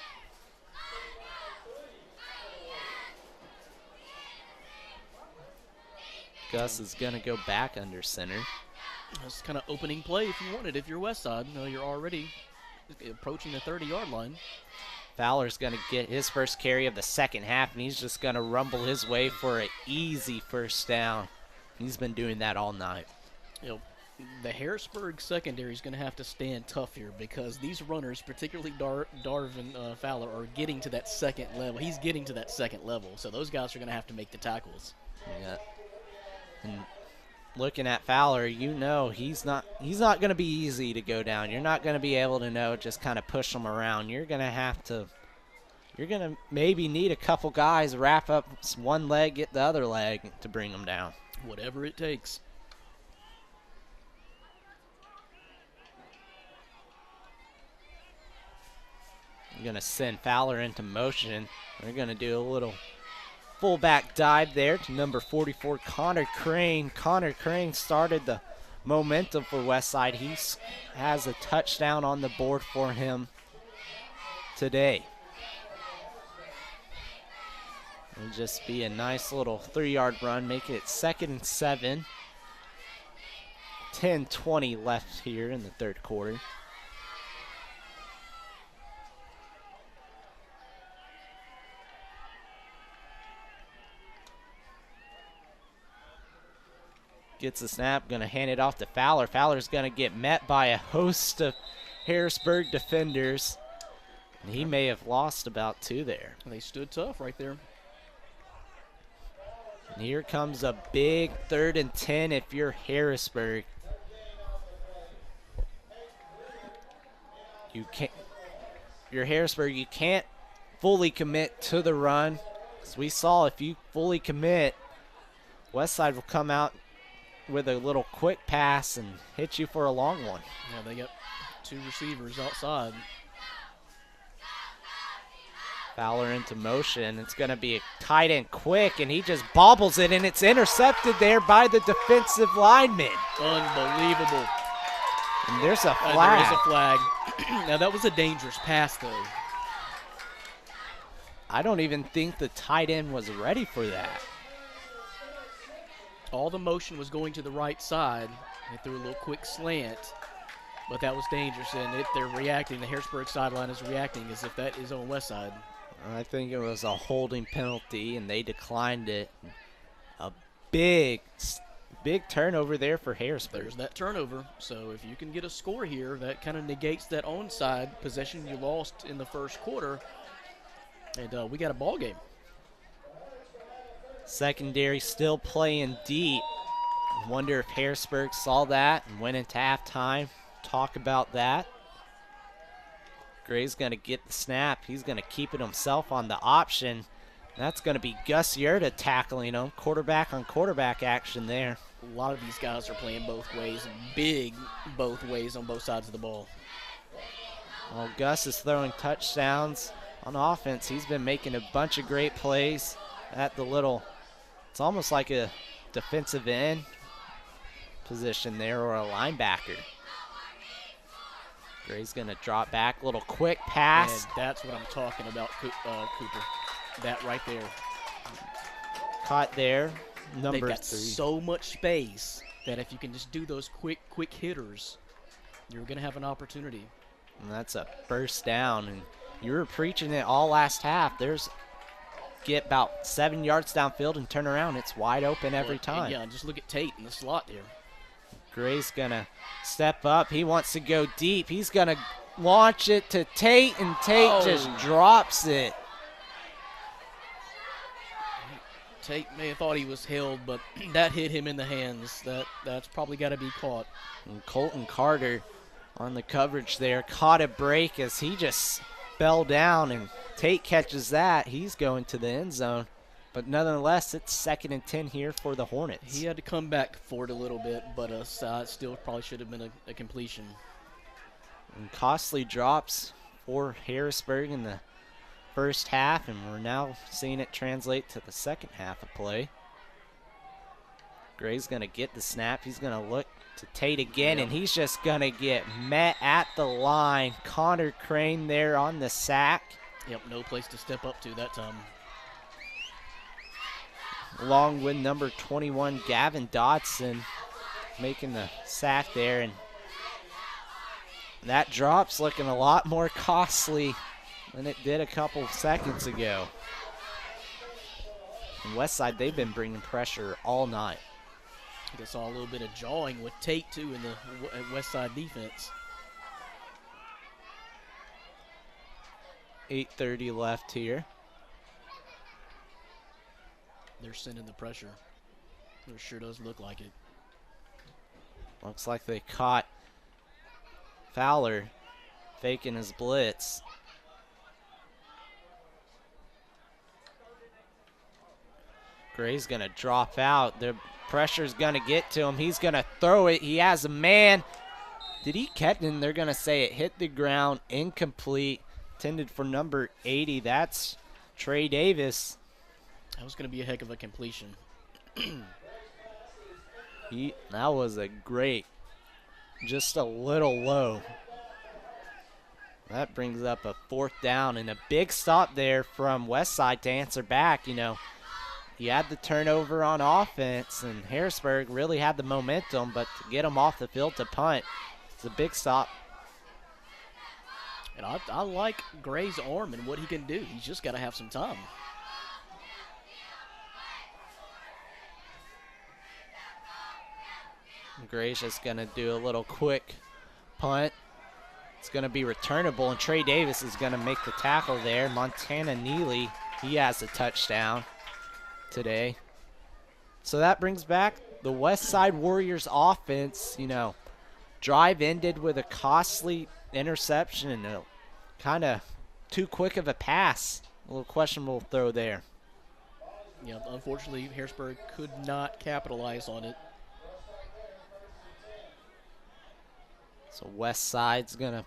Gus is going to go back under center.
That's kind of opening play if you want it. If you're Westside, you're already approaching the 30-yard line.
Fowler's going to get his first carry of the second half, and he's just going to rumble his way for an easy first down. He's been doing that all night.
The Harrisburg secondary is going to have to stand tough here because these runners, particularly Darvin Fowler, are getting to that second level. He's getting to that second level, so those guys are going to have to make the tackles.
Yeah. And looking at Fowler, he's not going to be easy to go down. You're not going to be able to just kind of push him around. You're going to maybe need a couple guys wrap up one leg, get the other leg to bring him down.
Whatever it takes.
You're going to send Fowler into motion. They're going to do a little fullback dive there to number 44, Connor Crane. Connor Crane started the momentum for Westside. He has a touchdown on the board for him today. It'll just be a nice little 3-yard run, make it 2nd and 7. 10:20 left here in the third quarter. Gets the snap, going to hand it off to Fowler. Fowler's going to get met by a host of Harrisburg defenders. And he may have lost about 2 there.
They stood tough right there.
And here comes a big 3rd and 10 if you're Harrisburg. You're Harrisburg, you can't fully commit to the run. As we saw, if you fully commit, Westside will come out with a little quick pass and hit you for a long one.
Yeah, they got 2 receivers outside.
Fowler into motion. It's going to be a tight end quick, and he just bobbles it, and it's intercepted there by the defensive lineman.
Unbelievable.
And there's a flag.
There is a flag. Now, that was a dangerous pass, though.
I don't even think the tight end was ready for that.
All the motion was going to the right side. They threw a little quick slant, but that was dangerous, and they're reacting. The Harrisburg sideline is reacting as if that is on Westside.
I think it was a holding penalty, and they declined it. A big turnover there for Harrisburg.
There's that turnover. So if you can get a score here, that kind of negates that onside possession you lost in the first quarter, and we got a ball game.
Secondary still playing deep. Wonder if Harrisburg saw that and went into halftime. Talk about that. Gray's going to get the snap. He's going to keep it himself on the option. That's going to be Gus Yurda tackling him. Quarterback on quarterback action there.
A lot of these guys are playing both ways, big both ways on both sides of the ball.
Well, Gus is throwing touchdowns on offense. He's been making a bunch of great plays at the little, it's almost like a defensive end position there, or a linebacker. Gray's going to drop back, little quick pass.
And that's what I'm talking about, Cooper. That right there.
Caught there, number 3.
They've got so much space that if you can just do those quick hitters, you're going to have an opportunity.
And that's a first down, and you were preaching it all last half. There's get about 7 yards downfield and turn around. It's wide open every time.
Yeah, just look at Tate in the slot there.
Gray's going to step up. He wants to go deep. He's going to launch it to Tate, and Tate just drops it.
Tate may have thought he was held, but that hit him in the hands. That's probably got to be caught.
And Colton Carter on the coverage there caught a break as he just fell down, and Tate catches that. He's going to the end zone. But nonetheless, it's 2nd and 10 here for the Hornets.
He had to come back for it a little bit, but still probably should have been a completion.
And costly drops for Harrisburg in the first half, and we're now seeing it translate to the second half of play. Gray's going to get the snap. He's going to look to Tate again, and he's just going to get met at the line. Connor Crane there on the sack.
Yep, no place to step up to that time.
Along with number 21, Gavin Dodson, making the sack there, and that drop's looking a lot more costly than it did a couple seconds ago. And Westside, they've been bringing pressure all night.
I saw a little bit of jawing with Tate, too, in the Westside defense.
8:30 left here.
They're sending the pressure. It sure does look like it.
Looks like they caught Fowler faking his blitz. Gray's going to drop out. The pressure's going to get to him. He's going to throw it. He has a man. Did he catch it? They're going to say it hit the ground, incomplete, intended for number 80. That's Trey Davis.
That was going to be a heck of a completion.
That was a great, just a little low. That brings up a 4th down and a big stop there from Westside to answer back. You know, he had the turnover on offense, and Harrisburg really had the momentum, but to get him off the field to punt, it's a big stop.
And I like Gray's arm and what he can do. He's just got to have some time.
Gray's just going to do a little quick punt. It's going to be returnable, and Trey Davis is going to make the tackle there. Montana Neely, he has a touchdown today. So that brings back the Westside Warriors offense. You know, drive ended with a costly interception and a kind of too quick of a pass. A little questionable throw there.
Yeah, unfortunately, Harrisburg could not capitalize on it.
So Westside's going to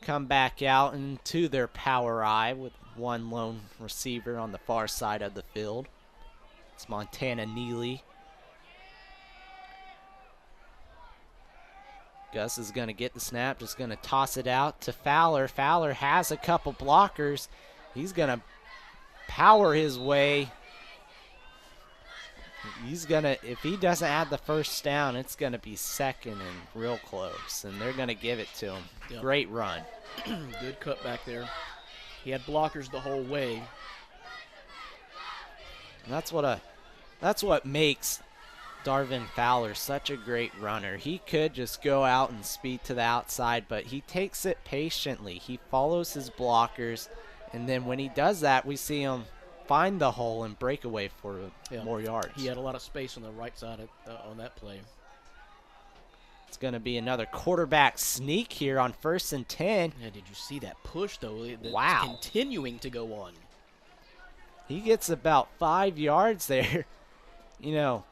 come back out into their power eye with one lone receiver on the far side of the field. It's Montana Neely. Gus is going to get the snap, just going to toss it out to Fowler. Fowler has a couple blockers. He's going to power his way. He's going to, if he doesn't have the first down, it's going to be second and real close, and they're going to give it to him. Yep. Great run.
Good cut back there. He had blockers the whole way.
And that's what makes Darvin Fowler such a great runner. He could just go out and speed to the outside, but he takes it patiently. He follows his blockers, and then when he does that, we see him find the hole and break away for more yards.
He had a lot of space on the right side on that play.
It's going to be another quarterback sneak here on 1st and 10.
Yeah, did you see that push, though?
Wow.
It's continuing to go on.
He gets about 5 yards there. You know,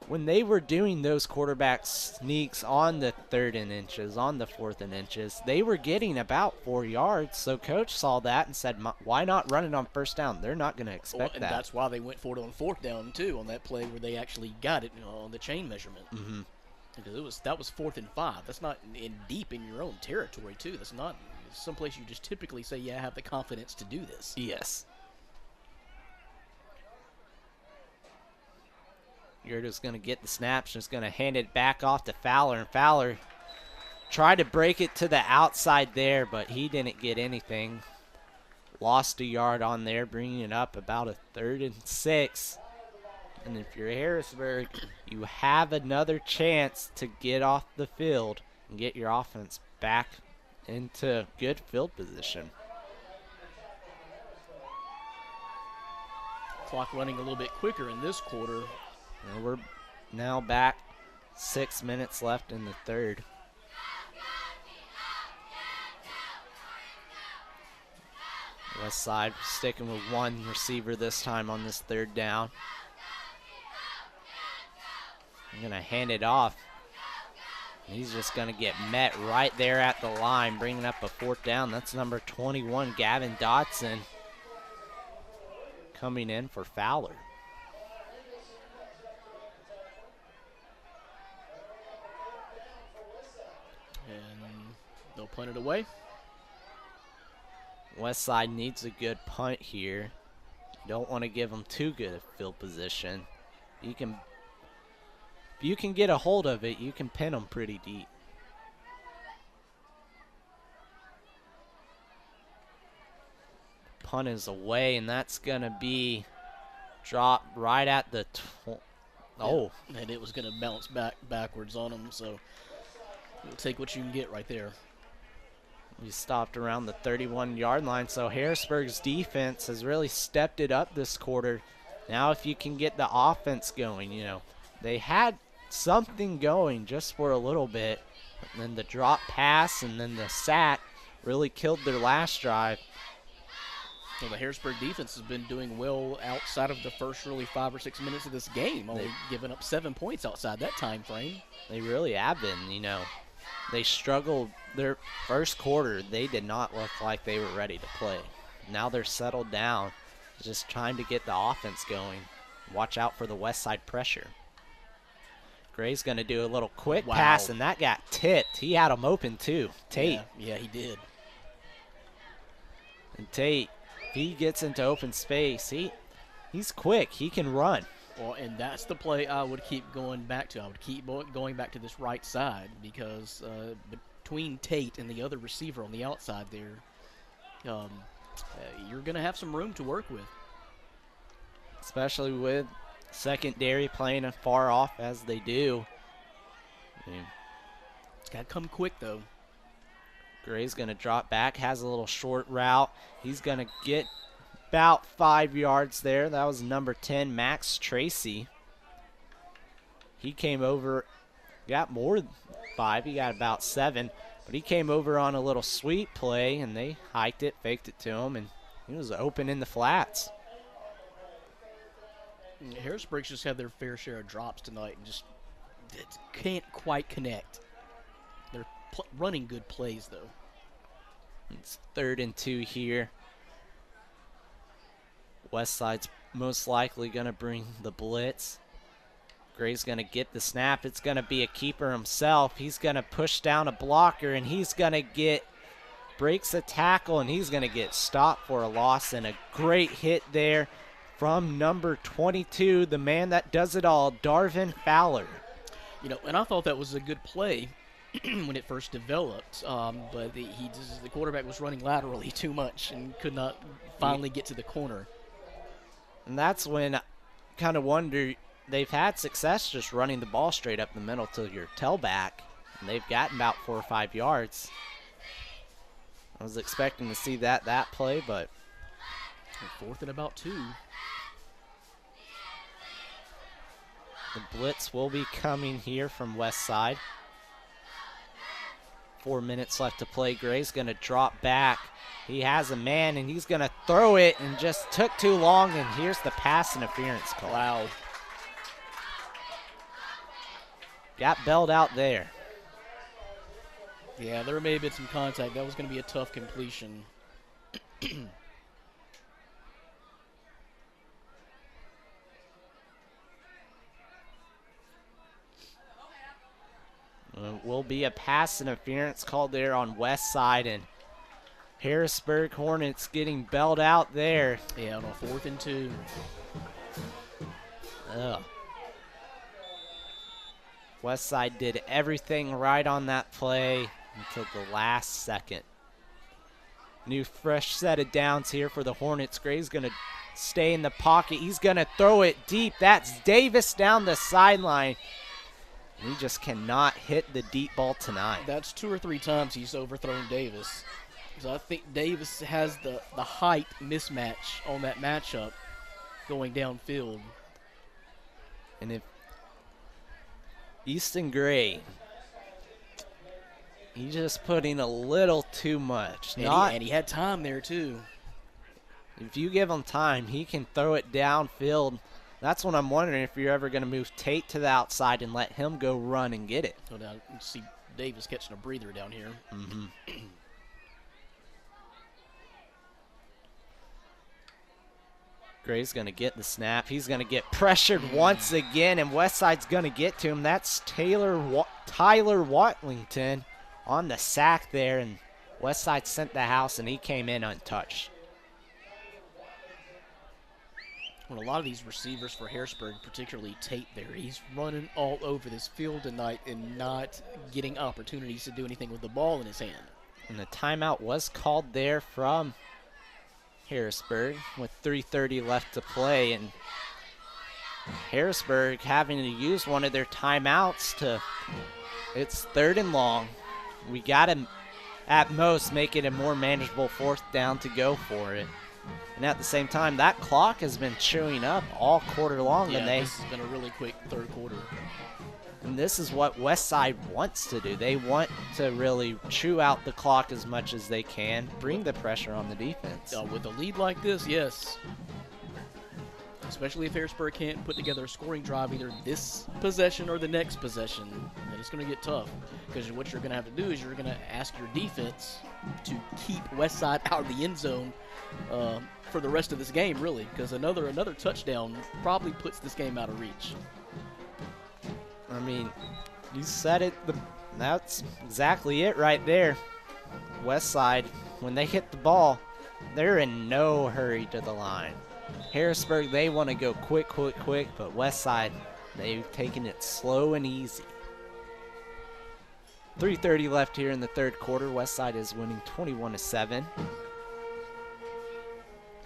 when they were doing those quarterback sneaks on the 3rd and inches, on the 4th and inches, they were getting about 4 yards. So coach saw that and said, why not run it on 1st down? They're not going to expect
and
that.
That's why they went for it on 4th down, too, on that play where they actually got it on the chain measurement.
Mm-hmm.
Because that was 4th and 5. That's not deep in your own territory, too. That's not someplace you just typically say, yeah, I have the confidence to do this.
Yes. You're just going to get the snaps, just going to hand it back off to Fowler. And Fowler tried to break it to the outside there, but he didn't get anything. lost a yard on there, bringing it up about a 3rd and 6. And if you're Harrisburg, you have another chance to get off the field and get your offense back into good field position.
Clock running a little bit quicker in this quarter.
And we're now back, 6 minutes left in the 3rd. Westside sticking with one receiver this time on this 3rd down. I'm going to hand it off. He's just going to get met right there at the line, bringing up a 4th down. That's number 21, Gavin Dotson, coming in for Fowler.
And they'll punt it away.
Westside needs a good punt here. You don't want to give them too good a field position. If you can get a hold of it, you can pin them pretty deep. Punt is away, and that's going to be dropped right at the oh.
And it was going to bounce backwards on them, so you'll take what you can get right there.
We stopped around the 31-yard line, so Harrisburg's defense has really stepped it up this quarter. Now if you can get the offense going, you know, they had something going just for a little bit, and then the drop pass and then the sack really killed their last drive.
Well, the Harrisburg defense has been doing well outside of the first really 5 or 6 minutes of this game, only giving up 7 points outside that time frame.
They really have been, you know. They struggled their first quarter. They did not look like they were ready to play. Now they're settled down. It's just trying to get the offense going. Watch out for the Westside pressure. Gray's going to do a little quick pass, and that got tipped. He had him open too. Tate.
Yeah, he did.
And Tate, if he gets into open space, he's quick. He can run.
Well, and that's the play I would keep going back to. I would keep going back to this right side because between Tate and the other receiver on the outside there, you're going to have some room to work with.
Especially with secondary playing as far off as they do.
It's got to come quick, though.
Gray's going to drop back, has a little short route. He's going to get about 5 yards there. That was number 10, Max Tracy. He came over, got more than 5. He got about 7. But he came over on a little sweep play, and they hiked it, faked it to him, and he was open in the flats.
Harrisburg's just had their fair share of drops tonight and just can't quite connect. They're running good plays, though.
It's 3rd and 2 here. Westside's most likely going to bring the blitz. Gray's going to get the snap. It's going to be a keeper himself. He's going to push down a blocker, and he's going to breaks a tackle, and he's going to get stopped for a loss, and a great hit there from number 22, the man that does it all, Darvin Fowler.
You know, and I thought that was a good play when it first developed, but the quarterback was running laterally too much and could not finally get to the corner.
And that's when I kind of wonder, they've had success just running the ball straight up the middle to your tailback, and they've gotten about 4 or 5 yards. I was expecting to see that play, but
4th and about 2.
The blitz will be coming here from Westside. 4 minutes left to play. Gray's going to drop back. He has a man, and he's going to throw it, and just took too long, and here's the pass interference call.
Wow.
Got bailed out there.
Yeah, there may have been some contact. That was going to be a tough completion.
Will be a pass interference called there on Westside, and Harrisburg Hornets getting bailed out there.
Yeah, on a 4th and 2.
Westside did everything right on that play until the last second. New fresh set of downs here for the Hornets. Gray's going to stay in the pocket. He's going to throw it deep. That's Davis down the sideline. He just cannot hit the deep ball tonight.
That's 2 or 3 times he's overthrown Davis. So I think Davis has the height mismatch on that matchup going downfield.
And if Easton Gray, he's just putting a little too much.
And he had time there too.
If you give him time, he can throw it downfield. That's what I'm wondering, if you're ever going to move Tate to the outside and let him go run and get it.
So now you see Davis catching a breather down here.
Mm-hmm. Gray's going to get the snap. He's going to get pressured once again, and Westside's going to get to him. That's Tyler Watlington on the sack there, and Westside sent the house, and he came in untouched.
Well, a lot of these receivers for Harrisburg, particularly Tate there, he's running all over this field tonight and not getting opportunities to do anything with the ball in his hand.
And the timeout was called there from Harrisburg with 3:30 left to play, and Harrisburg having to use one of their timeouts to, it's 3rd and long. We got to, at most, make it a more manageable 4th down to go for it. And at the same time, that clock has been chewing up all quarter long.
Yeah, this has been a really quick 3rd quarter.
And this is what Westside wants to do. They want to really chew out the clock as much as they can, bring the pressure on the defense.
With a lead like this, yes. Especially if Harrisburg can't put together a scoring drive either this possession or the next possession, then it's going to get tough. Because what you're going to have to do is you're going to ask your defense to keep Westside out of the end zone for the rest of this game, really. Because another touchdown probably puts this game out of reach.
I mean, you said it. That's exactly it right there. Westside, when they hit the ball, they're in no hurry to the line. Harrisburg, they want to go quick, but Westside, they've taken it slow and easy. 3:30 left here in the 3rd quarter. Westside is winning 21-7.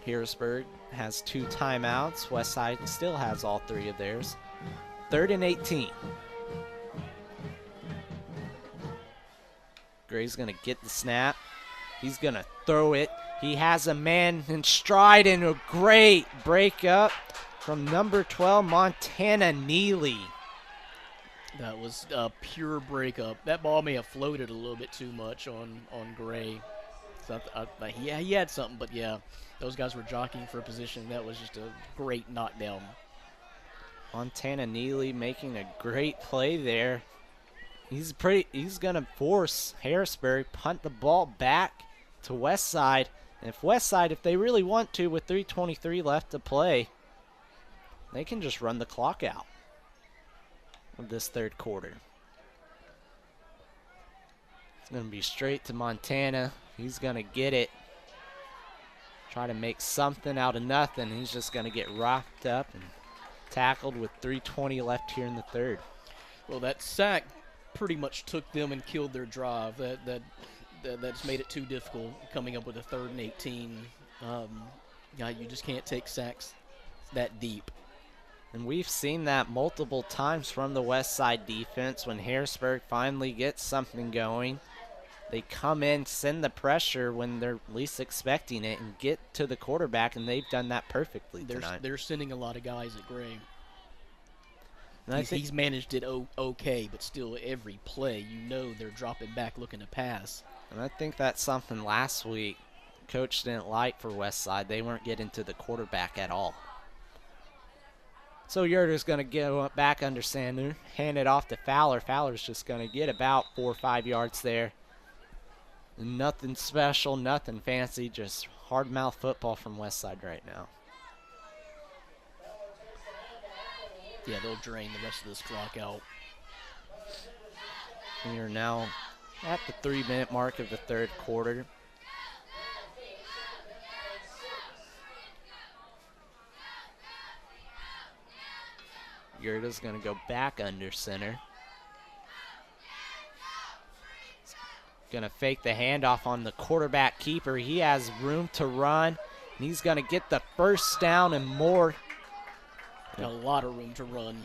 Harrisburg has 2 timeouts. Westside still has all 3 of theirs. 3rd and 18. Gray's going to get the snap. He's going to throw it. He has a man in stride, and a great breakup from number 12, Montana Neely.
That was a pure breakup. That ball may have floated a little bit too much on Gray. So he had something, but yeah, those guys were jockeying for a position. That was just a great knockdown.
Montana Neely making a great play there. He's going to force Harrisburg punt the ball back to Westside. And if Westside, if they really want to, with 3:23 left to play, they can just run the clock out of this 3rd quarter. It's going to be straight to Montana. He's going to get it. Try to make something out of nothing. He's just going to get rocked up and tackled with 3:20 left here in the 3rd.
Well, that sack pretty much took them and killed their drive. That's made it too difficult coming up with a 3rd and 18. You just can't take sacks that deep.
And we've seen that multiple times from the Westside defense. When Harrisburg finally gets something going, they come in, send the pressure when they're least expecting it, and get to the quarterback, and they've done that perfectly tonight.
They're sending a lot of guys at Gray.
He's
managed it okay, but still every play, they're dropping back looking to pass.
And I think that's something last week Coach didn't like for Westside. They weren't getting to the quarterback at all. So Yerder's going to go back under center, hand it off to Fowler. Fowler's just going to get about 4 or 5 yards there. Nothing special, nothing fancy, just hard-mouth football from Westside right now.
Yeah, they'll drain the rest of this clock out.
We are now at the 3-minute mark of the 3rd quarter. Yerda's going to go back under center. Gonna fake the handoff on the quarterback keeper. He has room to run, and he's gonna get the first down and more.
A lot of room to run.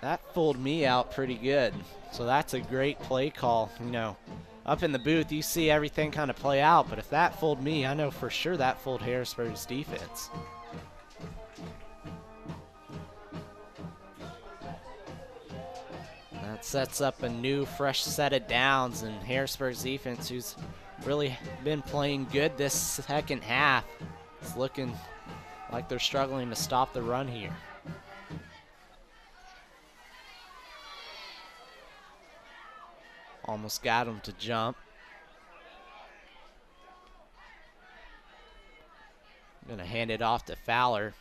That fooled me out pretty good. So that's a great play call. You know, up in the booth, you see everything kind of play out, but if that fooled me, I know for sure that fooled Harrisburg's defense. That sets up a new, fresh set of downs, and Harrisburg's defense, who's really been playing good this second half, is looking like they're struggling to stop the run here. Almost got him to jump. Gonna hand it off to Fowler.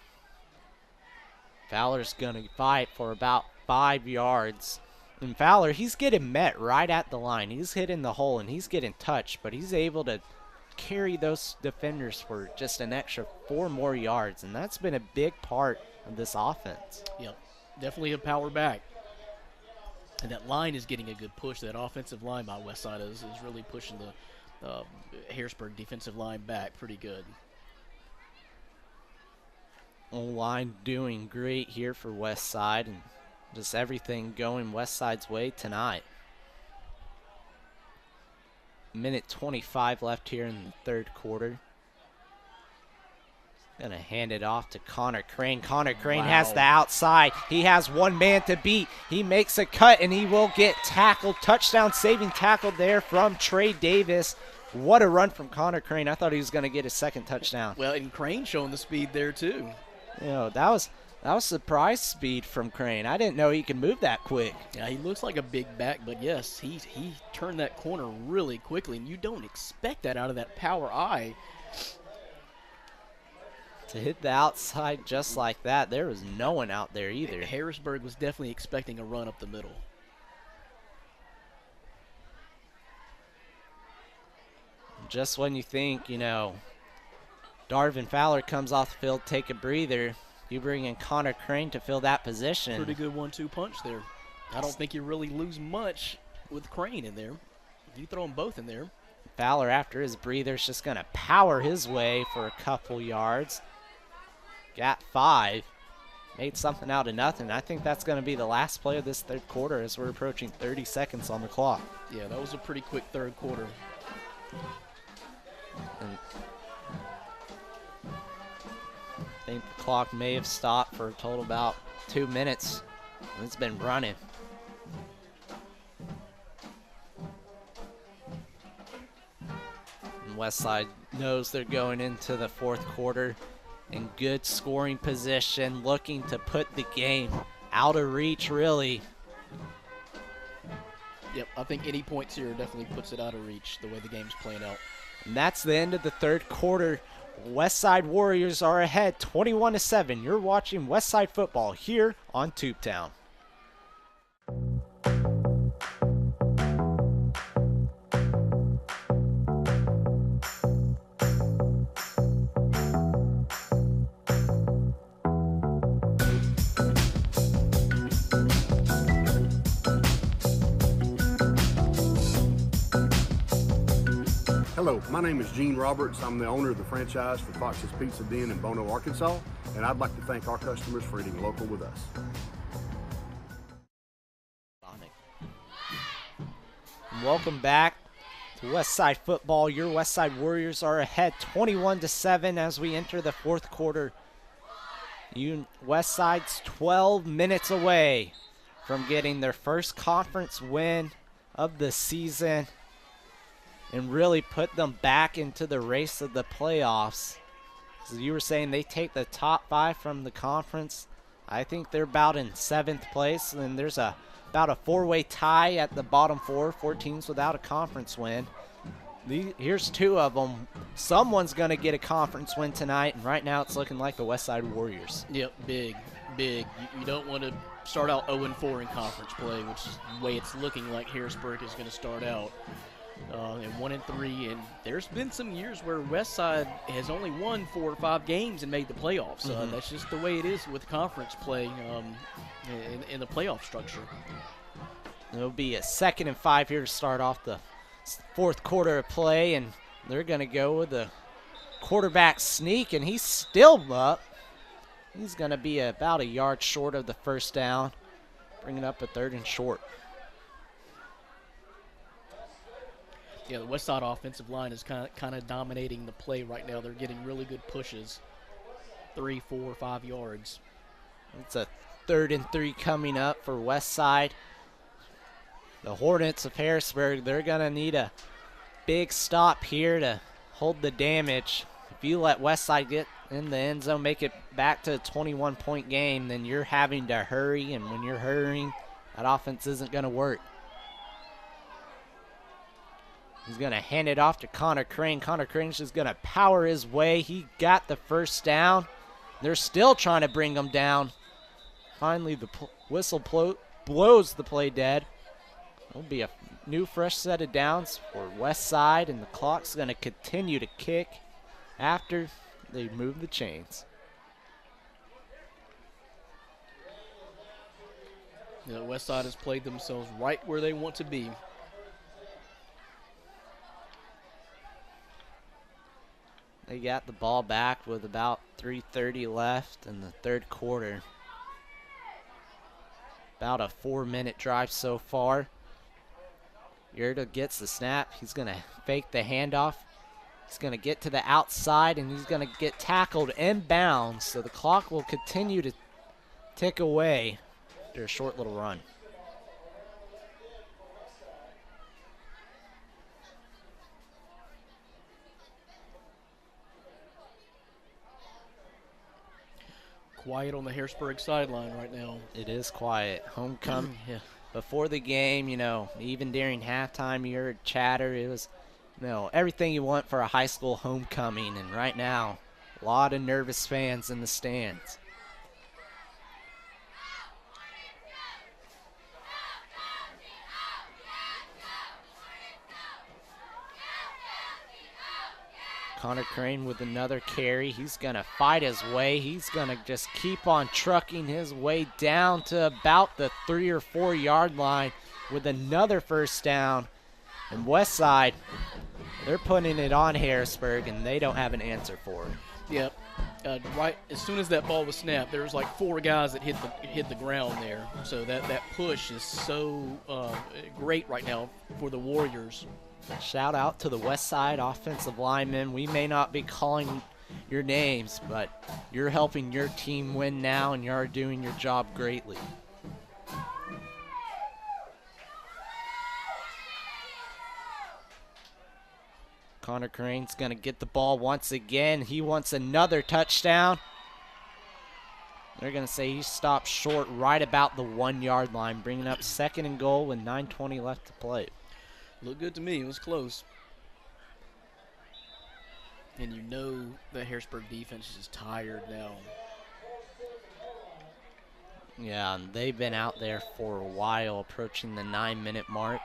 Fowler's gonna fight for about 5 yards. And Fowler, he's getting met right at the line. He's hitting the hole and he's getting touched, but he's able to carry those defenders for just an extra 4 more yards, and that's been a big part of this offense.
Yep, definitely a power back. And that line is getting a good push. That offensive line by Westside is really pushing the Harrisburg defensive line back pretty good.
O-line doing great here for Westside, and just everything going Westside's way tonight. Minute 25 left here in the third quarter. Gonna hand it off to Connor Crane. Connor Crane has the outside. He has one man to beat. He makes a cut and he will get tackled. Touchdown saving tackle there from Trey Davis. What a run from Connor Crane. I thought he was gonna get his second touchdown.
Well, and Crane showing the speed there too.
You know, that was surprise speed from Crane. I didn't know he could move that quick.
Yeah, he looks like a big back, but yes, he turned that corner really quickly, and you don't expect that out of that power eye.
To hit the outside just like that, there was no one out there either.
Harrisburg was definitely expecting a run up the middle.
Just when you think, you know, Darvin Fowler comes off the field, take a breather, you bring in Connor Crane to fill that position.
Pretty good 1-2 punch there. I don't think you really lose much with Crane in there. You throw them both in there.
Fowler, after his breather, is just going to power his way for a couple yards. Got 5. Made something out of nothing. I think that's going to be the last play of this third quarter as we're approaching 30 seconds on the clock.
Yeah, that was a pretty quick third quarter.
And I think the clock may have stopped for a total about 2 minutes. It's been running. And Westside knows they're going into the fourth quarter in good scoring position, looking to put the game out of reach, really.
Yep, I think any points here definitely puts it out of reach the way the game's playing out.
And that's the end of the third quarter. Westside Warriors are ahead 21-7. You're watching Westside football here on Tubetown.
Hello, my name is Gene Roberts. I'm the owner of the franchise for Fox's Pizza Den in Bono, Arkansas, and I'd like to thank our customers for eating local with us.
Welcome back to Westside football. Your Westside Warriors are ahead 21-7 as we enter the fourth quarter. Westside's 12 minutes away from getting their first conference win of the season and really put them back into the race of the playoffs. So you were saying they take the top 5 from the conference. I think they're about in 7th place, and there's about a 4-way tie at the bottom 4 teams without a conference win. Here's 2 of them. Someone's going to get a conference win tonight, and right now it's looking like the Westside Warriors.
Yep, big. You don't want to start out 0-4 in conference play, which is the way it's looking like Harrisburg is going to start out. And 1-3, and there's been some years where Westside has only won 4 or 5 games and made the playoffs. That's just the way it is with conference play in the playoff structure.
It'll be a 2nd and 5 here to start off the fourth quarter of play, and they're going to go with the quarterback sneak, and he's still up. He's going to be about a yard short of the first down, bringing up a 3rd and short.
Yeah, the Westside offensive line is kind of dominating the play right now. They're getting really good pushes, 3, 4, 5 yards.
It's a 3rd and 3 coming up for Westside. The Hornets of Harrisburg, they're going to need a big stop here to hold the damage. If you let Westside get in the end zone, make it back to a 21-point game, then you're having to hurry, and when you're hurrying, that offense isn't going to work. He's going to hand it off to Connor Crane. Connor Crane's just going to power his way. He got the first down. They're still trying to bring him down. Finally, the whistle blows the play dead. It'll be a new fresh set of downs for Westside, and the clock's going to continue to kick after they move the chains.
Yeah, Westside has played themselves right where they want to be.
They got the ball back with about 3:30 left in the 3rd quarter. About a 4-minute drive so far. Yerta gets the snap. He's going to fake the handoff. He's going to get to the outside, and he's going to get tackled inbounds. So the clock will continue to tick away after a short little run.
Quiet on the Harrisburg sideline right now.
It is quiet. Homecoming. Yeah. Before the game, even during halftime, you heard chatter. It was, everything you want for a high school homecoming. And right now, a lot of nervous fans in the stands. Connor Crane with another carry. He's going to fight his way. He's going to just keep on trucking his way down to about the 3 or 4 yard line with another first down. And Westside, they're putting it on Harrisburg, and they don't have an answer for it.
Yep. Right as soon as that ball was snapped, there was like 4 guys that hit the ground there. So that push is so great right now for the Warriors.
Shout out to the Westside offensive linemen. We may not be calling your names, but you're helping your team win now, and you're doing your job greatly. Connor Crane's going to get the ball once again. He wants another touchdown. They're going to say he stopped short right about the 1 yard line, bringing up 2nd and goal with 9:20 left to play.
Looked good to me. It was close. And the Harrisburg defense is tired now.
Yeah, and they've been out there for a while, approaching the 9-minute mark.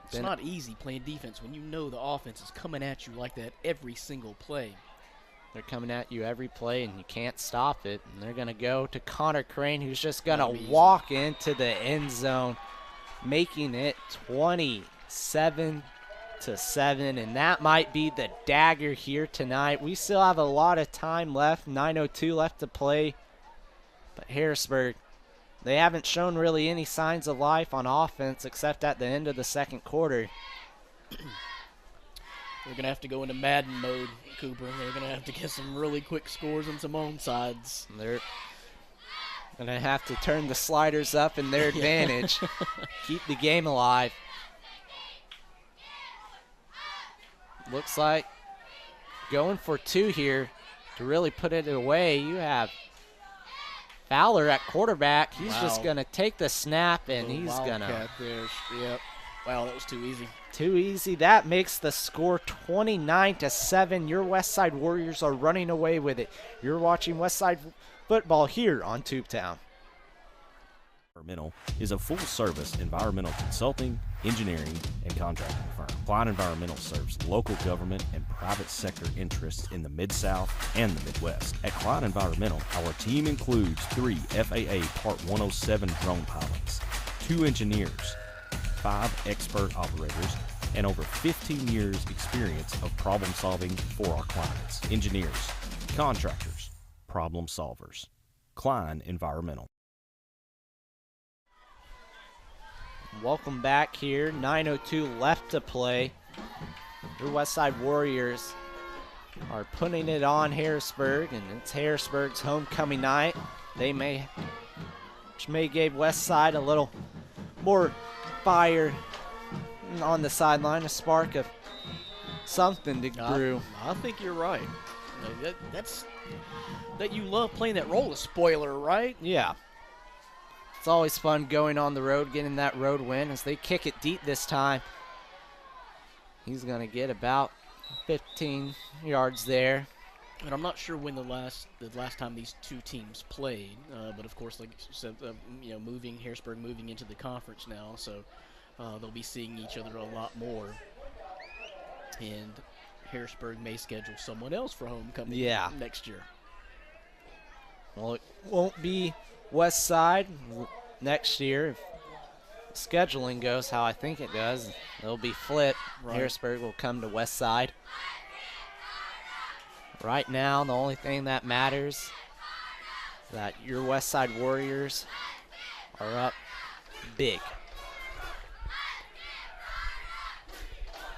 It's not easy playing defense when the offense is coming at you like that every single play.
They're coming at you every play, and you can't stop it. And they're going to go to Connor Crane, who's just going to walk into the end zone, making it 27-7, and that might be the dagger here tonight. We still have a lot of time left, 9:02 left to play, but Harrisburg, they haven't shown really any signs of life on offense except at the end of the 2nd quarter.
They're going to have to go into Madden mode, Cooper. They're going to have to get some really quick scores and some onsides.
They're going to have to turn the sliders up in their advantage. Keep the game alive. Looks like going for 2 here to really put it away. You have Fowler at quarterback. He's just going to take the snap, and he's going to.
Yep. Wow, that was too easy.
Too easy. That makes the score 29-7. Your Westside Warriors are running away with it. You're watching Westside football here on Tubetown.
Environmental is a full-service environmental consulting, engineering, and contracting firm. Klein Environmental serves local government and private sector interests in the Mid-South and the Midwest. At Klein Environmental, our team includes 3 FAA Part 107 drone pilots, 2 engineers, 5 expert operators, and over 15 years experience of problem solving for our clients. Engineers, contractors, problem solvers. Klein Environmental.
Welcome back here. 9:02 left to play. Your Westside Warriors are putting it on Harrisburg, and it's Harrisburg's homecoming night. Which may give Westside a little more fire on the sideline, a spark of something to brew.
I think you're right. That you love playing that role of spoiler, right?
Yeah. It's always fun going on the road, getting that road win as they kick it deep this time. He's going to get about 15 yards there.
And I'm not sure when the last time these two teams played, but of course, like you said, Harrisburg moving into the conference now, so they'll be seeing each other a lot more. And Harrisburg may schedule someone else for homecoming next year.
Well, it won't be Westside next year. If scheduling goes how I think it does, it'll be flipped. Right. Harrisburg will come to Westside. Right now, the only thing that matters is that your Westside Warriors are up big.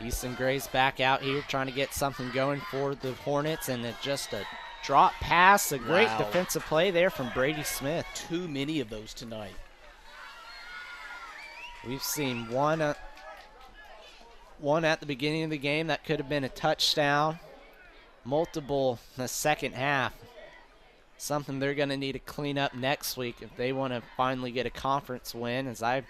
Easton Gray's back out here trying to get something going for the Hornets, and it's just a drop pass, a great defensive play there from Brady Smith.
Too many of those tonight.
We've seen one at the beginning of the game that could have been a touchdown. Multiple in the second half. Something they're going to need to clean up next week if they want to finally get a conference win, as I'm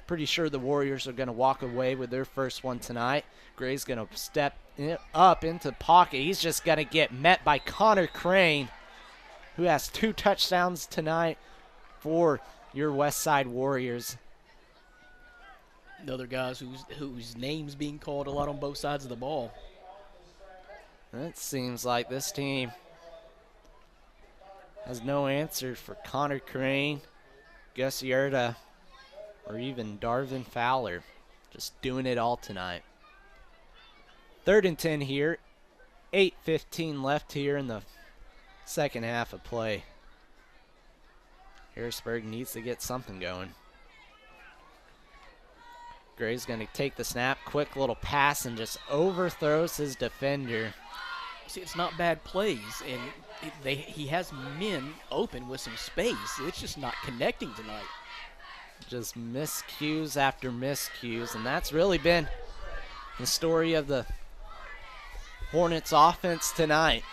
pretty sure the Warriors are going to walk away with their first one tonight. Gray's going to step up into the pocket. He's just going to get met by Connor Crane, who has 2 touchdowns tonight for your Westside Warriors.
Another guys whose name's being called a lot on both sides of the ball.
It seems like this team has no answer for Connor Crane, Gus Yerta, or even Darvin Fowler. Just doing it all tonight. 3rd and 10 here. 8:15 left here in the second half of play. Harrisburg needs to get something going. Gray's going to take the snap, quick little pass, and just overthrows his defender.
See, it's not bad plays, and he has men open with some space. It's just not connecting tonight.
Just miscues after miscues, and that's really been the story of the Hornets offense tonight.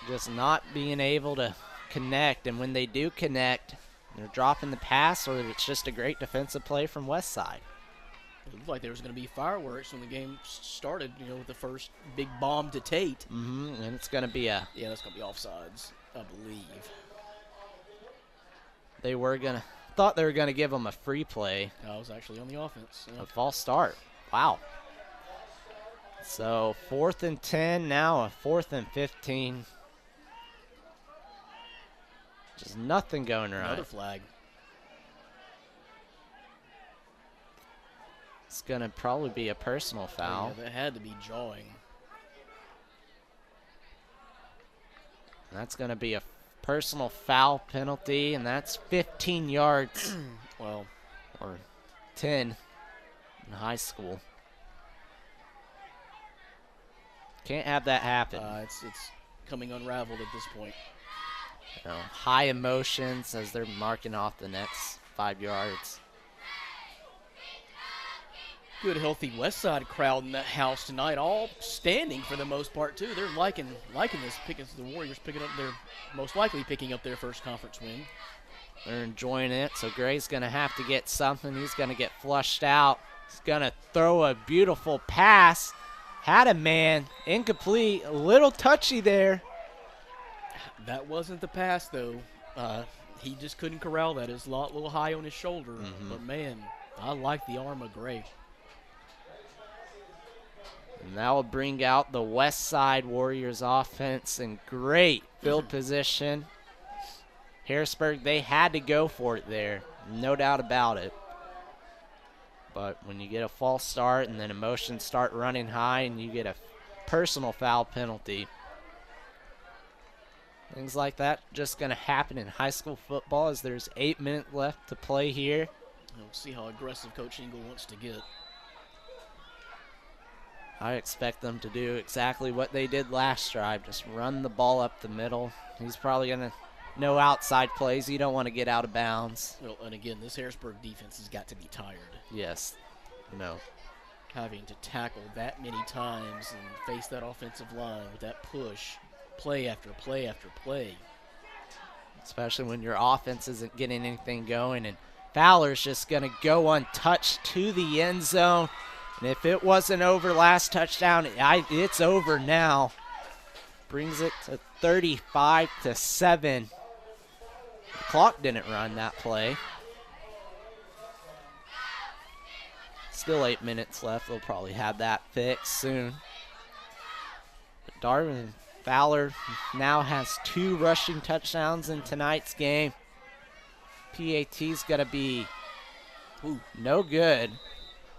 Just not being able to connect, and when they do connect, they're dropping the pass, or it's just a great defensive play from Westside.
It looked like there was going to be fireworks when the game started, with the first big bomb to Tate.
Mm-hmm, and it's going to be a...
Yeah, that's going to be offsides, I believe.
They were going to... Thought they were going to give them a free play.
I was actually on the offense. Yeah.
A false start. Wow. So 4th and 10, now a 4th and 15. Just nothing going right.
Another flag.
It's going to probably be a personal foul.
Yeah, that had to be jawing.
And that's going to be a personal foul penalty, and that's 15 yards.
Well,
or 10 in high school. Can't have that happen.
It's coming unraveled at this point.
High emotions as they're marking off the next 5 yards.
Good, healthy Westside crowd in the house tonight, all standing for the most part, too. They're liking this. The Warriors most likely picking up their first conference win.
They're enjoying it, so Gray's going to have to get something. He's going to get flushed out. He's going to throw a beautiful pass. Had a man, incomplete, a little touchy there.
That wasn't the pass, though. He just couldn't corral that. It was a little high on his shoulder. Mm-hmm. But, man, I like the arm of Gray.
And that will bring out the Westside Warriors offense in great field position. Harrisburg, they had to go for it there. No doubt about it. But when you get a false start and then emotions start running high and you get a personal foul penalty, things like that just going to happen in high school football as there's 8 minutes left to play here.
We'll see how aggressive Coach Engel wants to get.
I expect them to do exactly what they did last drive, just run the ball up the middle. He's probably going to no outside plays. You don't want to get out of bounds.
Well, and again, this Harrisburg defense has got to be tired.
Yes. No.
Having to tackle that many times and face that offensive line with that push, play after play after play.
Especially when your offense isn't getting anything going, and Fowler's just going to go untouched to the end zone. And if it wasn't over last touchdown, it's over now. Brings it to 35-7. The clock didn't run that play. Still 8 minutes left. They'll probably have that fixed soon. But Darwin Fowler now has 2 rushing touchdowns in tonight's game. PAT's going to be no good.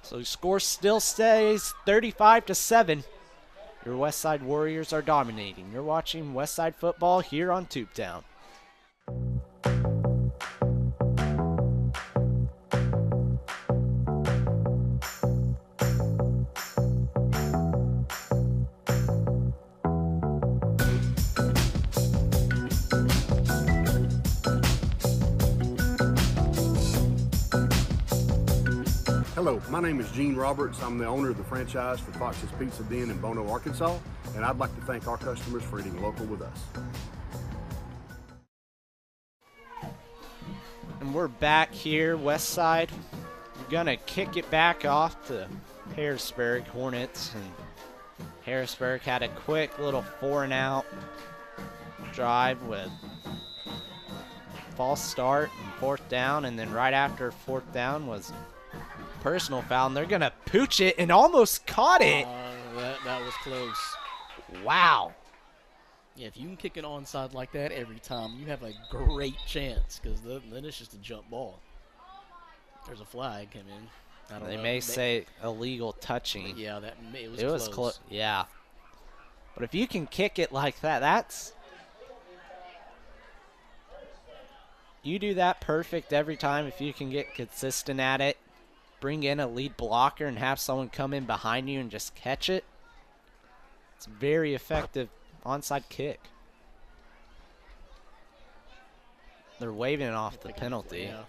So the score still stays 35-7. Your Westside Warriors are dominating. You're watching Westside football here on Tubetown.
Hello, my name is Gene Roberts. I'm the owner of the franchise for Fox's Pizza Den in Bono, Arkansas, and I'd like to thank our customers for eating local with us.
And we're back here, Westside. We're going to kick it back off to Harrisburg Hornets. And Harrisburg had a quick little 4-and-out drive with false start and 4th down, and then right after 4th down was personal foul, and they're going to pooch it and almost caught it.
That was close.
Wow.
Yeah, if you can kick an onside like that every time, you have a great chance, because then it's just a jump ball. There's a flag come in. I don't know.
They may say illegal touching.
Yeah, it was close.
Yeah. But if you can kick it like that, that's... You do that perfect every time if you can get consistent at it. Bring in a lead blocker and have someone come in behind you and just catch it. It's a very effective onside kick. They're waving it off the penalty.
Yeah.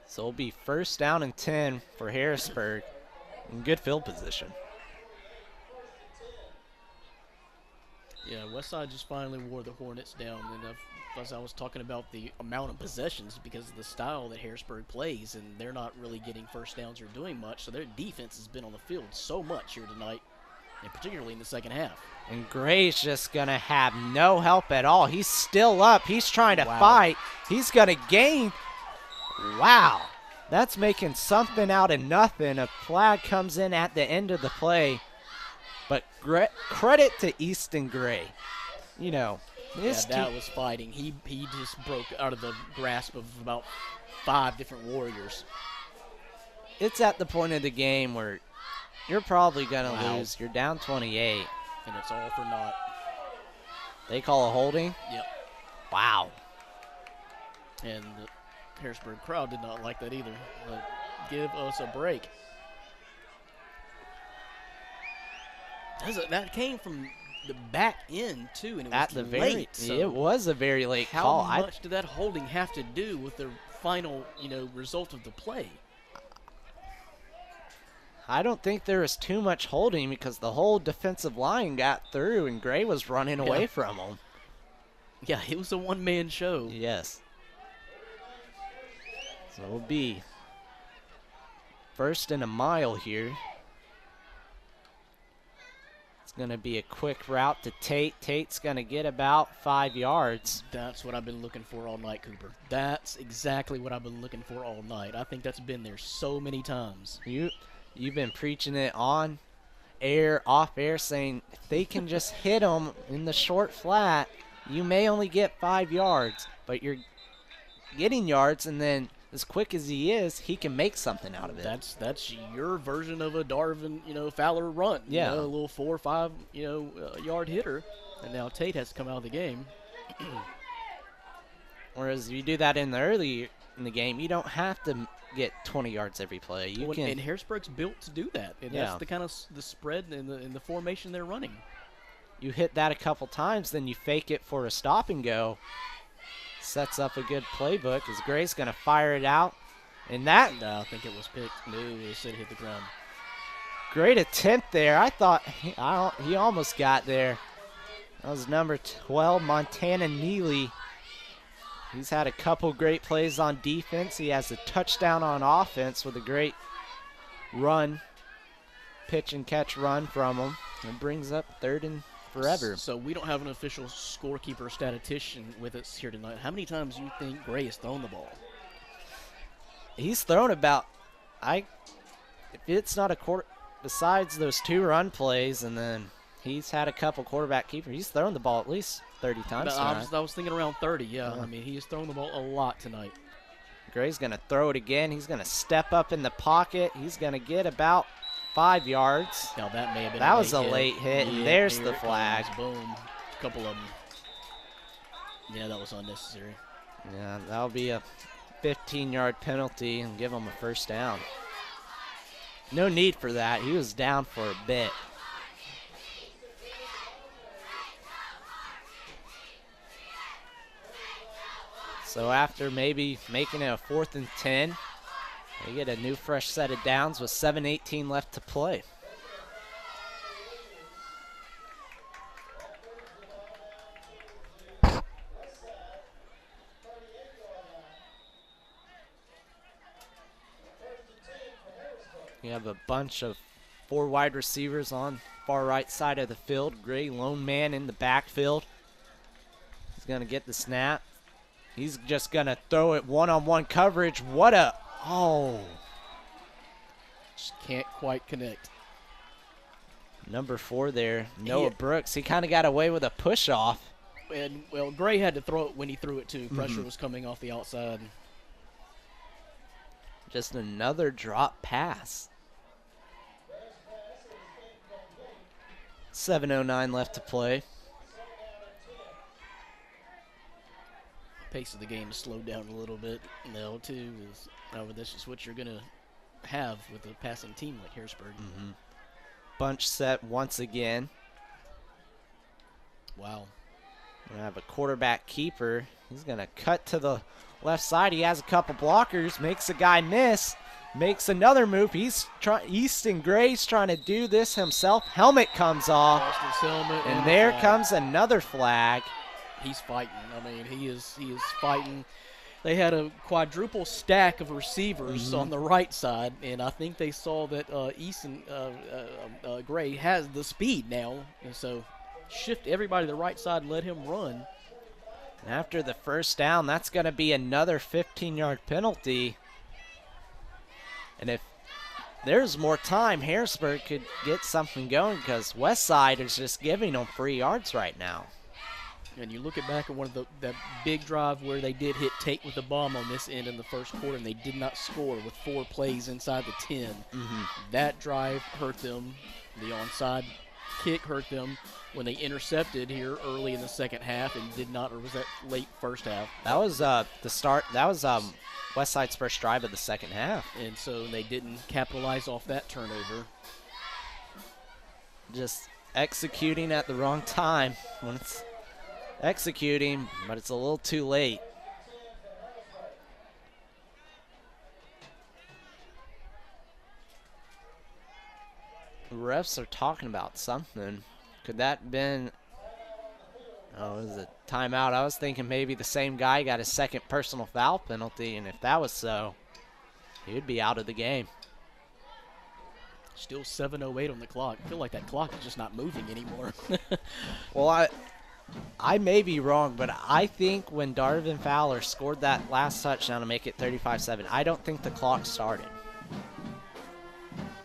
So it'll be 1st down and 10 for Harrisburg in good field position.
Yeah, Westside just finally wore the Hornets down, and as I was talking about the amount of possessions because of the style that Harrisburg plays, and they're not really getting first downs or doing much, so their defense has been on the field so much here tonight, and particularly in the second half.
And Gray's just going to have no help at all. He's still up. He's trying to fight. He's going to gain. Wow. That's making something out of nothing. A flag comes in at the end of the play. But credit to Easton Gray. You know,
that was fighting. He just broke out of the grasp of about 5 different Warriors.
It's at the point of the game where you're probably going to lose. You're down 28.
And it's all for naught.
They call a holding?
Yep.
Wow.
And the Harrisburg crowd did not like that either. But give us a break. That came from the back end, too, and it was late.
It was a very late call.
How much did that holding have to do with the final, result of the play?
I don't think there was too much holding because the whole defensive line got through and Gray was running away from him.
Yeah, it was a one-man show.
Yes. So it'll be 1st and a mile here. It's going to be a quick route to Tate. Tate's going to get about 5 yards.
That's what I've been looking for all night, Cooper. That's exactly what I've been looking for all night. I think that's been there so many times.
You've been preaching it on air, off air, saying if they can just hit them in the short flat, you may only get 5 yards, but you're getting yards, and then as quick as he is, he can make something out of it.
That's your version of a Darvin, Fowler run.
Yeah.
A little 4 or 5, yard hitter, and now Tate has to come out of the game.
Whereas if you do that in the game, you don't have to get 20 yards every play.
And Harrisburg's built to do that. And that's the kind of the spread and the formation they're running.
You hit that a couple times, then you fake it for a stop and go. Sets up a good playbook as Gray's going to fire it out. And that.
No, I think it was picked. No, it said hit the ground.
Great attempt there. I thought he almost got there. That was number 12, Montana Neely. He's had a couple great plays on defense. He has a touchdown on offense with a great run, pitch and catch run from him. And brings up 3rd and forever.
So we don't have an official scorekeeper statistician with us here tonight. How many times do you think Gray has thrown the ball?
He's thrown about, if it's not a quarter, besides those 2 run plays, and then he's had a couple quarterback keepers, he's thrown the ball at least 30 times tonight.
I was thinking around 30, yeah. I mean, he has thrown the ball a lot tonight.
Gray's going to throw it again. He's going to step up in the pocket. He's going to get about 5 yards.
Now that may have been
that was a late hit, and there's the flag.
Boom. A couple of them. Yeah, that was unnecessary.
Yeah, that'll be a 15-yard penalty and give him a first down. No need for that. He was down for a bit. So after maybe making it a 4th and 10, they get a new fresh set of downs with 7:18 left to play. You have a bunch of 4 wide receivers on far right side of the field. Gray, lone man in the backfield. He's going to get the snap. He's just going to throw it one-on-one coverage.
Just can't quite connect.
Number 4 there, Noah Brooks. He kind of got away with a push-off.
And, well, Gray had to throw it when he threw it, too. Pressure was coming off the outside.
Just another drop pass. 7:09 left to play.
Pace of the game has slowed down a little bit now, too. However, this is what you're going to have with a passing team like Harrisburg.
Bunch set once again.
Wow.
We're going to have a quarterback keeper. He's going to cut to the left side. He has a couple blockers, makes a guy miss, makes another move. Easton Gray's trying to do this himself. Helmet comes off.
Lost his helmet
and there comes another flag.
He's fighting. I mean, he is fighting. They had a quadruple stack of receivers on the right side, and I think they saw that Easton Gray has the speed now, and so shift everybody to the right side and let him run.
And after the first down, that's going to be another 15-yard penalty. And if there's more time, Harrisburg could get something going because Westside is just giving them free yards right now.
And you look back at one of that big drive where they did hit Tate with the bomb on this end in the first quarter, and they did not score with 4 plays inside the 10. That drive hurt them. The onside kick hurt them when they intercepted here early in the second half and did not, or was that late first half?
That was the start. That was Westside's first drive of the second half.
And so they didn't capitalize off that turnover.
Just executing at the wrong time when it's executing, but it's a little too late. The refs are talking about something. Could that have been, it was a timeout. I was thinking maybe the same guy got a second personal foul penalty, and if that was so, he would be out of the game.
Still 7:08 on the clock. I feel like that clock is just not moving anymore.
Well, I may be wrong, but I think when Darvin Fowler scored that last touchdown to make it 35-7, I don't think the clock started.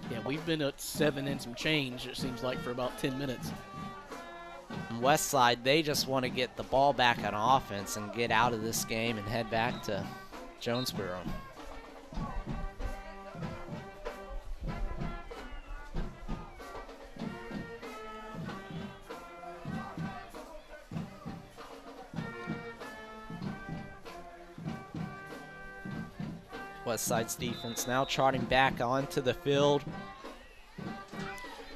Yeah, we've been at 7 and some change, it seems like, for about 10 minutes.
And Westside, they just want to get the ball back on offense and get out of this game and head back to Jonesboro. Westside's defense now trotting back onto the field.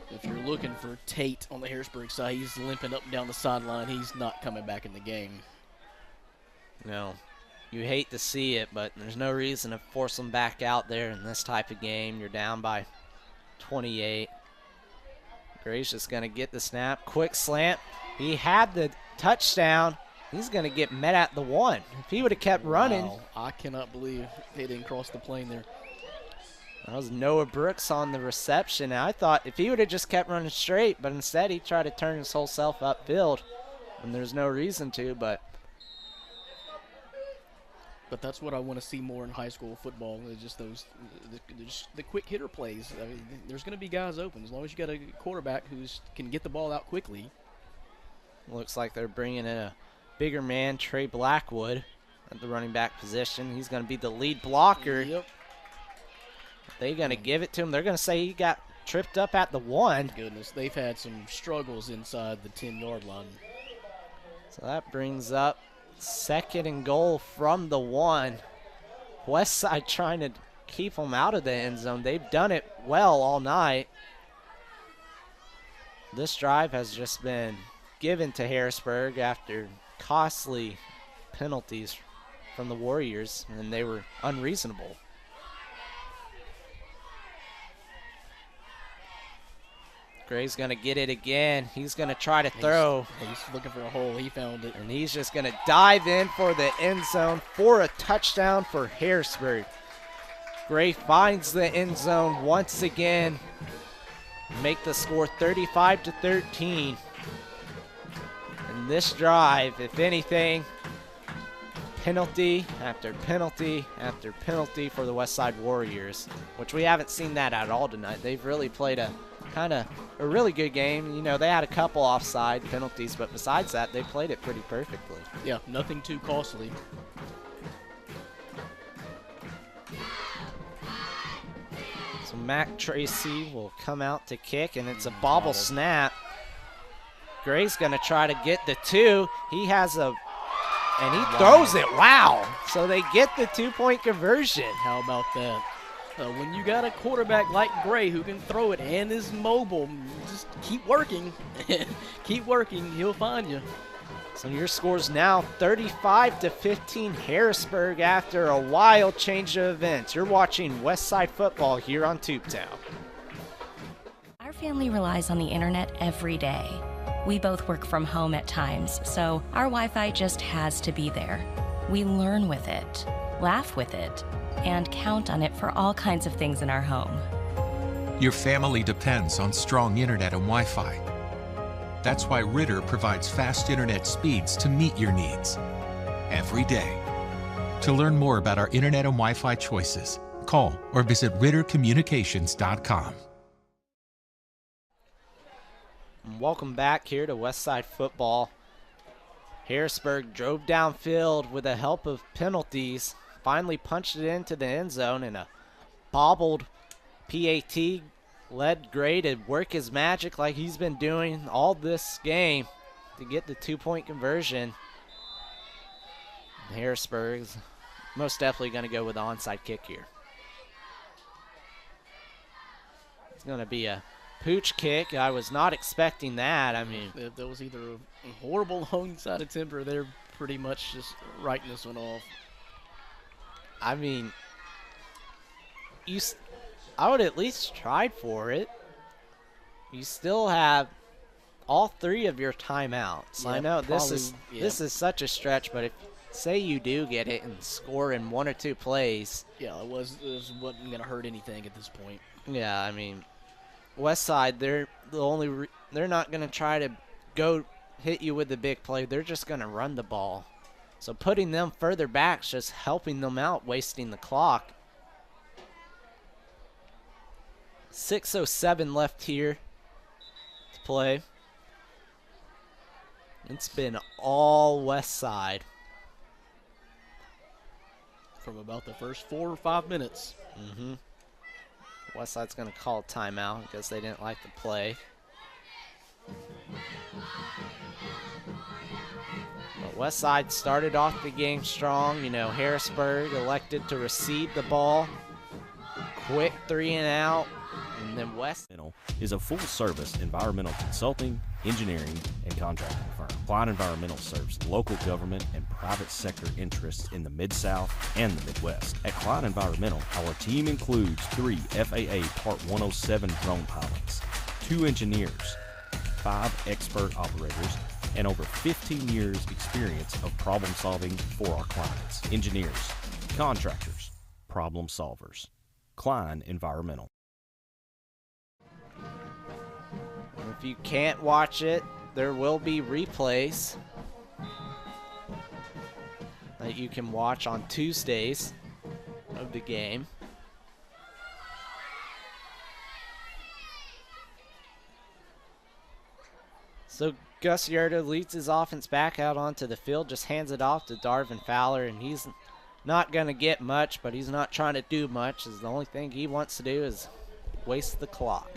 If you're looking for Tate on the Harrisburg side, he's limping up and down the sideline. He's not coming back in the game.
No, you hate to see it, but there's no reason to force them back out there in this type of game. You're down by 28. Gray's just going to get the snap. Quick slant. He had the touchdown. He's going to get met at the 1. If he would have kept running.
Wow, I cannot believe they didn't cross the plane there.
That was Noah Brooks on the reception. And I thought if he would have just kept running straight, but instead he tried to turn his whole self upfield. And there's no reason to, but
that's what I want to see more in high school football. Is just the quick hitter plays. I mean, there's going to be guys open as long as you got a quarterback who can get the ball out quickly.
Looks like they're bringing in a bigger man, Trey Blackwood, at the running back position. He's going to be the lead blocker.
Yep.
They're going to give it to him. They're going to say he got tripped up at the 1.
Goodness, they've had some struggles inside the 10-yard line.
So that brings up 2nd and goal from the 1. Westside trying to keep them out of the end zone. They've done it well all night. This drive has just been given to Harrisburg after costly penalties from the Warriors, and they were unreasonable. Gray's going to get it again. He's going to try to throw.
He's looking for a hole. He found it.
And he's just going to dive in for the end zone for a touchdown for Harrisburg. Gray finds the end zone once again. Make the score 35-13. And this drive, if anything, penalty after penalty after penalty for the Westside Warriors, which we haven't seen that at all tonight. They've really played a really good game. You know, they had a couple offside penalties, but besides that, they played it pretty perfectly.
Yeah, nothing too costly.
So Mac Tracy will come out to kick, and it's a bobble snap. Gray's going to try to get the 2. He has a, and he throws it. Wow. So they get the 2-point conversion.
How about that? When you got a quarterback like Gray who can throw it and is mobile, just keep working. Keep working. He'll find you.
So your score's now 35-15 Harrisburg after a wild change of events. You're watching Westside football here on Tubetown.
Our family relies on the internet every day. We both work from home at times, so our Wi-Fi just has to be there. We learn with it, laugh with it, and count on it for all kinds of things in our home.
Your family depends on strong internet and Wi-Fi. That's why Ritter provides fast internet speeds to meet your needs every day. To learn more about our internet and Wi-Fi choices, call or visit rittercommunications.com.
Welcome back here to Westside football. Harrisburg drove downfield with the help of penalties. Finally punched it into the end zone, and a bobbled PAT led Gray to work his magic like he's been doing all this game to get the 2-point conversion. Harrisburg's most definitely going to go with the onside kick here. It's going to be a pooch kick. I was not expecting that. I mean,
that was either a horrible onside attempt or they're pretty much just writing this one off.
I mean, I would at least try for it. You still have all 3 of your timeouts.
Yeah,
I know
probably,
this is such a stretch, but if say you do get it and score in 1 or 2 plays.
Yeah, it wasn't going to hurt anything at this point.
Yeah, I mean, Westside, they're not going to try to go hit you with the big play. They're just going to run the ball. So putting them further back is just helping them out, wasting the clock. 6:07 left here to play. It's been all Westside.
From about the first 4 or 5 minutes.
Mm-hmm. Westside's going to call a timeout because they didn't like the play. But Westside started off the game strong. You know, Harrisburg elected to receive the ball. Quick 3 and out. And then
Environmental is a full-service environmental consulting, engineering, and contracting firm. Klein Environmental serves local government and private sector interests in the Mid-South and the Midwest. At Klein Environmental, our team includes 3 FAA Part 107 drone pilots, 2 engineers, 5 expert operators, and over 15 years experience of problem solving for our clients. Engineers, contractors, problem solvers. Klein Environmental.
if you can't watch it, there will be replays that you can watch on Tuesdays of the game. So Gus Yerta leads his offense back out onto the field, just hands it off to Darvin Fowler, and he's not going to get much, but he's not trying to do much. The only thing he wants to do is waste the clock.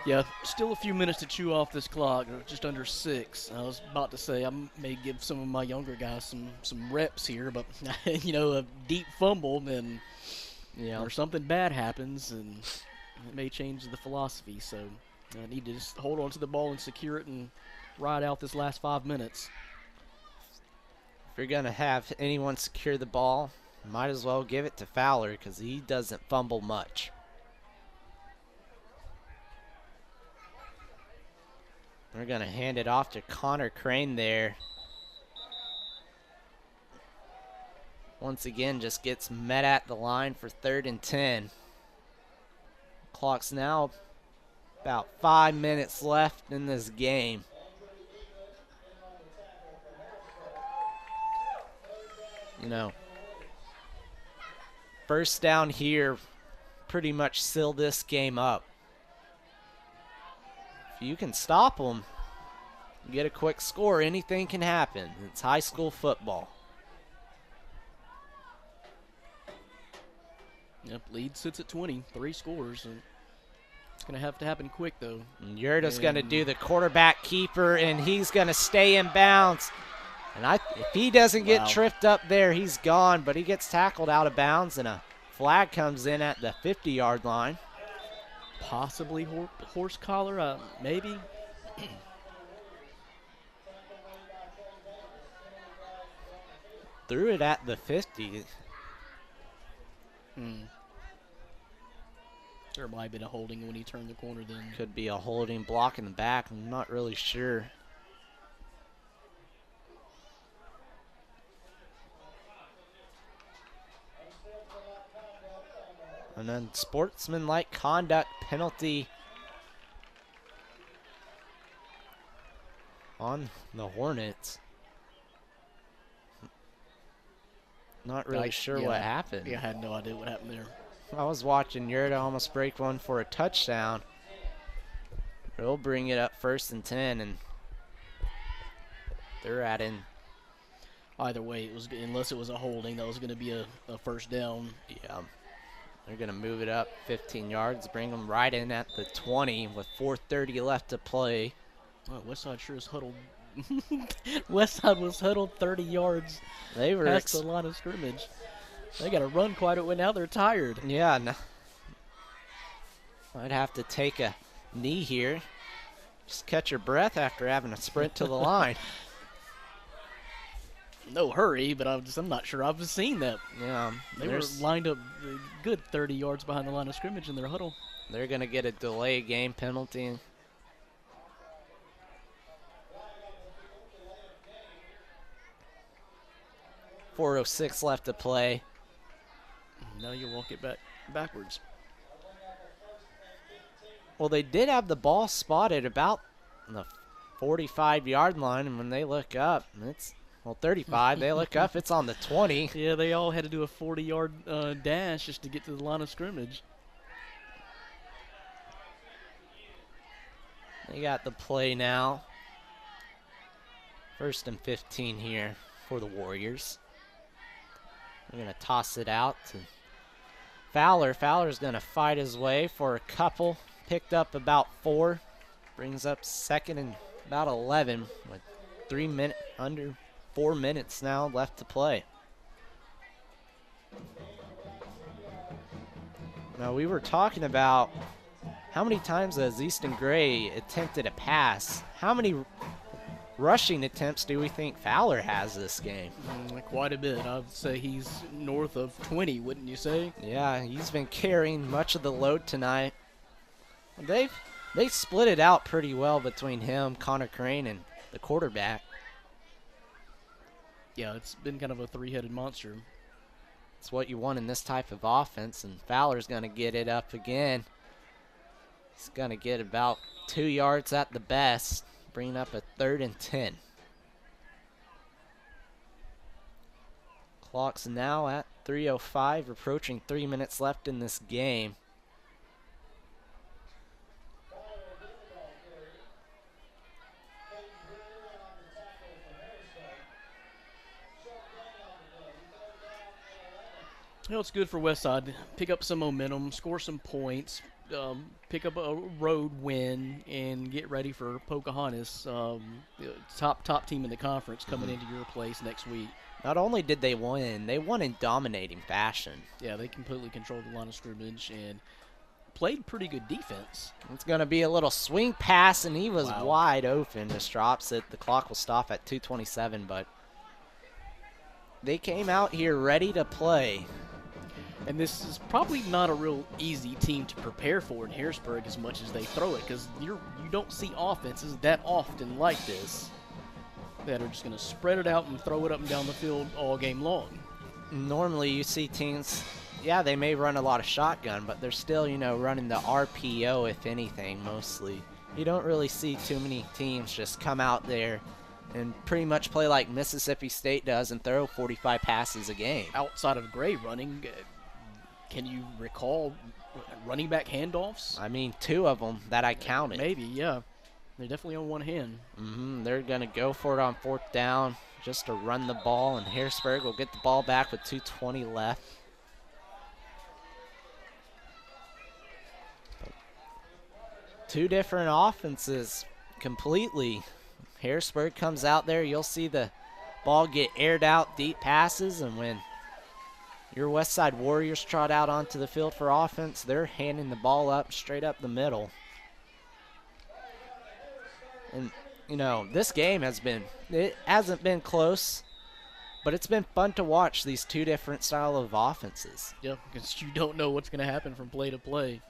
Yeah, still a few minutes to chew off this clock, just under 6. I was about to say I may give some of my younger guys some reps here, but, you know, a deep fumble and or something bad happens, and it may change the philosophy. So I need to just hold on to the ball and secure it and ride out this last 5 minutes.
If you're going to have anyone secure the ball, might as well give it to Fowler because he doesn't fumble much. We're going to hand it off to Connor Crane there. Once again, just gets met at the line for 3rd and 10. Clock's now about 5 minutes left in this game. You know, first down here pretty much seal this game up. If you can stop them, get a quick score, anything can happen. It's high school football.
Yep, lead sits at 20, 3 scores. And it's going to have to happen quick, though.
And Yurda's going to do the quarterback keeper, and he's going to stay in bounds. And if he doesn't get tripped up there, he's gone. But he gets tackled out of bounds, and a flag comes in at the 50-yard line.
Possibly horse collar, maybe.
Threw it at the 50.
There might have been a holding when he turned the corner then.
Could be a holding block in the back. I'm not really sure. And then sportsmanlike conduct penalty on the Hornets. Not really sure what happened.
Yeah, I had no idea what happened there.
I was watching Yurda almost break one for a touchdown. They'll bring it up 1st and 10, and they're adding.
Either way, it was unless it was a holding, that was going to be a first down.
Yeah. They're going to move it up 15 yards, bring them right in at the 20 with 4:30 left to play.
Oh, Westside sure is huddled. Westside was huddled 30 yards
they were
past the line of scrimmage. They got to run quite a bit. Now they're tired.
Yeah. No. Might have to take a knee here. Just catch your breath after having a sprint to the line.
No hurry, but I'm not sure I've seen that.
Yeah.
They were lined up a good 30 yards behind the line of scrimmage in their huddle.
They're going to get a delay game penalty. .406 left to play.
Now you walk it backwards.
Well, they did have the ball spotted about the 45-yard line, and when they look up, it's 35. They look up, it's on the 20.
Yeah, they all had to do a 40-yard dash just to get to the line of scrimmage.
They got the play now. 1st and 15 here for the Warriors. They're going to toss it out to Fowler. Fowler's going to fight his way for a couple. Picked up about 4. Brings up 2nd and about 11 with under 4 minutes now left to play. Now, we were talking about how many times has Easton Gray attempted a pass. How many rushing attempts do we think Fowler has this game?
Quite a bit. I would say he's north of 20, wouldn't you say?
Yeah, he's been carrying much of the load tonight. They split it out pretty well between him, Connor Crane, and the quarterback.
Yeah, it's been kind of a three-headed monster.
It's what you want in this type of offense, and Fowler's going to get it up again. He's going to get about 2 yards at the best, bringing up a 3rd and 10. Clock's now at 3:05, approaching 3 minutes left in this game.
You know, it's good for Westside. Pick up some momentum, score some points, pick up a road win, and get ready for Pocahontas, top team in the conference, coming into your place next week.
Not only did they win in dominating fashion.
Yeah, they completely controlled the line of scrimmage and played pretty good defense.
It's going to be a little swing pass, and he was wide open. Just drops it. The clock will stop at 2:27, but they came out here ready to play.
And this is probably not a real easy team to prepare for in Harrisburg as much as they throw it, because you don't see offenses that often like this that are just going to spread it out and throw it up and down the field all game long.
Normally you see teams, yeah, they may run a lot of shotgun, but they're still, running the RPO, if anything, mostly. You don't really see too many teams just come out there and pretty much play like Mississippi State does and throw 45 passes a game.
Outside of Gray running, can you recall running back handoffs?
I mean, 2 of them that I counted.
Maybe, yeah. They're definitely on one hand.
They're going to go for it on 4th down just to run the ball, and Harrisburg will get the ball back with 2:20 left. Two different offenses completely. Harrisburg comes out there, you'll see the ball get aired out, deep passes, and when your Westside Warriors trot out onto the field for offense, they're handing the ball up straight up the middle. And, this game it hasn't been close, but it's been fun to watch these two different style of offenses.
Yeah, because you don't know what's going to happen from play to play.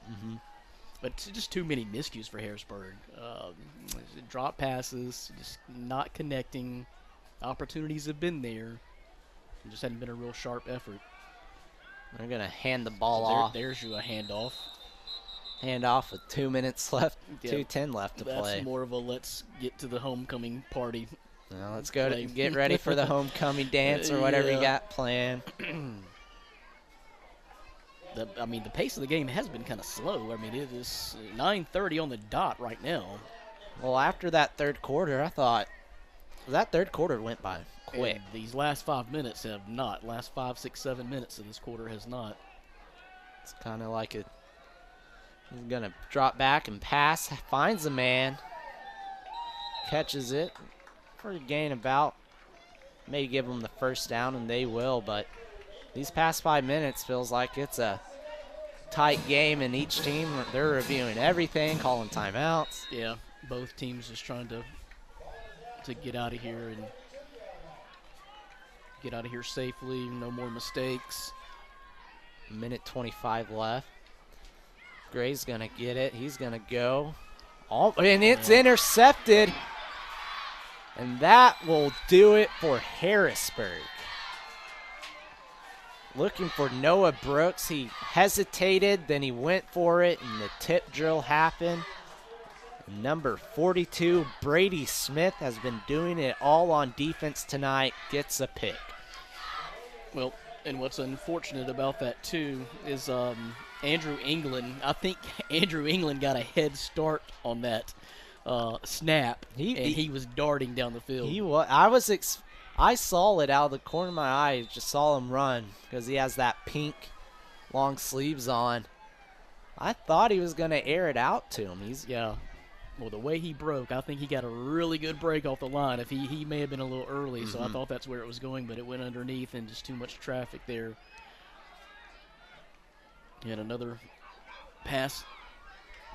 But it's just too many miscues for Harrisburg. Drop passes, just not connecting. Opportunities have been there. It just hadn't been a real sharp effort.
They're going to hand the ball off.
There's you a handoff.
Handoff with 2 minutes left, 2:10 left to play.
That's more of a let's get to the homecoming party.
Well, let's go to get ready for the homecoming dance or whatever you got planned.
The pace of the game has been kind of slow. I mean, it is 9:30 on the dot right now.
Well, after that third quarter, I thought that third quarter went by quick.
And these last 5 minutes have not. Last 5, 6, 7 minutes of this quarter has not.
It's kind of like he's going to drop back and pass. Finds a man. Catches it for a gain about. May give them the first down, and they will, but these past 5 minutes feels like it's a tight game, and each team, they're reviewing everything, calling timeouts.
Yeah, both teams just trying to get out of here and get out of here safely, no more mistakes.
Minute 25 left. Gray's going to get it. He's going to go. And it's intercepted. And that will do it for Harrisburg. Looking for Noah Brooks. He hesitated, then he went for it, and the tip drill happened. Number 42, Brady Smith, has been doing it all on defense tonight, gets a pick.
Well, and what's unfortunate about that, too, is Andrew England. I think Andrew England got a head start on that. snap, and he was darting down the field.
He was. I saw it out of the corner of my eye. Just saw him run because he has that pink long sleeves on. I thought he was going to air it out to him.
Yeah. Well, the way he broke, I think he got a really good break off the line. If he may have been a little early, so I thought that's where it was going, but it went underneath and just too much traffic there. And another pass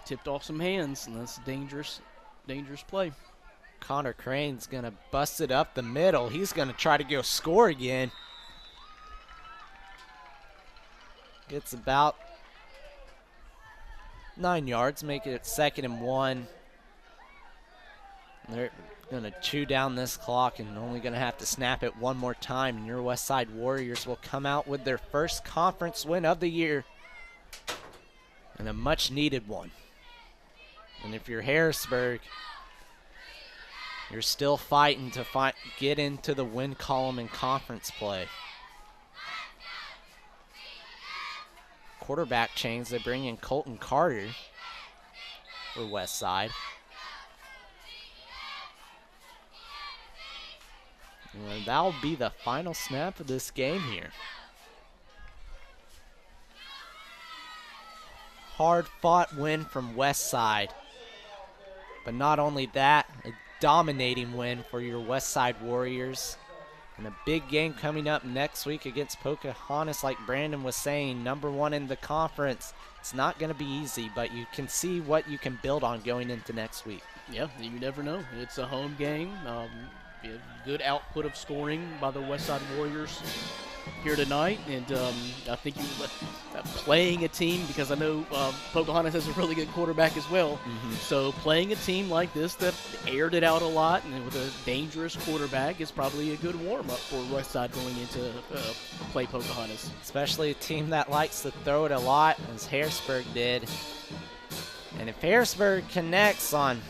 tipped off some hands, and that's a dangerous play.
Connor Crane's going to bust it up the middle. He's going to try to go score again. Gets about 9 yards, make it 2nd and 1. They're going to chew down this clock and only going to have to snap it one more time. And your Westside Warriors will come out with their first conference win of the year, and a much-needed one. And if you're Harrisburg, you're still fighting to get into the win column in conference play. Quarterback change, they bring in Colton Carter for Westside. And that'll be the final snap of this game here. Hard-fought win from Westside. But not only that, a dominating win for your Westside Warriors. And a big game coming up next week against Pocahontas, like Brandon was saying, #1 in the conference. It's not going to be easy, but you can see what you can build on going into next week.
Yeah, you never know. It's a home game. A good output of scoring by the Westside Warriors here tonight, and I think playing a team, because I know Pocahontas has a really good quarterback as well, so playing a team like this that aired it out a lot and with a dangerous quarterback is probably a good warm-up for Westside going into play Pocahontas.
Especially a team that likes to throw it a lot, as Harrisburg did. And if Harrisburg connects on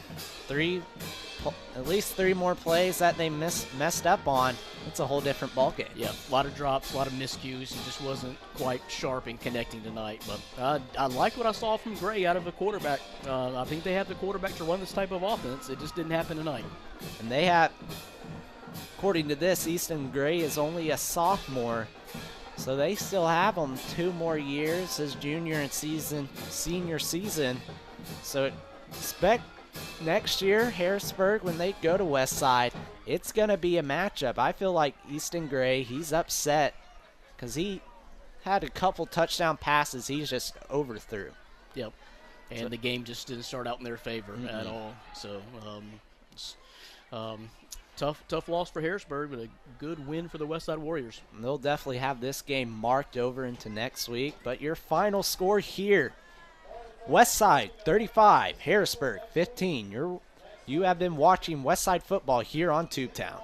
at least 3 more plays that they messed up on, it's a whole different ballgame.
Yeah, a lot of drops, a lot of miscues. He just wasn't quite sharp in connecting tonight. But I like what I saw from Gray out of a quarterback. I think they have the quarterback to run this type of offense. It just didn't happen tonight.
And they have, according to this, Easton Gray is only a sophomore, so they still have him 2 more years, his junior and senior season. So expect next year, Harrisburg, when they go to Westside, it's going to be a matchup. I feel like Easton Gray, he's upset because he had a couple touchdown passes he just overthrew.
Yep. And the game just didn't start out in their favor at all. So tough loss for Harrisburg, but a good win for the Westside Warriors.
And they'll definitely have this game marked over into next week. But your final score here, Westside 35, Harrisburg 15. You have been watching Westside football here on Tubetown.